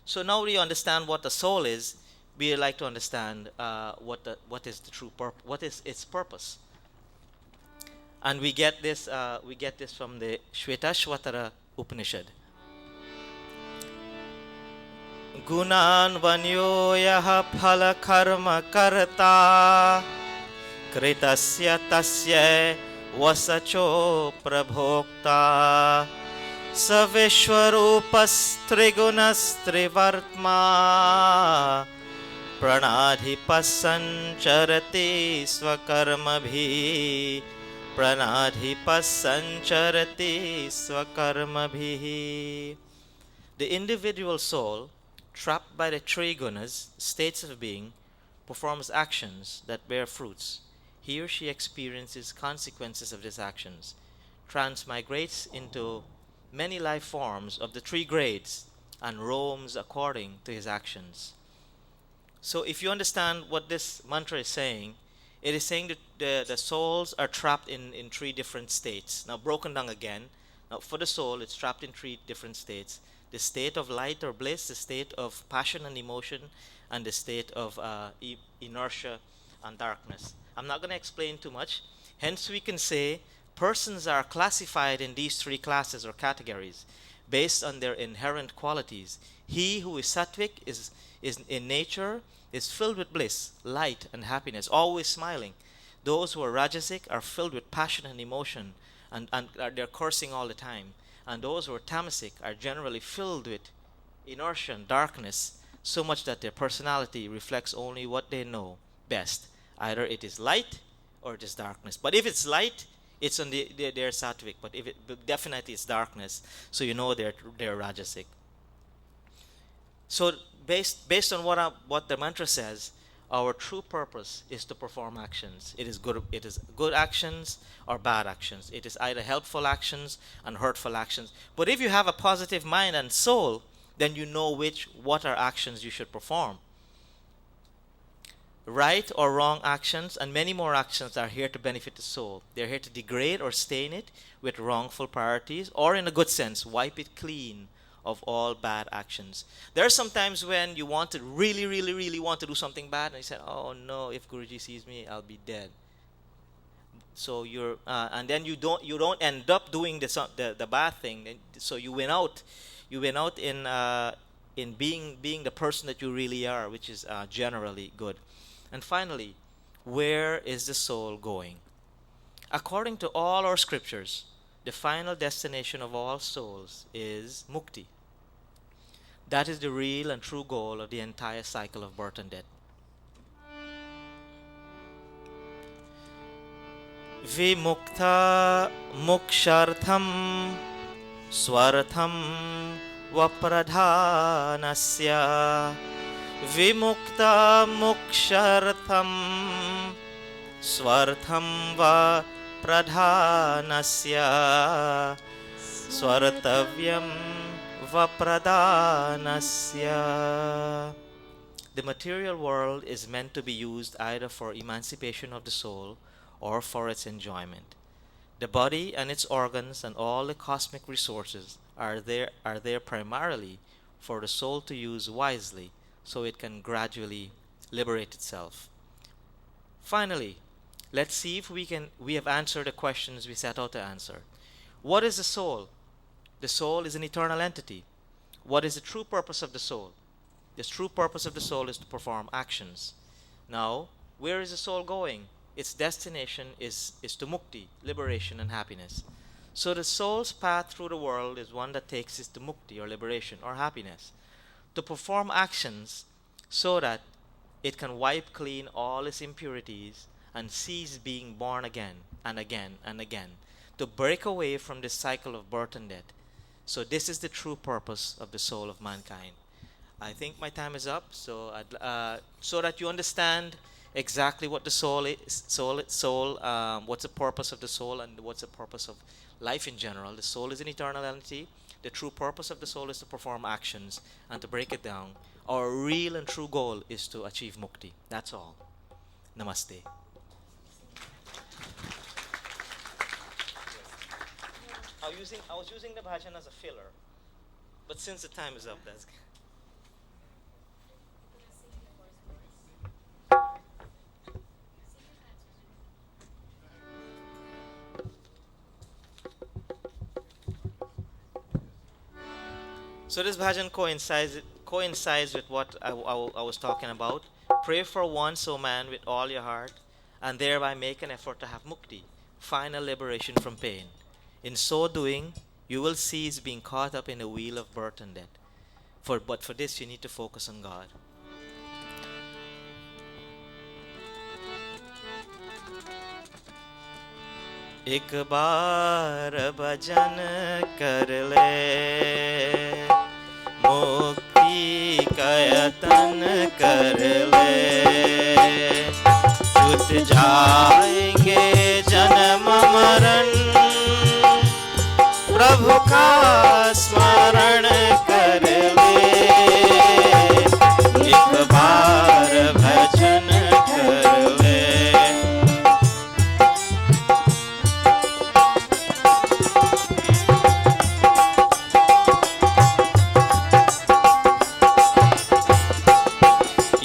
So now we understand what the soul is. We like to understand what is the true purpose, what is its purpose, and we get this from the Shvetashvatara Upanishad. Gunan vanyo yaha phala karma karta kritasya tasya vasacho prabhokta savishwarupastrigunastrivartma pranadhipasancharati swakarmabhi pranadhipasancharati swakarmabhi. The individual soul, trapped by the three gunas, states of being, performs actions that bear fruits. He or she experiences consequences of these actions, transmigrates into many life forms of the three grades, and roams according to his actions. So if you understand what this mantra is saying, it is saying that the souls are trapped in three different states. Now broken down again. Now for the soul, it's trapped in three different states. The state of light or bliss, the state of passion and emotion, and the state of inertia and darkness. I'm not going to explain too much. Hence we can say persons are classified in these three classes or categories based on their inherent qualities. He who is sattvic is in nature is filled with bliss, light, and happiness, always smiling. Those who are rajasic are filled with passion and emotion, and they're cursing all the time. And those who are tamasic are generally filled with inertia and darkness, so much that their personality reflects only what they know best. Either it is light or it is darkness. But if it's light, it's on they're sattvic. But definitely it's darkness, so you know they're rajasic. So based on what the mantra says, our true purpose is to perform actions. It is good actions or bad actions. It is either helpful actions and hurtful actions. But if you have a positive mind and soul, then you know what are actions you should perform. Right or wrong actions and many more actions are here to benefit the soul. They're here to degrade or stain it with wrongful priorities, or in a good sense, wipe it clean of all bad actions. There are some times when you want to really want to do something bad, and you say, "Oh no, if Guruji sees me, I'll be dead." So and then you don't end up doing the bad thing. So you went out in being the person that you really are, which is generally good. And finally, where is the soul going? According to all our scriptures, the final destination of all souls is mukti. That is the real and true goal of the entire cycle of birth and death. Vimukta mukshartham swartham vapradhanasya. Vimukta mukshartham swartham va pradhanasya swartavyam va pradhanasya. The material world is meant to be used either for emancipation of the soul or for its enjoyment. The body and its organs and all the cosmic resources are there primarily for the soul to use wisely, so it can gradually liberate itself. Finally, let's see if we have answered the questions we set out to answer. What is the soul? The soul is an eternal entity. What is the true purpose of the soul? The true purpose of the soul is to perform actions. Now, where is the soul going? Its destination is to mukti, liberation and happiness. So the soul's path through the world is one that takes us to mukti, or liberation, or happiness. To perform actions so that it can wipe clean all its impurities and cease being born again and again and again, to break away from this cycle of birth and death. So this is the true purpose of the soul of mankind. I think my time is up, so so that you understand exactly what the soul is, what's the purpose of the soul and what's the purpose of life in general. The soul is an eternal entity. The true purpose of the soul is to perform actions, and to break it down, our real and true goal is to achieve mukti. That's all. Namaste. I was using the bhajan as a filler, but since the time is up, that's good. So this bhajan coincides with what I was talking about. Pray for once, O man, with all your heart, and thereby make an effort to have mukti, final liberation from pain. In so doing, you will cease being caught up in the wheel of birth and death. But for this, you need to focus on God. एक बार भजन कर ले, मुक्ति का यतन कर ले, छूट जाएंगे जन्म मरण, प्रभु का स्मरण कर ले, एक बार भजन कर ले.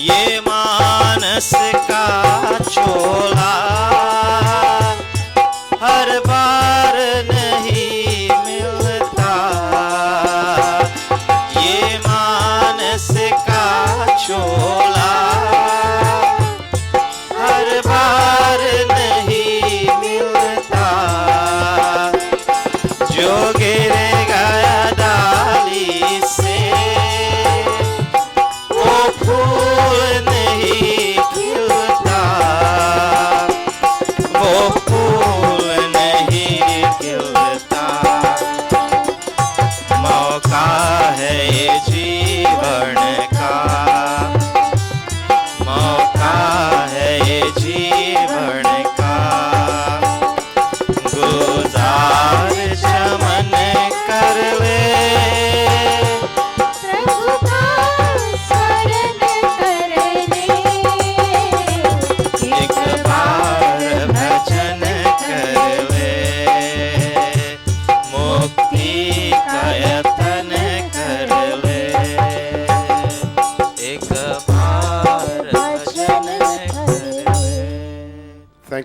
ये मानस का चोला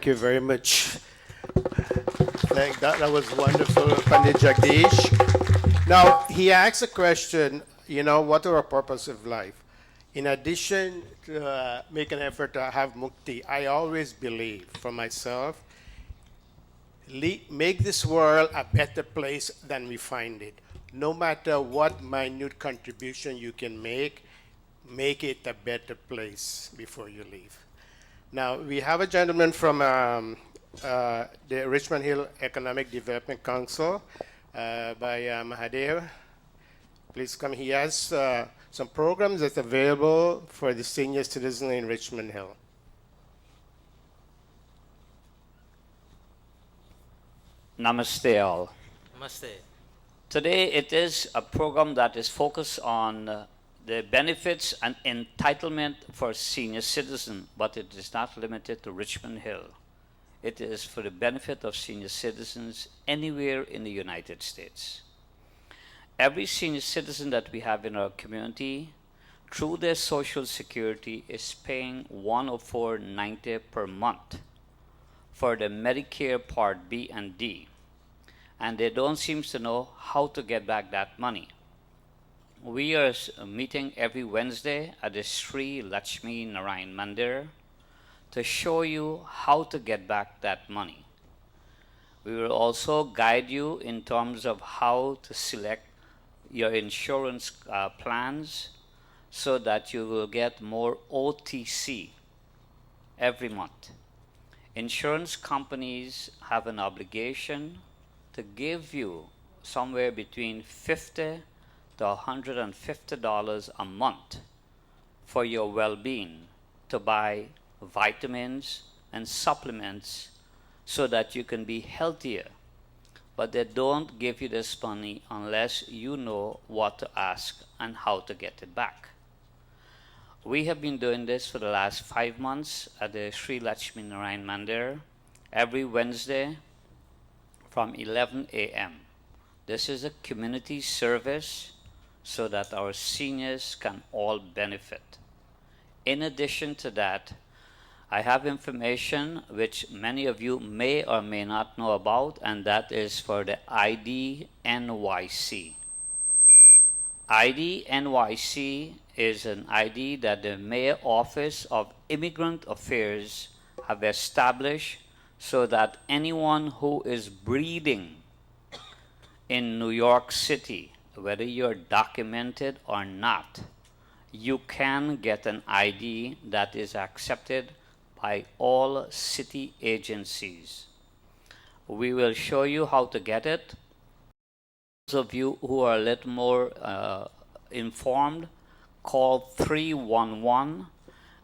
Thank you very much. That was wonderful, Pandit Jagdish. Now, he asked a question, what are our purpose of life? In addition to make an effort to have mukti, I always believe for myself, make this world a better place than we find it. No matter what minute contribution you can make it a better place before you leave. Now, we have a gentleman from the Richmond Hill Economic Development Council by Mahadev. Please come. He has some programs that's available for the senior citizen in Richmond Hill. Namaste all. Namaste. Today it is a program that is focused on the benefits and entitlement for senior citizen, but it is not limited to Richmond Hill. It is for the benefit of senior citizens anywhere in the United States. Every senior citizen that we have in our community, through their Social Security, is paying $104.90 per month for the Medicare Part B and D. And they don't seem to know how to get back that money. We are meeting every Wednesday at the Sri Lakshmi Narayan Mandir to show you how to get back that money. We will also guide you in terms of how to select your insurance plans so that you will get more OTC every month. Insurance companies have an obligation to give you somewhere between $50 to $150 a month for your well-being, to buy vitamins and supplements so that you can be healthier. But they don't give you this money unless you know what to ask and how to get it back. We have been doing this for the last 5 months at the Sri Lakshmi Narayan Mandir every Wednesday from 11 a.m. This is a community service so that our seniors can all benefit. In addition to that, I have information which many of you may or may not know about, and that is for the ID NYC. ID NYC is an ID that the Mayor Office of Immigrant Affairs have established so that anyone who is breeding in New York City, whether you're documented or not, you can get an ID that is accepted by all city agencies. We will show you how to get it. Those of you who are a little more informed, call 311,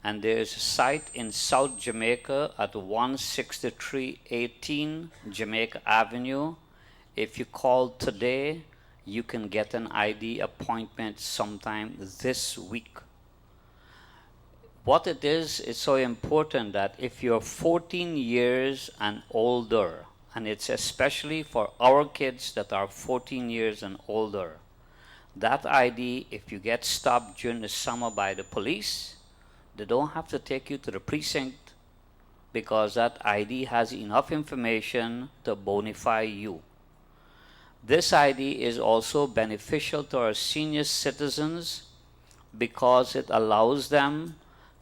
and there's a site in South Jamaica at 16318 Jamaica Avenue. If you call today, you can get an ID appointment sometime this week. What it is so important that if you're 14 years and older, and it's especially for our kids that are 14 years and older, that ID, if you get stopped during the summer by the police, they don't have to take you to the precinct because that ID has enough information to bonify you. This ID is also beneficial to our senior citizens because it allows them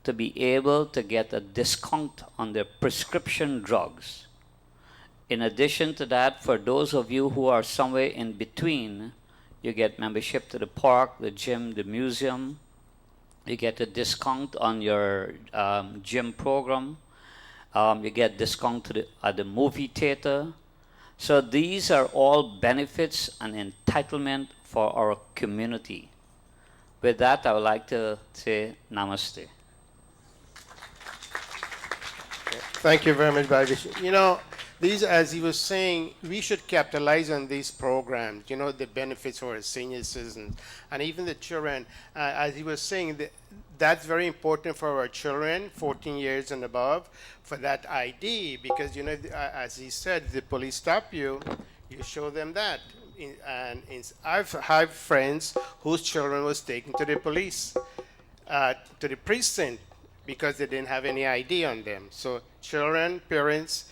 to be able to get a discount on their prescription drugs. In addition to that, for those of you who are somewhere in between, you get membership to the park, the gym, the museum. You get a discount on your gym program. You get discount at the movie theater. So these are all benefits and entitlement for our community. With that, I would like to say namaste. Thank you very much, Bhagesh. These, as he was saying, we should capitalize on these programs, the benefits for our senior citizens and even the children. As he was saying, that's very important for our children, 14 years and above, for that ID, because, as he said, the police stop you, you show them that. I've had friends whose children was taken to the police, to the precinct, because they didn't have any ID on them. So children, parents,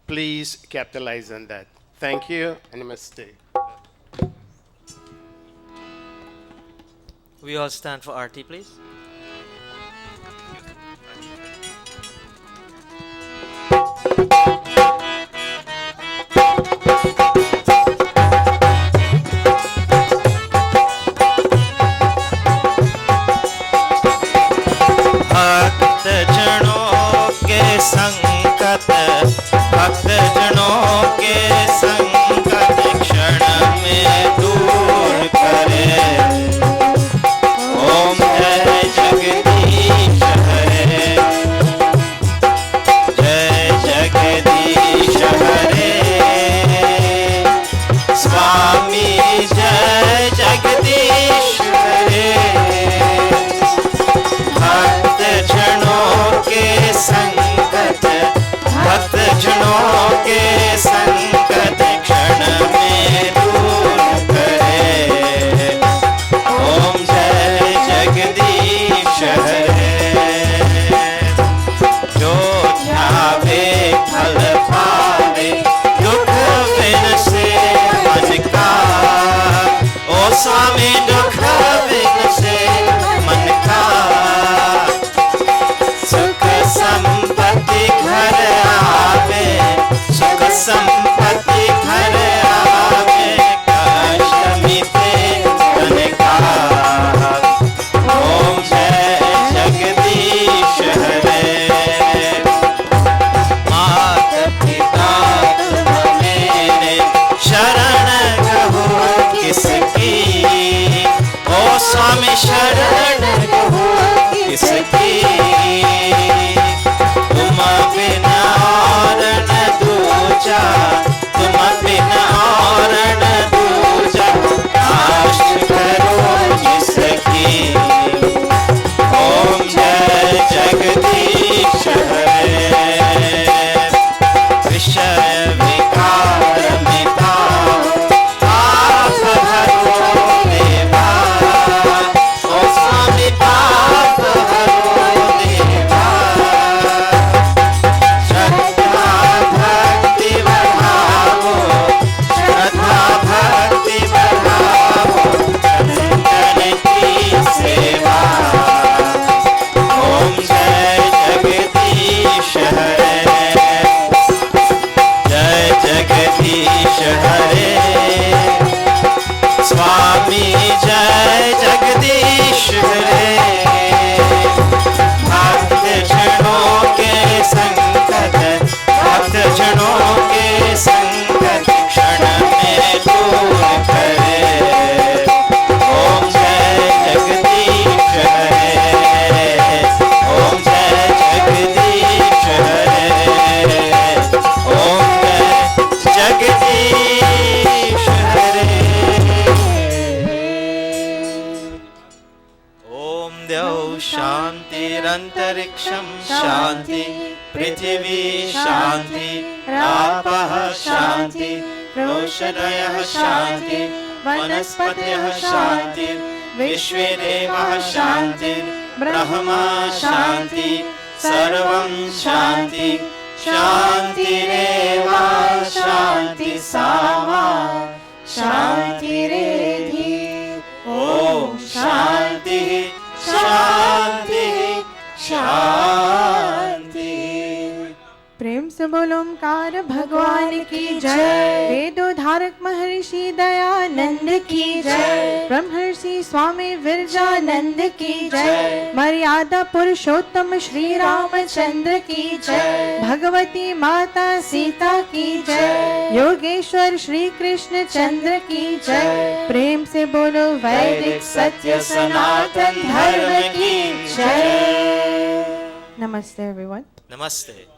please capitalize on that. Thank you, and namaste. We all stand for Aarti, please. भक्त जनों के संकट, भक्त जनों के संकट क्षण में दूर करे। ओम जय जगदीश हरे, जय जगदीश हरे। स्वामी जय जगदीश हरे। भक्त जनों के संकट, भक्त जनों के संकट क्षण में दूर करे। ओम जय जगदीश हरे। जो ध्यावे फल पावे, दुख बिन से मन का। ओ स्वामी दुख बिन से मन का। सुख संपत्ति घर आवे, सुख संपत्ति घर आवे। कष्ट मिटे तन का। ओम जय जगदीश हरे। मात पिता तुम मेरे, शरण कहो किसकी। ओ स्वामी शरण कहो किसकी। तुम बिना और न दूजा, तुम बिना और न दूजा। आश करो जिसकी। ओम जय जगदीश हरे। विषय विकार मिटाओ, पाप हरो देवा। ओ स्वामी पाप हरो देवा। श्रद्धा भक्ति बढ़ाओ, श्रद्धा भक्ति बढ़ाओ। चिंतन की सेवा। ओम जय जगदीश हरे, जय जगदीश हरे। स्वामी जय जगदीश हरे। भक्त जनों के संकट, भक्त जनों के संकट क्षण में दूर करे। ओम जय जगदीश हरे। ओम जय जगदीश हरे। ओम जय जगदीश हरे। ओम द्यौ शान्तिरन्तरिक्षं शान्ति, पृथिवी शान्ति, आपः शान्ति, ओषधयः शान्ति, वनस्पतयः शान्ति, विश्वे देवः शान्ति, ब्रह्मा शान्ति, सर्वं शान्ति। शान्तिरेव शान्ति सामा शान्तिरेधि। ओम शान्ति शान्ति शान्ति। प्रेम से बोलो ओमकार भगवान की जय। वेदो धारक महर्षि दयानंद की जय। ब्रह्मर्षि स्वामी विरजानंद की जय। मर्यादा पुरुषोत्तम श्री रामचंद्र की जय। भगवती माता सीता की जय। योगेश्वर श्री कृष्ण चंद्र की जय। प्रेम से बोलो वैदिक सत्य सनातन धर्म की जय। Namaste everyone. Namaste.